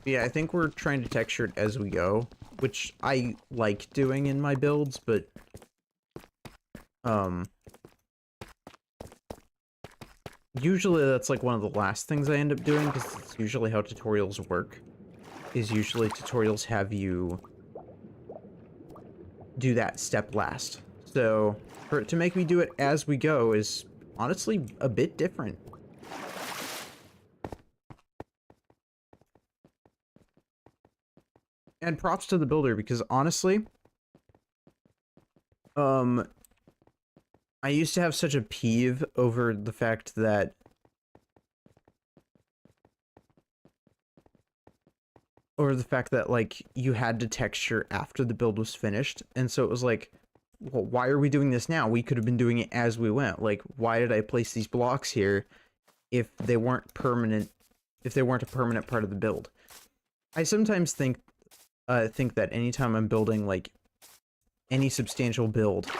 Yeah, I think we're trying to texture it as we go, which I like doing in my builds, but um usually that's like one of the last things I end up doing because it's usually how tutorials work. Is usually tutorials have you do that step last. So for it to make me do it as we go is honestly a bit different. And props to the builder because honestly, um, I used to have such a peeve over the fact that like you had to texture after the build was finished, and so it was like, well, why are we doing this now? We could have been doing it as we went. Like, why did I place these blocks here if they weren't permanent, if they weren't a permanent part of the build? I sometimes think that anytime I'm building like any substantial build,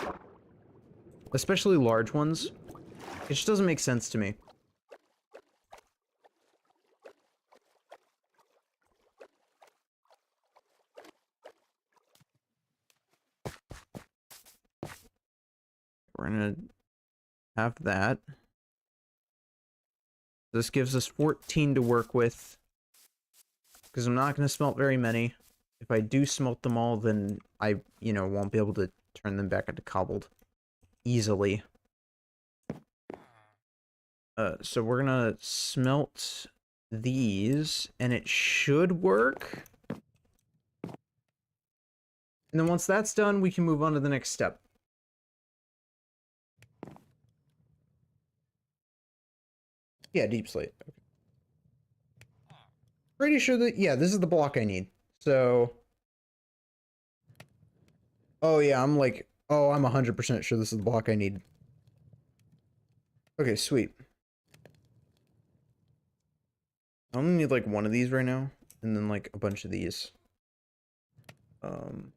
especially large ones, it just doesn't make sense to me. We're gonna have that. This gives us 14 to work with, because I'm not going to smelt very many. If I do smelt them all, then I, won't be able to turn them back into cobbled easily. So we're gonna smelt these, and it should work. And then once that's done, we can move on to the next step. Yeah, deep slate. Okay. Pretty sure that, yeah, this is the block I need. So, oh yeah, I'm 100% sure this is the block I need. Okay, sweet. I only need like one of these right now, and then like a bunch of these. From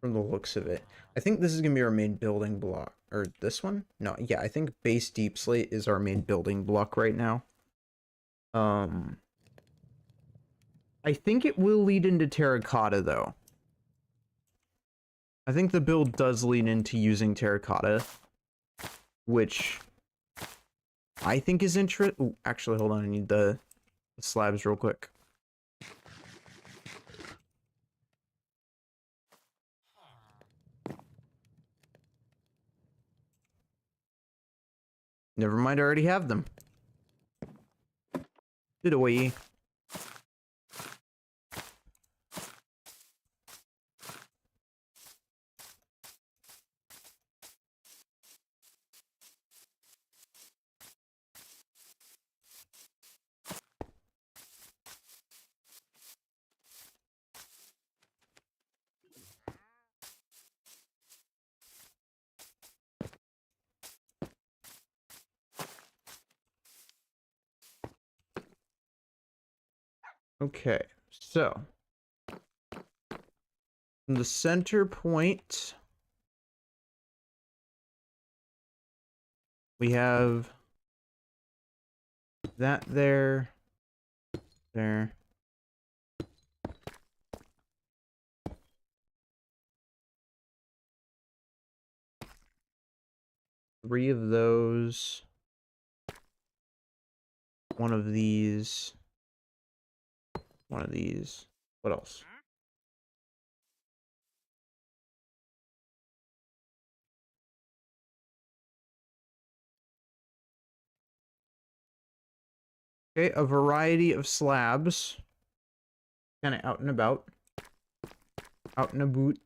the looks of it. I think this is gonna be our main building block. Or this one? No, yeah, I think base deep slate is our main building block right now. I think it will lead into terracotta though. I think the build does lean into using terracotta, which I think is interesting. Actually, hold on, I need the slabs real quick. Never mind, I already have them. Did away. Okay, so from the center point, we have that there. 3 of those. 1 of these. 1 of these. What else? Okay, a variety of slabs. Kind of out and about. Out and about.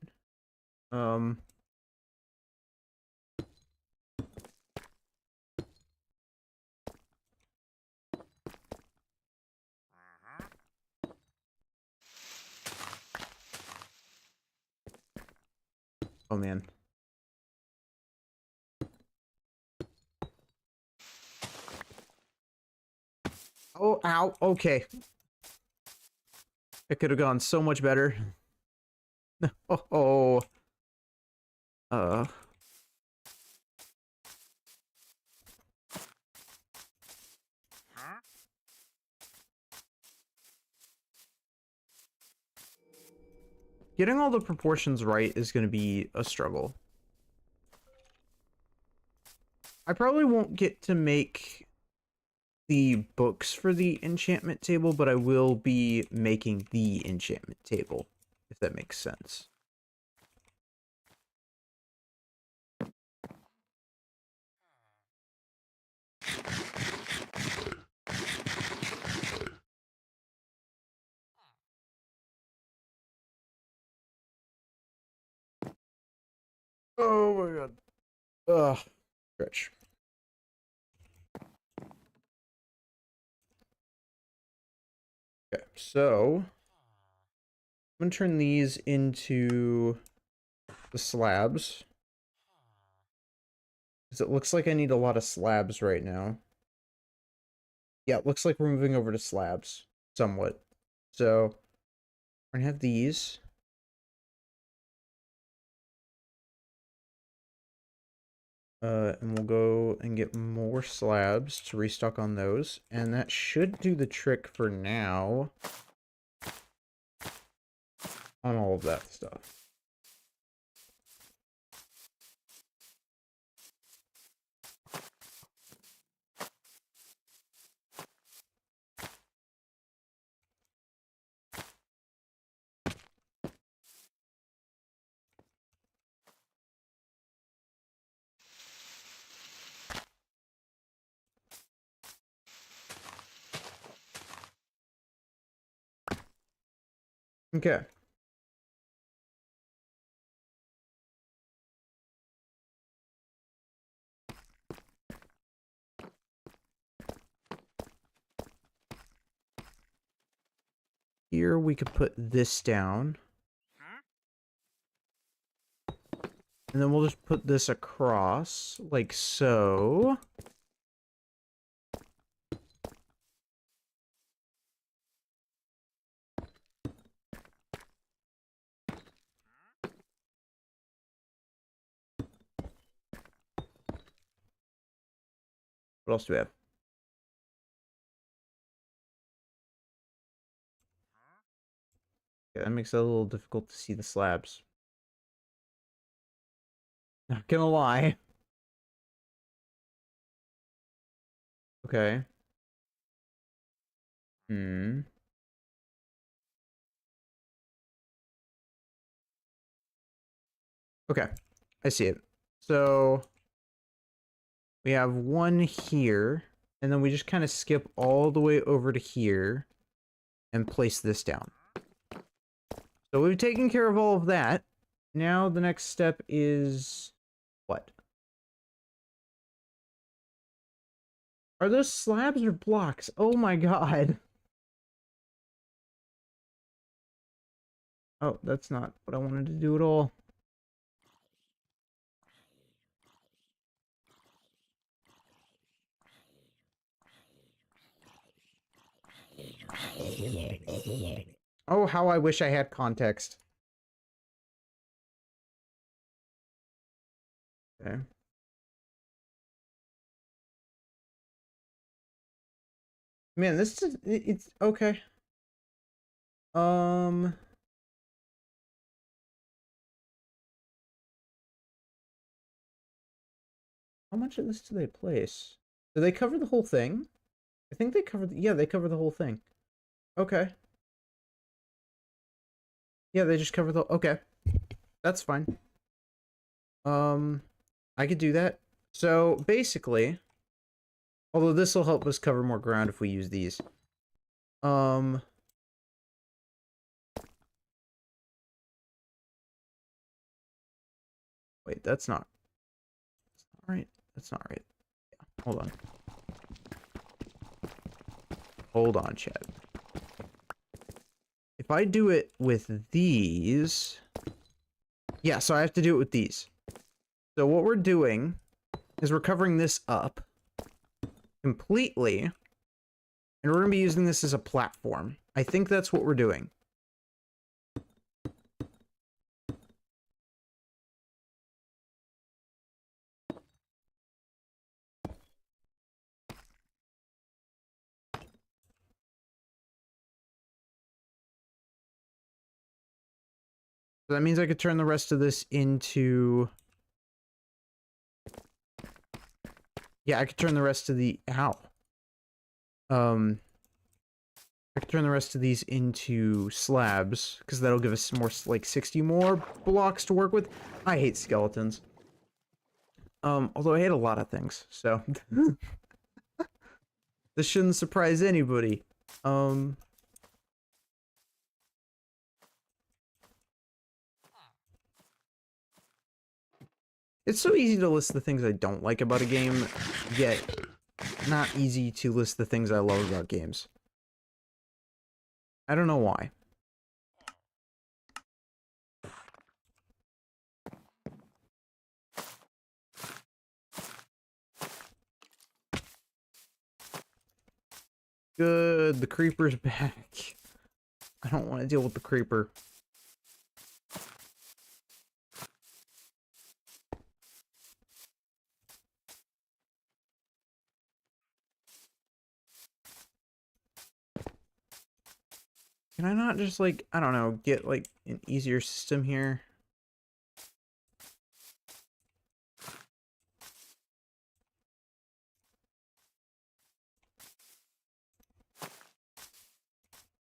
Oh man. Oh, ow. Okay. It could have gone so much better. Oh. Uh. getting all the proportions right is going to be a struggle. I probably won't get to make the books for the enchantment table, but I will be making the enchantment table, if that makes sense. Oh my god. Ugh. Stretch. Okay, so I'm gonna turn these into the slabs. Because it looks like I need a lot of slabs right now. Yeah, it looks like we're moving over to slabs. Somewhat. So, we're gonna have these. And we'll go and get more slabs to restock on those. And that should do the trick for now. On all of that stuff. Okay. Here we could put this down. And then we'll just put this across, like so. What else do we have? Yeah, that makes it a little difficult to see the slabs. Not gonna lie. Okay. Hmm. Okay. I see it. So we have one here, and then we just kind of skip all the way over to here and place this down. So we've taken care of all of that. Now the next step is what? Are those slabs or blocks? Oh my god. Oh, that's not what I wanted to do at all. Oh, how I wish I had context. Okay. Man, this is it's okay. Um how much of this do they place? Do they cover the whole thing? I think they cover yeah, they cover the whole thing. Okay. Yeah, they just cover the okay. That's fine. I could do that. So basically, although this will help us cover more ground if we use these. Um Wait, that's not right. That's not right. Yeah, hold on. Hold on, Chad. If I do it with these... Yeah, so I have to do it with these. So what we're doing is we're covering this up completely, and we're going to be using this as a platform. I think that's what we're doing. So that means I could turn the rest of this into... Yeah, I could turn the rest of the... Ow. I could turn the rest of these into slabs, because that'll give us more, like, 60 more blocks to work with. I hate skeletons. Although I hate a lot of things, so... This shouldn't surprise anybody. It's so easy to list the things I don't like about a game, yet not easy to list the things I love about games. I don't know why. Good, the creeper's back. I don't want to deal with the creeper. Can I not just, like, I don't know, get, like, an easier system here?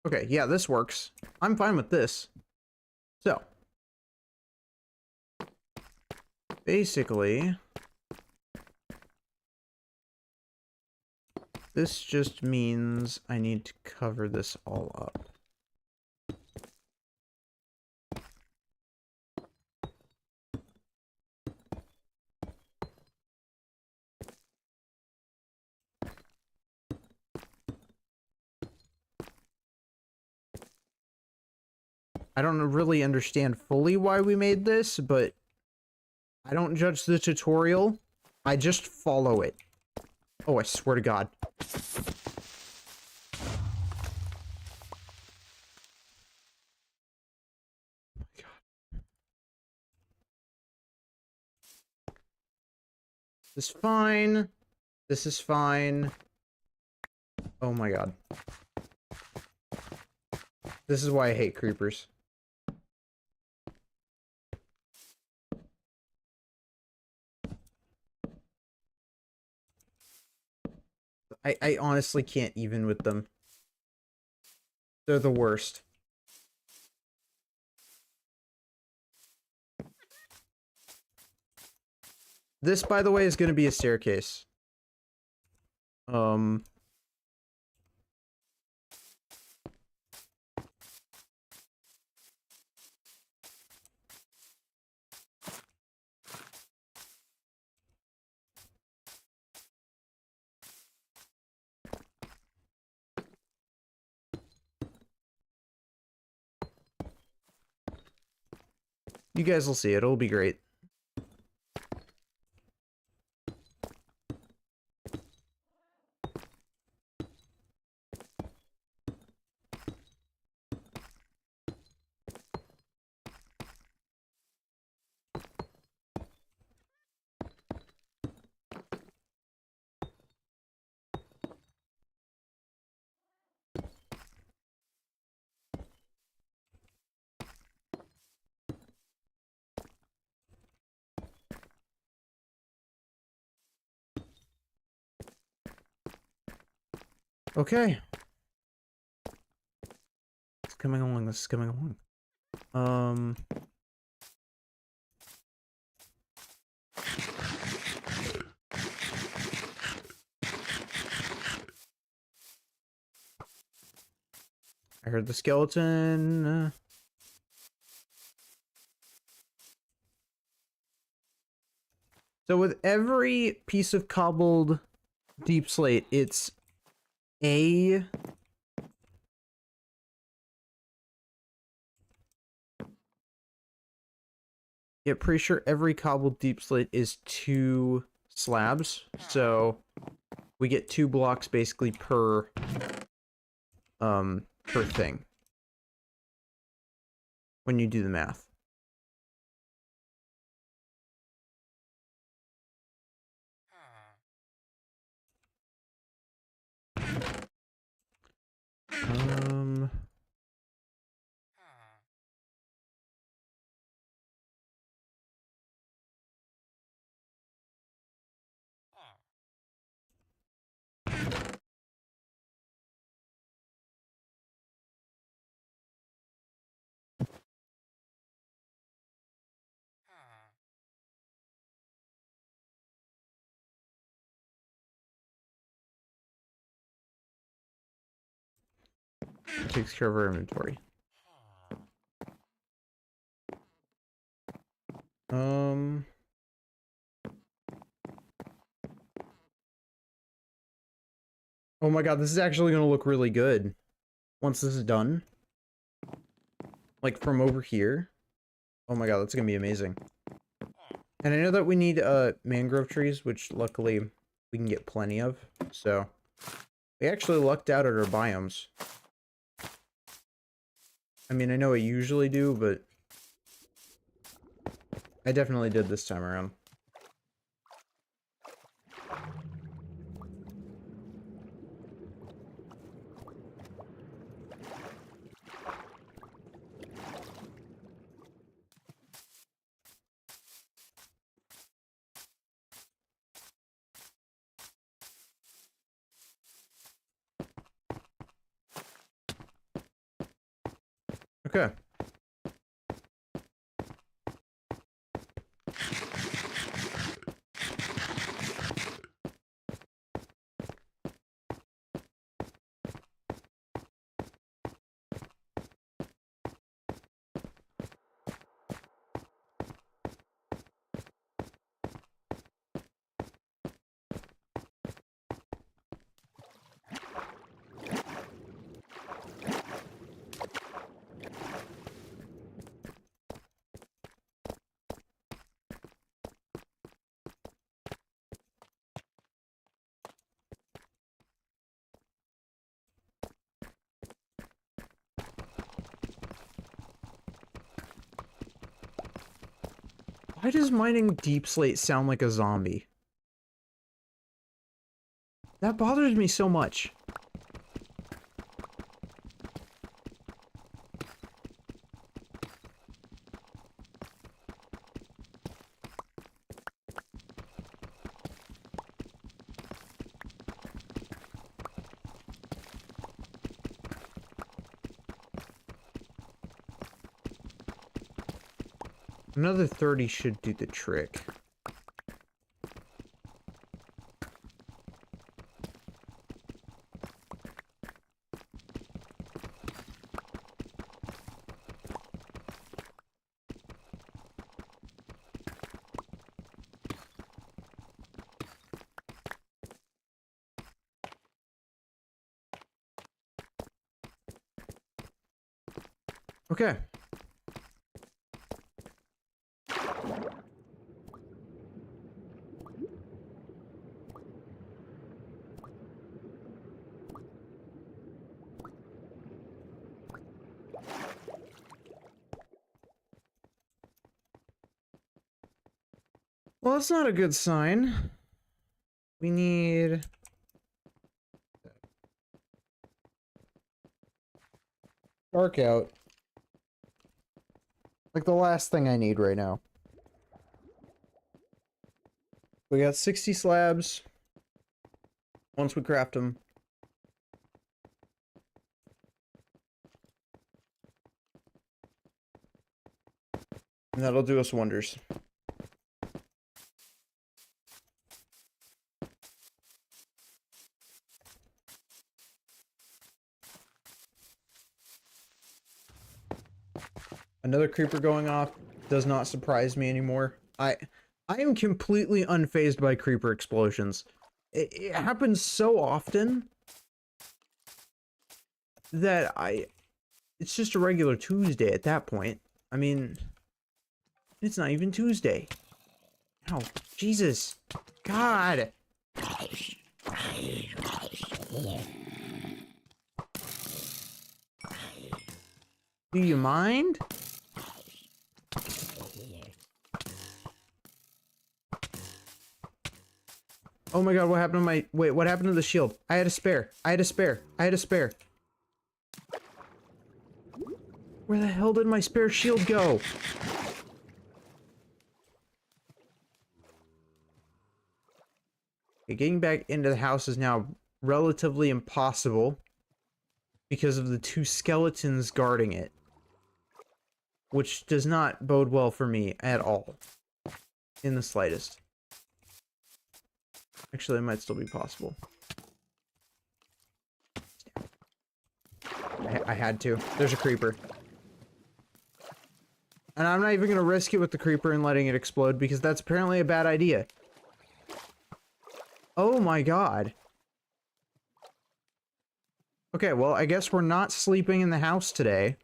Okay, yeah, this works. I'm fine with this. So. Basically, this just means I need to cover this all up. I don't really understand fully why we made this, but I don't judge the tutorial. I just follow it. Oh, I swear to God. Oh my God. This is fine. This is fine. Oh my God. This is why I hate creepers. I honestly can't even with them. They're the worst. This, by the way, is going to be a staircase. You guys will see it. It'll be great. Okay. It's coming along. This is coming along. I heard the skeleton. So with every piece of cobbled deep slate, it's a... Yeah, pretty sure every cobbled deep slate is 2 slabs. So we get 2 blocks basically per thing. When you do the math. It takes care of our inventory. Oh my god, this is actually gonna look really good once this is done. Like from over here. Oh my god, that's gonna be amazing. And I know that we need mangrove trees, which luckily we can get plenty of. So we actually lucked out at our biomes. I mean, I know I usually do, but I definitely did this time around. Okay. Why does mining deep slate sound like a zombie? That bothers me so much. Another 30 should do the trick. Okay. Well, that's not a good sign. We need... dark out. Like the last thing I need right now. We got 60 slabs. Once we craft them. And that'll do us wonders. Another creeper going off does not surprise me anymore. I am completely unfazed by creeper explosions. It happens so often that it's just a regular Tuesday at that point. I mean, it's not even Tuesday. Oh, Jesus. God. Do you mind? Oh my god, what happened to my... Wait, what happened to the shield? I had a spare. I had a spare. I had a spare. Where the hell did my spare shield go? Okay, getting back into the house is now relatively impossible because of the two skeletons guarding it. Which does not bode well for me at all. In the slightest. Actually, it might still be possible. I had to. There's a creeper. And I'm not even gonna risk it with the creeper and letting it explode because that's apparently a bad idea. Oh my god. Okay, well, I guess we're not sleeping in the house today.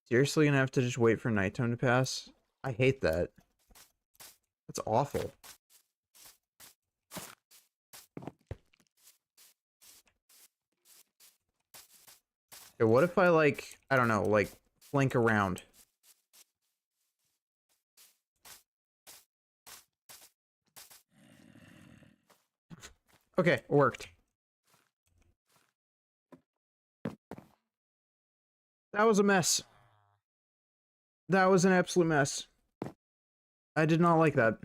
Seriously gonna have to just wait for nighttime to pass? I hate that. That's awful. Okay, what if I, like, I don't know, like, flank around? Okay, it worked. That was a mess. That was an absolute mess. I did not like that.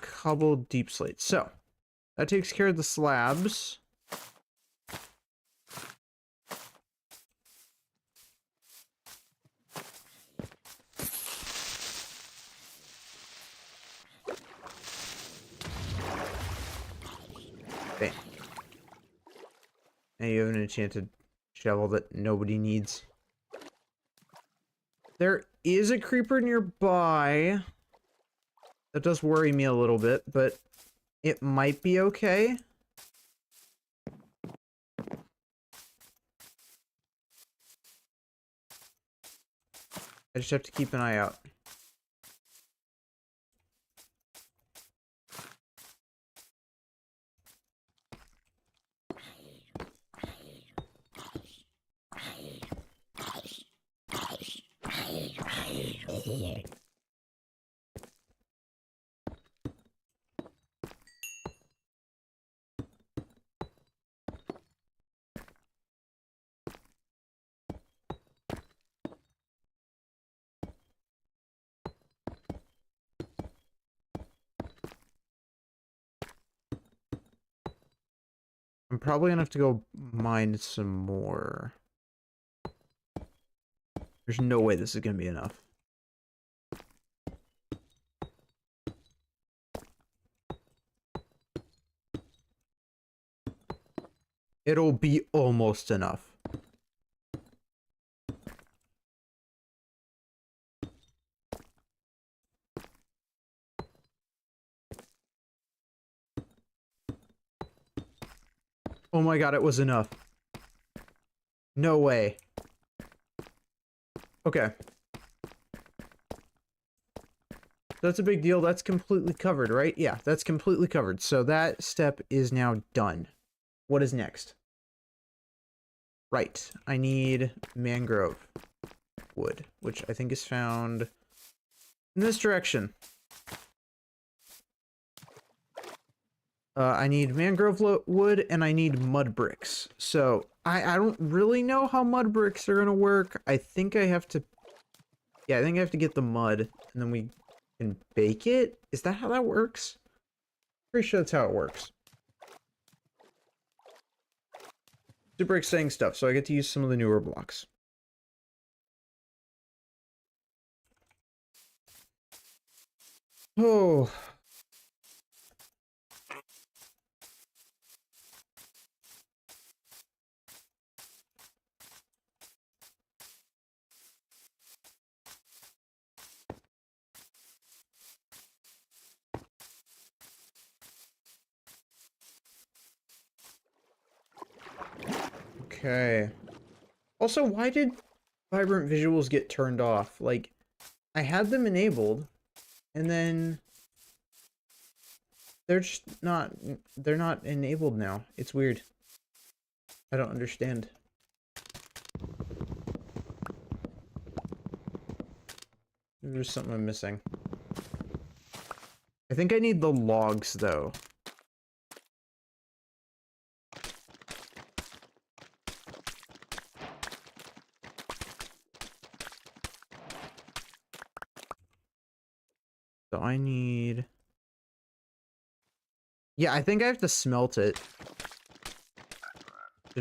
Cobbled deep slate. So, that takes care of the slabs. Bam. Now you have an enchanted shovel that nobody needs. There is a creeper nearby. That does worry me a little bit, but it might be okay. I just have to keep an eye out. I'm probably gonna have to go mine some more. There's no way this is gonna be enough. It'll be almost enough. Oh my god, it was enough. No way. Okay. That's a big deal. That's completely covered, right? Yeah, that's completely covered. So that step is now done. What is next? Right. I need mangrove wood, which I think is found in this direction. I need mangrove wood and I need mud bricks. So I don't really know how mud bricks are gonna work. I think I have to, yeah, I think I have to get the mud and then we can bake it. Is that how that works? Pretty sure that's how it works. Super exciting stuff. So I get to use some of the newer blocks. Oh. Okay. Also, why did vibrant visuals get turned off? Like, I had them enabled, and then they're just not, they're not enabled now. It's weird. I don't understand. There's something I'm missing. I think I need the logs, though. So I need... Yeah, I think I have to smelt it.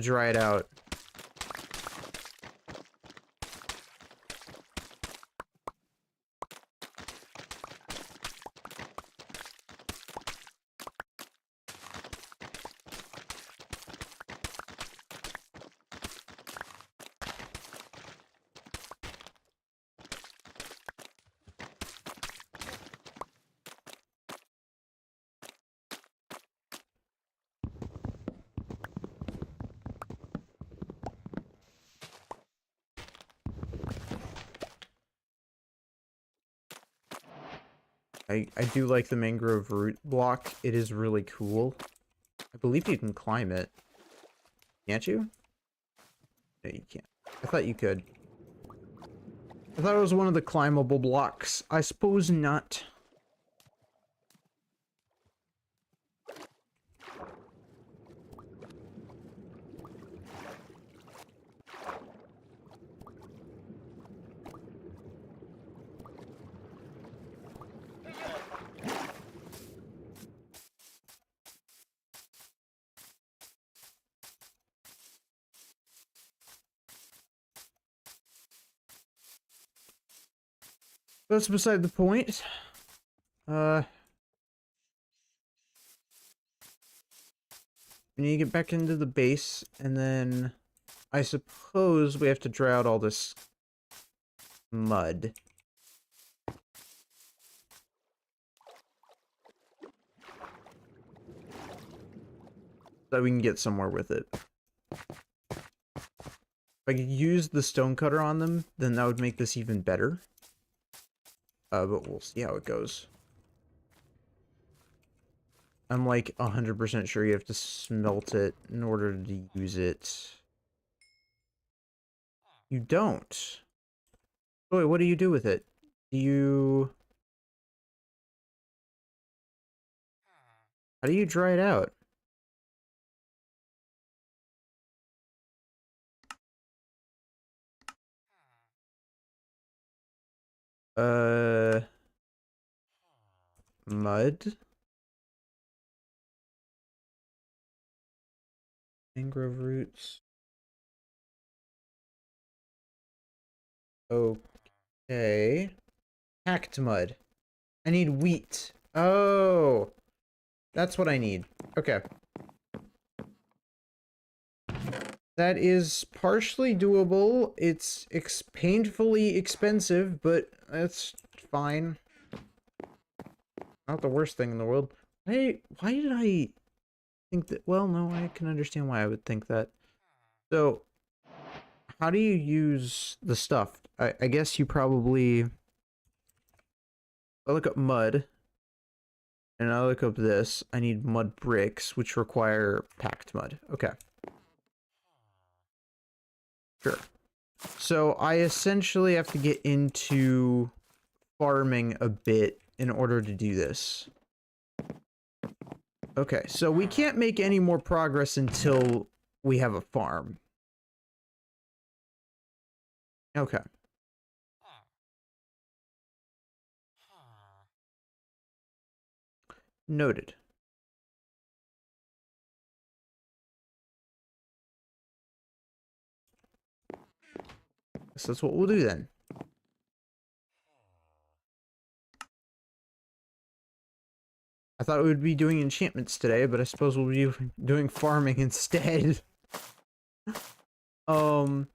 to dry it out. I do like the mangrove root block. It is really cool. I believe you can climb it. Can't you? No, you can't. I thought you could. I thought it was one of the climbable blocks. I suppose not. That's beside the point. We need to get back into the base, and then I suppose we have to dry out all this mud. So we can get somewhere with it. If I could use the stonecutter on them, then that would make this even better. But we'll see how it goes. I'm like 100% sure you have to smelt it in order to use it. You don't. Oh, wait, what do you do with it? Do you... How do you dry it out? Mud? Mangrove roots. Okay. Hacked mud. I need wheat. Oh. That's what I need. Okay. That is partially doable. It's painfully expensive, but that's fine. Not the worst thing in the world. Why did I think that? Well, no, I can understand why I would think that. So, how do you use the stuff? I guess you probably... I look up mud. And I look up this. I need mud bricks, which require packed mud. Okay. Sure. So I essentially have to get into farming a bit in order to do this. Okay, so we can't make any more progress until we have a farm. Okay. Noted. Guess that's what we'll do then. I thought we would be doing enchantments today, but I suppose we'll be doing farming instead. So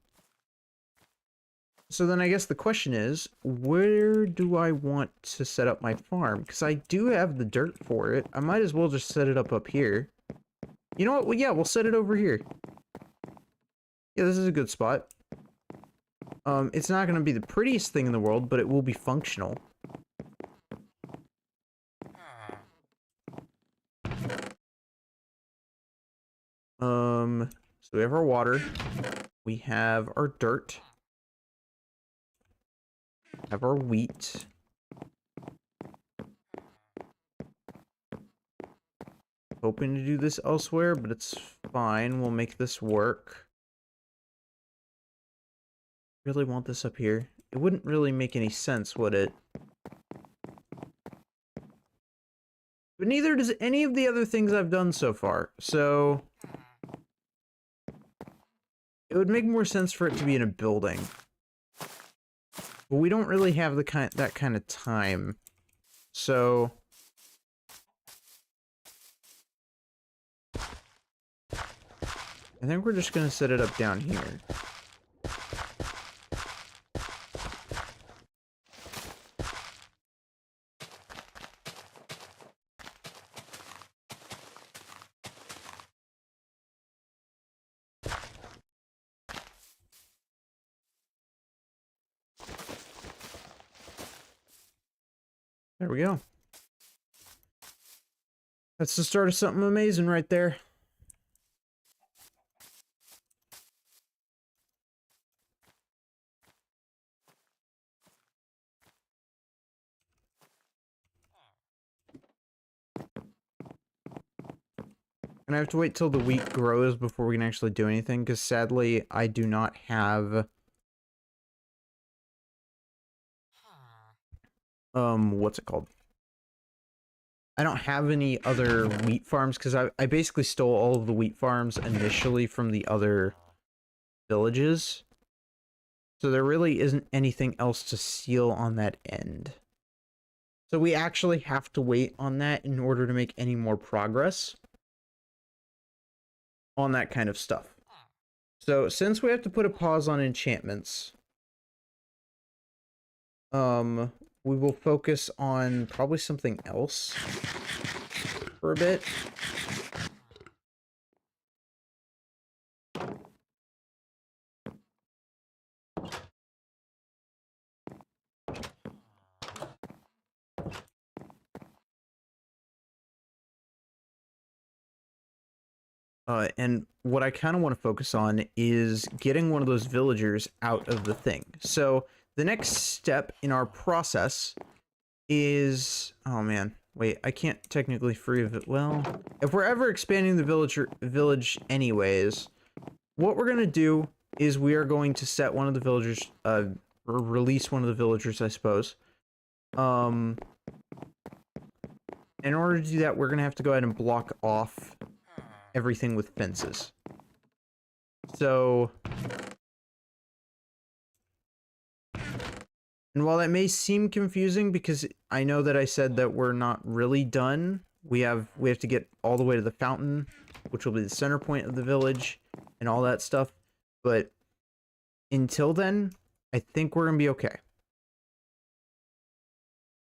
then I guess the question is, where do I want to set up my farm? Because I do have the dirt for it. I might as well just set it up here. You know what? Well, yeah, we'll set it over here. Yeah, this is a good spot. It's not going to be the prettiest thing in the world, but it will be functional. So we have our water. We have our dirt. Have our wheat. Hoping to do this elsewhere, but it's fine. We'll make this work. Really want this up here? It wouldn't really make any sense, would it? But neither does any of the other things I've done so far, so... It would make more sense for it to be in a building. But we don't really have that kind of time. So I think we're just gonna set it up down here. There we go. That's the start of something amazing right there. And I have to wait till the wheat grows before we can actually do anything, because sadly, I do not have... what's it called? I don't have any other wheat farms, because I basically stole all of the wheat farms initially from the other villages. So there really isn't anything else to steal on that end. So we actually have to wait on that in order to make any more progress on that kind of stuff. So since we have to put a pause on enchantments, we will focus on probably something else for a bit. And what I kind of want to focus on is getting one of those villagers out of the thing. So the next step in our process is... Oh man, wait, I can't technically free of it. Well, if we're ever expanding the village anyways, what we're going to do is we are going to set one of the villagers, or release one of the villagers, I suppose. In order to do that, we're going to have to go ahead and block off everything with fences. So, and while that may seem confusing, because I know that I said that we're not really done, we have to get all the way to the fountain, which will be the center point of the village, and all that stuff. But until then, I think we're gonna be okay.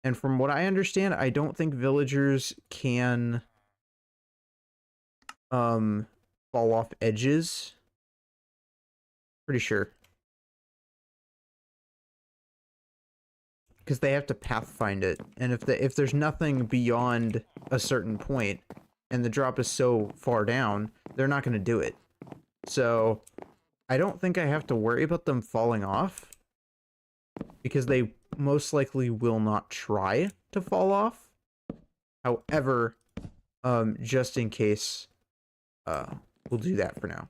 And from what I understand, I don't think villagers can fall off edges. Pretty sure. Because they have to pathfind it. And if there's nothing beyond a certain point, and the drop is so far down, they're not going to do it. So, I don't think I have to worry about them falling off. Because they most likely will not try to fall off. However, just in case... we'll do that for now.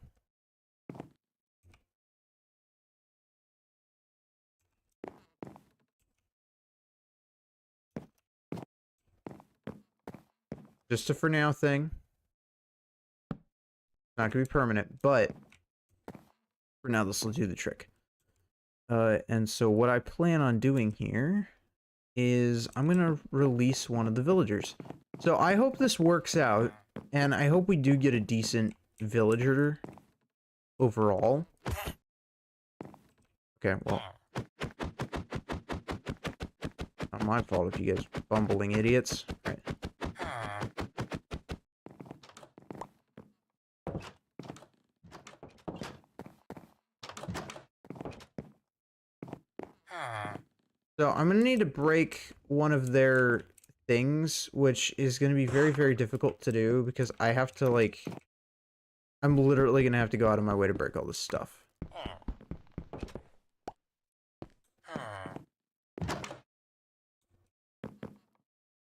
Just a for now thing. Not gonna be permanent, but for now this will do the trick. And so what I plan on doing here is I'm gonna release one of the villagers. So I hope this works out. And I hope we do get a decent villager overall. Okay, well. Not my fault if you guys are bumbling idiots. Right. So I'm going to need to break one of their things, which is going to be very, very difficult to do because I have to, like, I'm literally going to have to go out of my way to break all this stuff.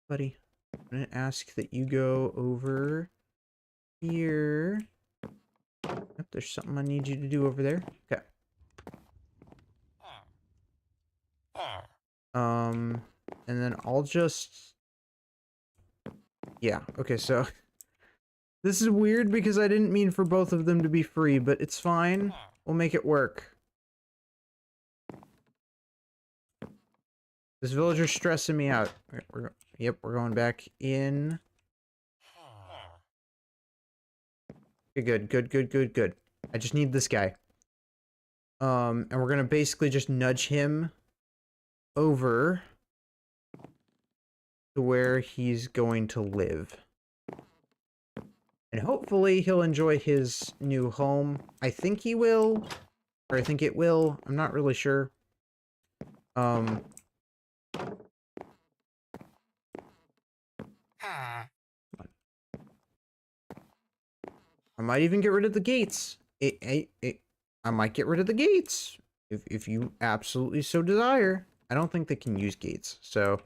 Buddy, I'm going to ask that you go over here. Yep, there's something I need you to do over there. Okay. And then I'll just... Yeah, okay, so... This is weird because I didn't mean for both of them to be free, but it's fine. We'll make it work. This villager's stressing me out. Yep, we're going back in. Okay, good. I just need this guy. And we're gonna basically just nudge him over to where he's going to live. And hopefully he'll enjoy his new home. I think he will. Or I think it will. I'm not really sure. I might even get rid of the gates. I might get rid of the gates. If you absolutely so desire. I don't think they can use gates. So,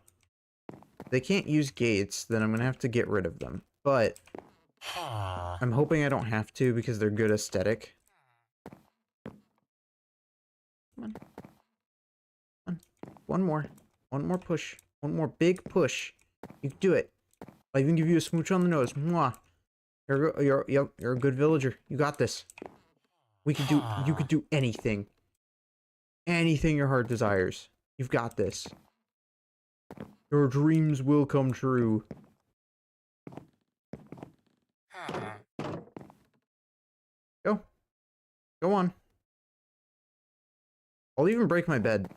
if they can't use gates, then I'm going to have to get rid of them. But I'm hoping I don't have to because they're good aesthetic. Come on. One more push. One more big push. You can do it. I'll even give you a smooch on the nose. Mwah. You're a good villager. You got this. You could do anything. Anything your heart desires. You've got this. Your dreams will come true. Go on. I'll even break my bed.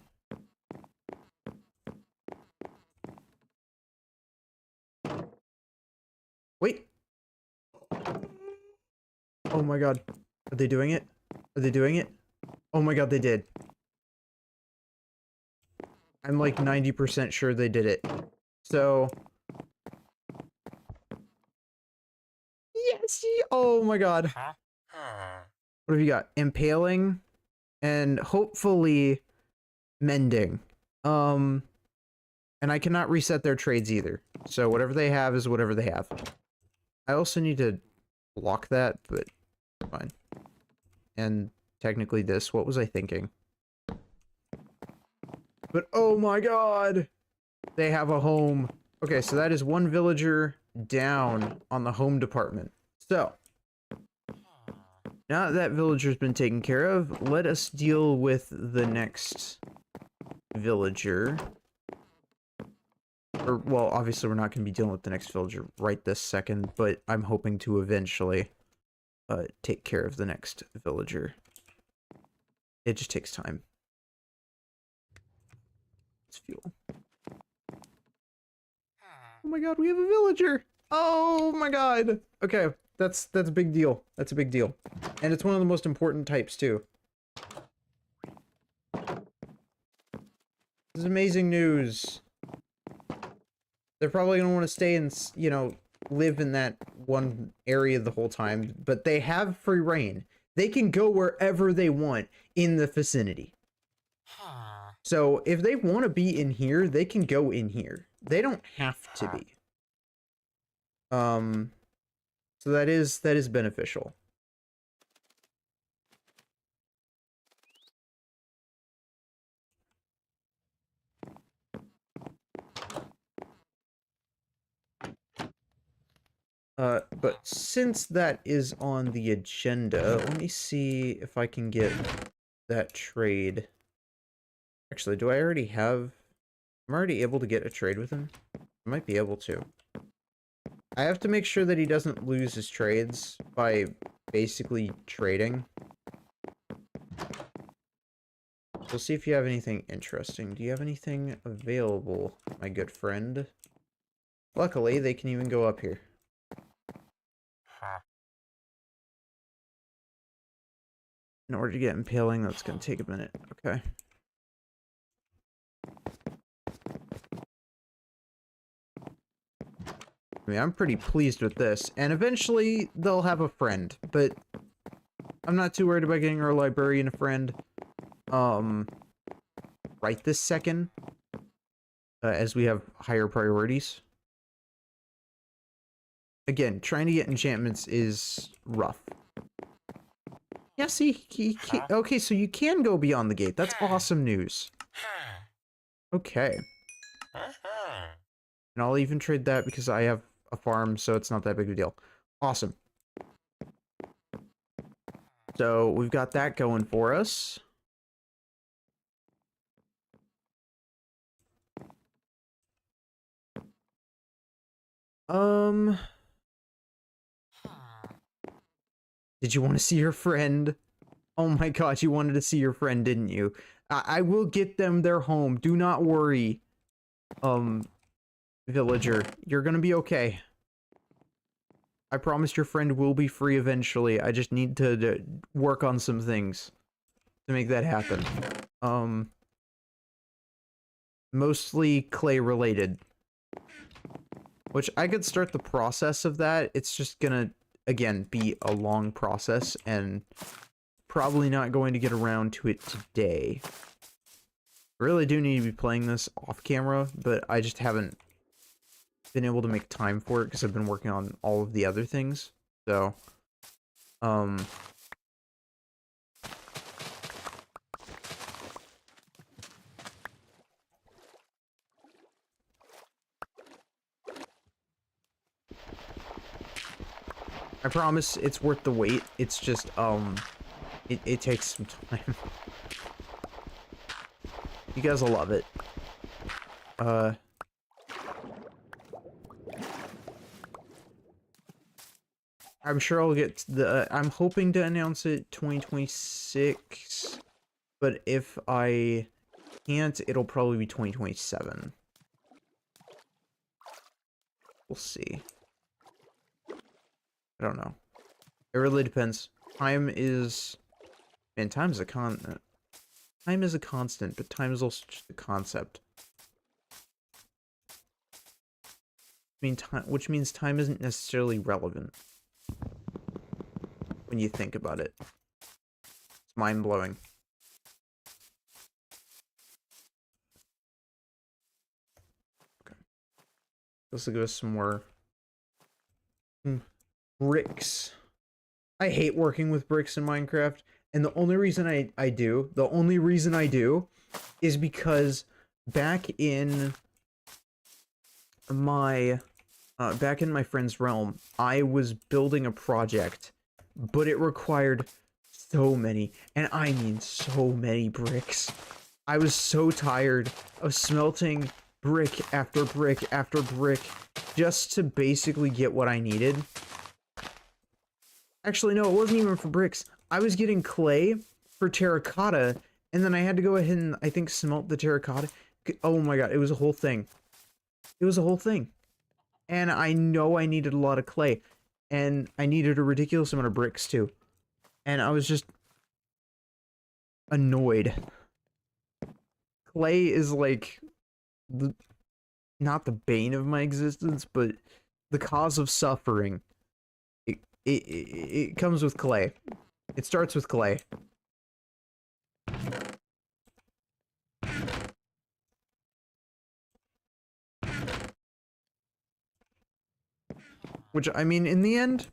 Wait. Oh my god. Are they doing it? Are they doing it? Oh my god, they did. I'm like 90% sure they did it. So... Yes! Oh my god. What have you got? Impaling and hopefully mending. And I cannot reset their trades either. So whatever they have is whatever they have. I also need to block that, but fine. And technically this, what was I thinking? But oh my god! They have a home. Okay, so that is one villager down on the home department. So, now that that villager's been taken care of, let us deal with the next villager. Or, well, obviously we're not going to be dealing with the next villager right this second, but I'm hoping to eventually take care of the next villager. It just takes time. It's fuel. Oh my god, we have a villager! Oh my god! Okay, that's a big deal. That's a big deal. And it's one of the most important types, too. This is amazing news. They're probably gonna want to stay and, you know, live in that one area the whole time, but they have free reign. They can go wherever they want in the vicinity. So if they want to be in here, they can go in here. They don't have to be. So that is beneficial. But since that is on the agenda, let me see if I can get that trade. Actually, do I already have... I'm already able to get a trade with him? I might be able to. I have to make sure that he doesn't lose his trades by basically trading. We'll see if you have anything interesting. Do you have anything available, my good friend? Luckily, they can even go up here. In order to get impaling, that's going to take a minute. Okay. I mean, I'm pretty pleased with this. And eventually, they'll have a friend. But I'm not too worried about getting our librarian a friend. Right this second. As we have higher priorities. Again, trying to get enchantments is rough. Yeah, see, okay, so you can go beyond the gate. That's awesome news. Okay. And I'll even trade that because I have a farm, so it's not that big of a deal. Awesome. So we've got that going for us. Did you want to see your friend? Oh my god, you wanted to see your friend, didn't you? I will get them their home. Do not worry. Villager, you're gonna be okay. I promise your friend will be free eventually. I just need to work on some things to make that happen. Mostly clay related. Which I could start the process of that. It's just gonna, again, be a long process and probably not going to get around to it today. I really do need to be playing this off camera, but I just haven't been able to make time for it because I've been working on all of the other things. So, I promise it's worth the wait. It's just, it takes some time. You guys will love it. I'm sure I'll get the, I'm hoping to announce it 2026, but if I can't, it'll probably be 2027. We'll see. I don't know. It really depends. Time is... Man, time is a constant, but time is also just a concept. Which means time isn't necessarily relevant. When you think about it. It's mind-blowing. Okay. Let's give us some more... bricks. I hate working with bricks in Minecraft, and the only reason I do is because back in my friend's realm, I was building a project, but it required so many, and I mean so many bricks. I was so tired of smelting brick after brick after brick just to basically get what I needed. Actually, no, it wasn't even for bricks. I was getting clay for terracotta, and then I had to go ahead and, I think, smelt the terracotta. Oh my god, it was a whole thing. It was a whole thing. And I know I needed a lot of clay. And I needed a ridiculous amount of bricks, too. And I was just... annoyed. Clay is, like... not the bane of my existence, but the cause of suffering. It comes with clay. It starts with clay. Which, I mean, in the end,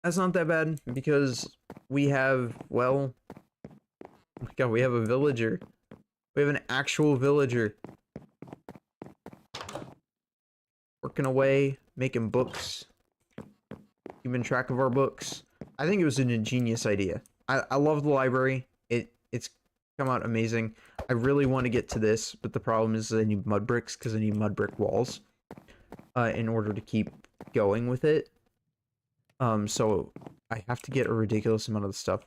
that's not that bad, because we have, well... oh my god, we have a villager. We have an actual villager. Working away, making books. Keeping track of our books. I think it was an ingenious idea. I love the library. It's come out amazing. I really want to get to this, but the problem is I need mud bricks because I need mud brick walls in order to keep going with it. So I have to get a ridiculous amount of the stuff,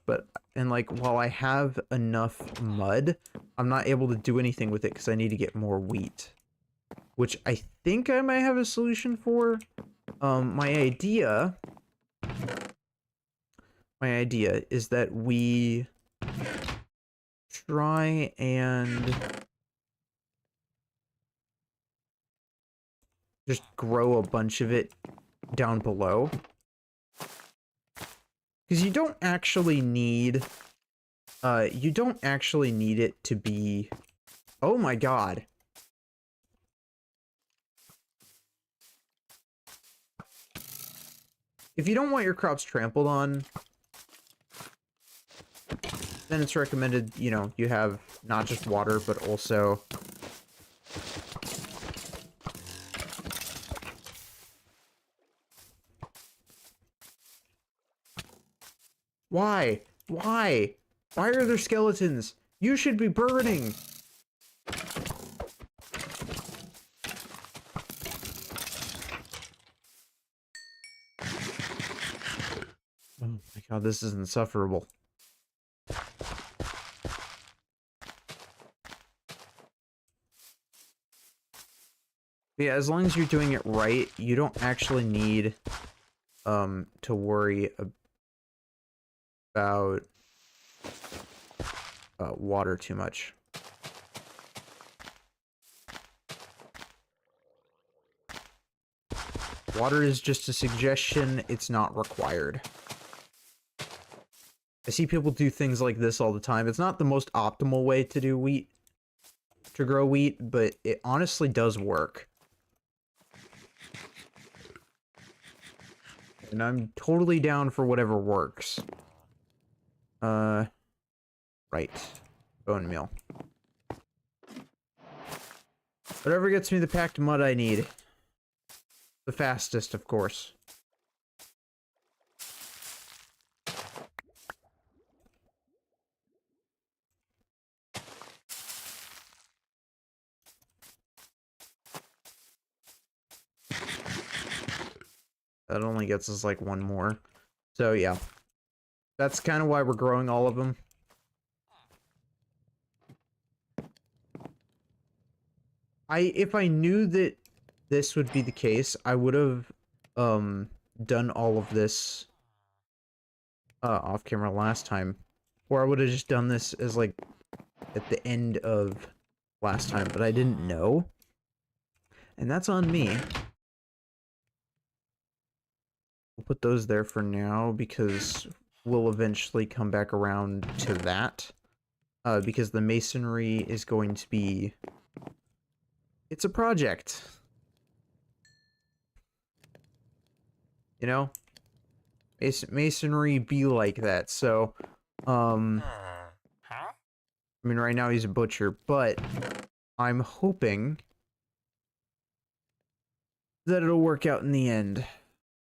and like while I have enough mud, I'm not able to do anything with it because I need to get more wheat, which I think I might have a solution for. My idea is that we try and just grow a bunch of it down below. Because you don't actually need it to be... Oh my god. If you don't want your crops trampled on, then it's recommended, you know, you have not just water, but also... Why? Why? Why are there skeletons? You should be burning. Oh my god, this is insufferable. Yeah, as long as you're doing it right, you don't actually need to worry about water too much. Water is just a suggestion, it's not required. I see people do things like this all the time. It's not the most optimal way to do wheat, to grow wheat, but it honestly does work. And I'm totally down for whatever works. Right. Bone meal. Whatever gets me the packed mud I need. The fastest, of course. That only gets us like one more. So yeah. That's kind of why we're growing all of them. If I knew that this would be the case, I would have done all of this off camera last time. Or I would have just done this as like at the end of last time, but I didn't know. And that's on me. We'll put those there for now because we'll eventually come back around to that. Because the masonry is going to be... It's a project. You know? Masonry be like that, so... I mean, right now he's a butcher, but... I'm hoping... that it'll work out in the end.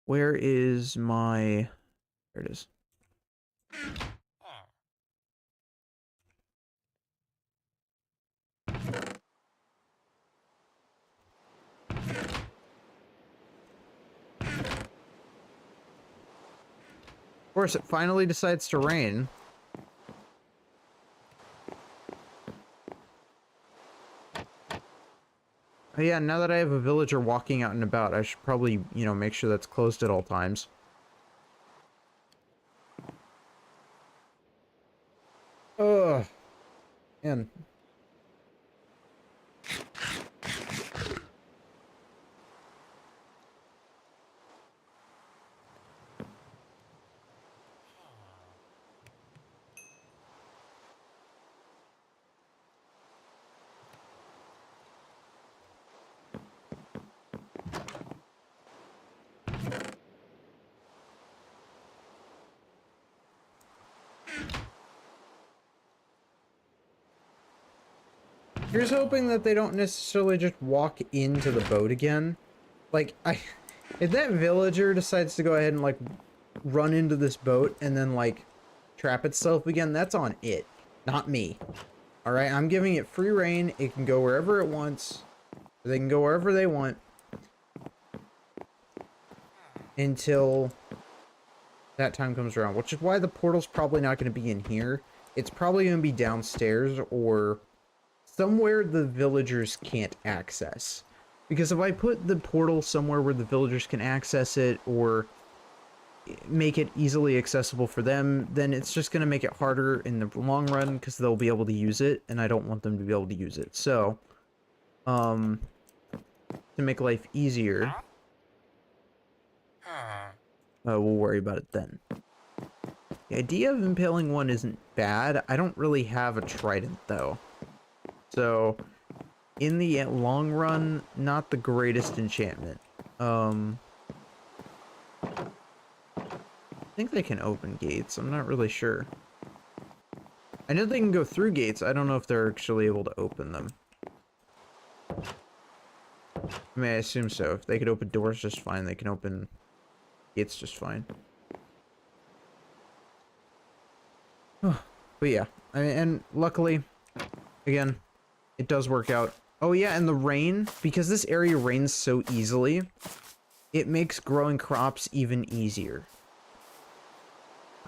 Where is my... There it is. Of course, it finally decides to rain. Oh yeah, now that I have a villager walking out and about, I should probably, you know, make sure that's closed at all times. Ugh. Man. Here's hoping that they don't necessarily just walk into the boat again. Like, if that villager decides to go ahead and, like, run into this boat and then, like, trap itself again, that's on it, not me. Alright, I'm giving it free reign. It can go wherever it wants. They can go wherever they want. Until that time comes around, which is why the portal's probably not going to be in here. It's probably going to be downstairs or somewhere the villagers can't access. Because if I put the portal somewhere where the villagers can access it or make it easily accessible for them, then it's just going to make it harder in the long run because they'll be able to use it, and I don't want them to be able to use it. So, to make life easier, we'll worry about it then. The idea of impaling one isn't bad. I don't really have a trident, though. So, in the long run, not the greatest enchantment. I think they can open gates. I'm not really sure. I know they can go through gates. I don't know if they're actually able to open them. I mean, I assume so. If they could open doors just fine, they can open gates just fine. But yeah, and luckily, again, it does work out. Oh yeah, and the rain, because this area rains so easily, it makes growing crops even easier.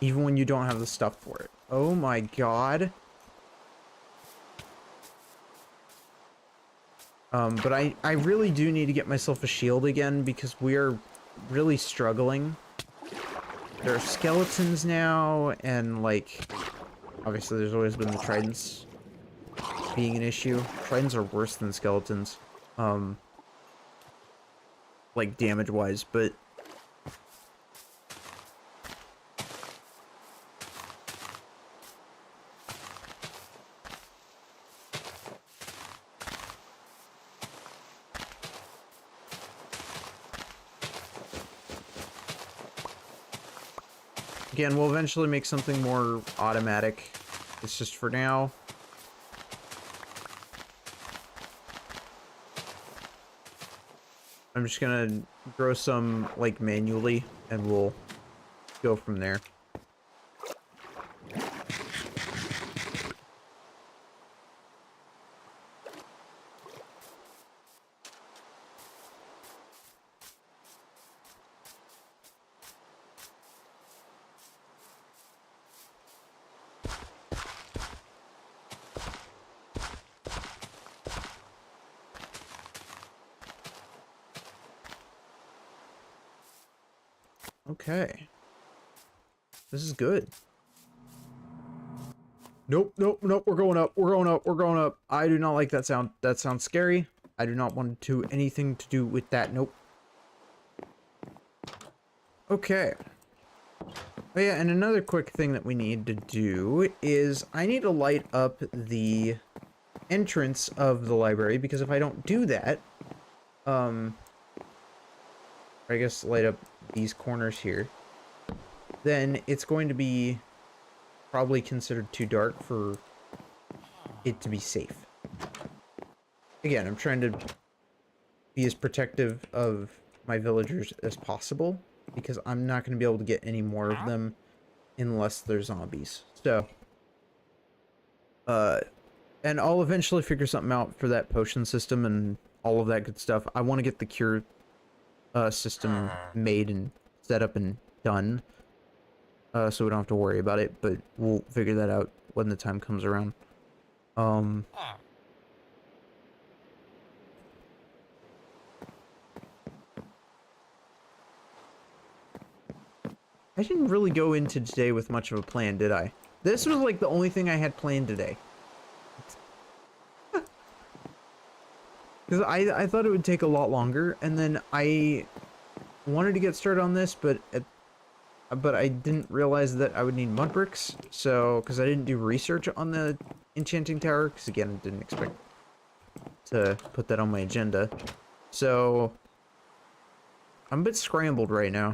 Even when you don't have the stuff for it. Oh my god. But I really do need to get myself a shield again because we're really struggling. There are skeletons now, and like, obviously there's always been the tridents being an issue. Tridents are worse than skeletons. Like damage-wise, but again, we'll eventually make something more automatic. It's just for now. I'm just gonna grow some, like, manually, and we'll go from there. Okay. This is good. Nope, nope, nope, we're going up, we're going up, we're going up. I do not like that sound. That sounds scary. I do not want to do anything to do with that. Nope. Okay. Oh yeah, and another quick thing that we need to do is I need to light up the entrance of the library, because if I don't do that, I guess light up these corners here, then it's going to be probably considered too dark for it to be safe. Again, I'm trying to be as protective of my villagers as possible, because I'm not going to be able to get any more of them unless they're zombies. So, and I'll eventually figure something out for that potion system and all of that good stuff. I want to get the cure system made and set up and done, so we don't have to worry about it, but we'll figure that out when the time comes around. I didn't really go into today with much of a plan, did I? This was like the only thing I had planned today. Because I thought it would take a lot longer, and then I wanted to get started on this, but I didn't realize that I would need mud bricks, so, because I didn't do research on the enchanting tower, because again, I didn't expect to put that on my agenda. So, I'm a bit scrambled right now.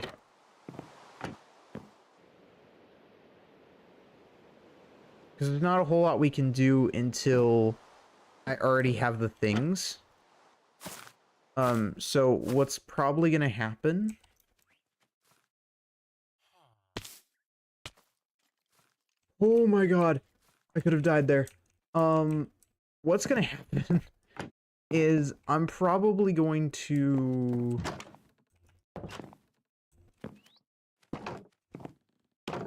Because there's not a whole lot we can do until I already have the things. So what's probably gonna happen... Oh my god! I could have died there. What's gonna happen is I'm probably going to...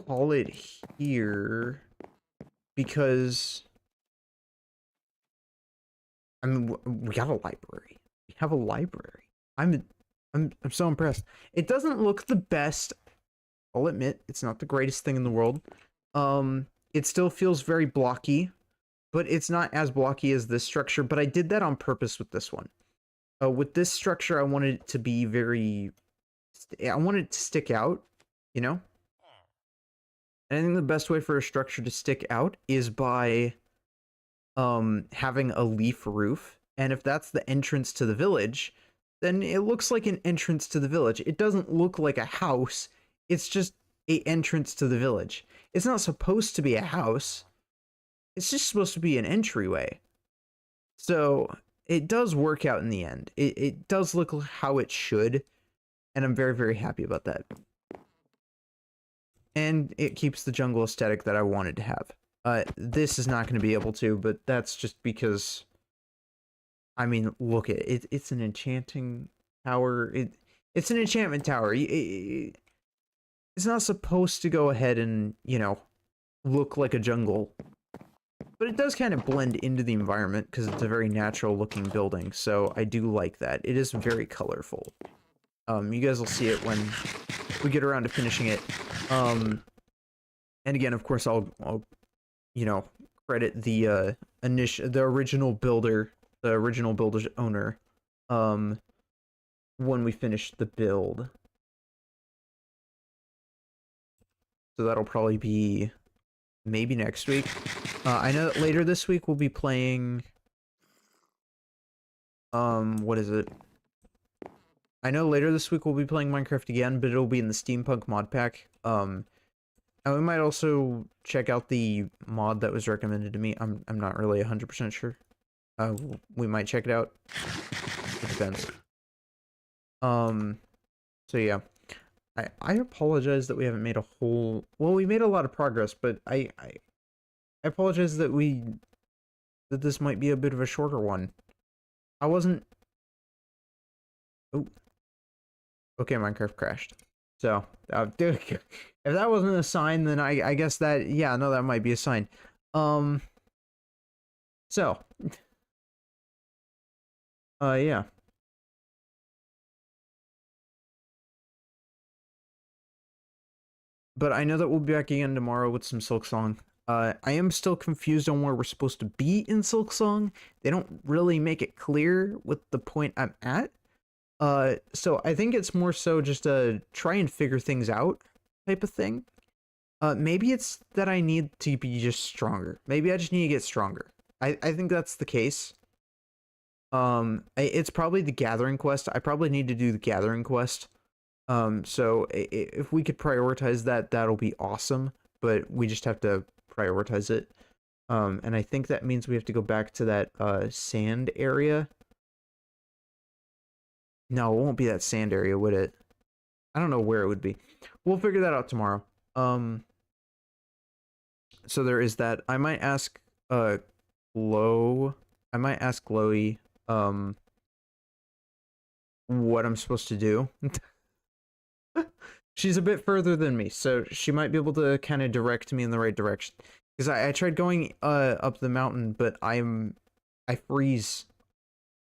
call it here, because... I mean, we got a library. We have a library. I'm so impressed. It doesn't look the best. I'll admit, it's not the greatest thing in the world. It still feels very blocky, but it's not as blocky as this structure, but I did that on purpose with this one. With this structure, I wanted it to be very... I wanted it to stick out, you know? And I think the best way for a structure to stick out is by having a leaf roof. And if that's the entrance to the village, then it looks like an entrance to the village. It doesn't look like a house. It's just an entrance to the village. It's not supposed to be a house. It's just supposed to be an entryway. So it does work out in the end. It does look how it should. And I'm very, very happy about that. and it keeps the jungle aesthetic that I wanted to have. This is not going to be able to, but that's just because, I mean, look at it. It's an enchanting tower. It's an enchantment tower. It's not supposed to go ahead and, you know, look like a jungle. But it does kind of blend into the environment because it's a very natural looking building. So I do like that. It is very colorful. You guys will see it when we get around to finishing it. And again, of course, I'll you know, credit the original builder, the original builder's owner, when we finish the build. So that'll probably be maybe next week. I know that later this week we'll be playing, what is it? I know later this week we'll be playing Minecraft again, but it'll be in the Steampunk mod pack. And we might also check out the mod that was recommended to me. I'm not really 100% sure. We might check it out. It depends. So yeah. I apologize that we haven't made a whole... Well, we made a lot of progress, but I apologize that this might be a bit of a shorter one. I wasn't... Oh. Okay, Minecraft crashed. So, if that wasn't a sign, then I guess that... Yeah, no, that might be a sign. So. Yeah. But I know that we'll be back again tomorrow with some Silksong. I am still confused on where we're supposed to be in Silksong. They don't really make it clear with the point I'm at. So I think it's more so just a try and figure things out type of thing. Maybe it's that I need to be just stronger. Maybe I just need to get stronger. I think that's the case. It's probably the gathering quest. I probably need to do the gathering quest. So if we could prioritize that, that'll be awesome, but we just have to prioritize it. And I think that means we have to go back to that, sand area. No, it won't be that sand area, would it? I don't know where it would be. We'll figure that out tomorrow. So there is that. I might ask, Glowy, what I'm supposed to do. She's a bit further than me, so she might be able to kind of direct me in the right direction. Because I tried going up the mountain, but I freeze.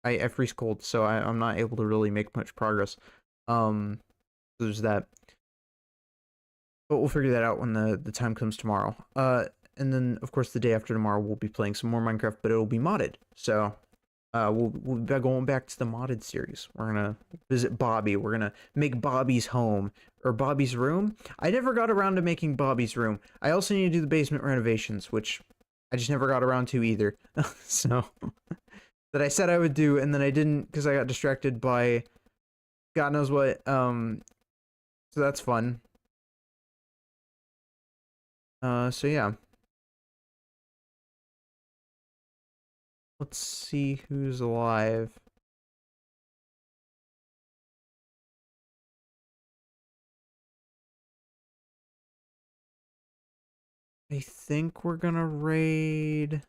I freeze cold, so I'm not able to really make much progress. There's that. But we'll figure that out when the time comes tomorrow. And then of course the day after tomorrow we'll be playing some more Minecraft, but it'll be modded. So we'll be going back to the modded series. We're gonna visit Bobby. We're gonna make Bobby's home or Bobby's room. I never got around to making Bobby's room. I also need to do the basement renovations, which I just never got around to either. So that I said I would do, and then I didn't because I got distracted by God knows what. So that's fun. So yeah. Let's see who's alive. I think we're gonna raid...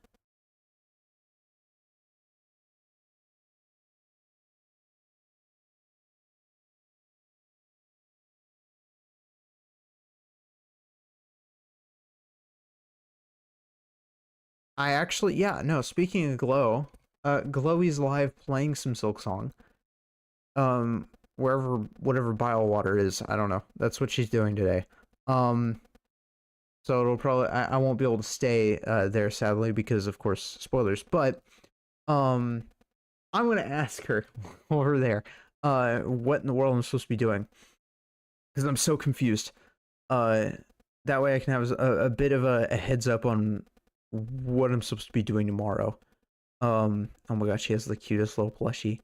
I actually, yeah, no, speaking of Glow, Glowy's live playing some Silksong. Wherever, whatever Bile Water is, I don't know. That's what she's doing today. So it'll probably, I won't be able to stay, there, sadly, because, of course, spoilers, but, I'm gonna ask her over there, what in the world I'm supposed to be doing. Because I'm so confused. That way I can have a bit of a heads up on what I'm supposed to be doing tomorrow. Oh my gosh, she has the cutest little plushie.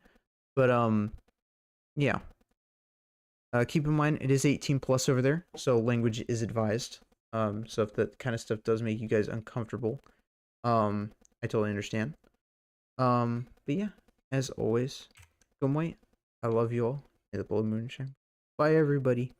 But yeah. Keep in mind it is 18 plus over there, so language is advised. So if that kind of stuff does make you guys uncomfortable, I totally understand. But yeah, as always, good night. I love you all. May the blood moon shine. Bye everybody.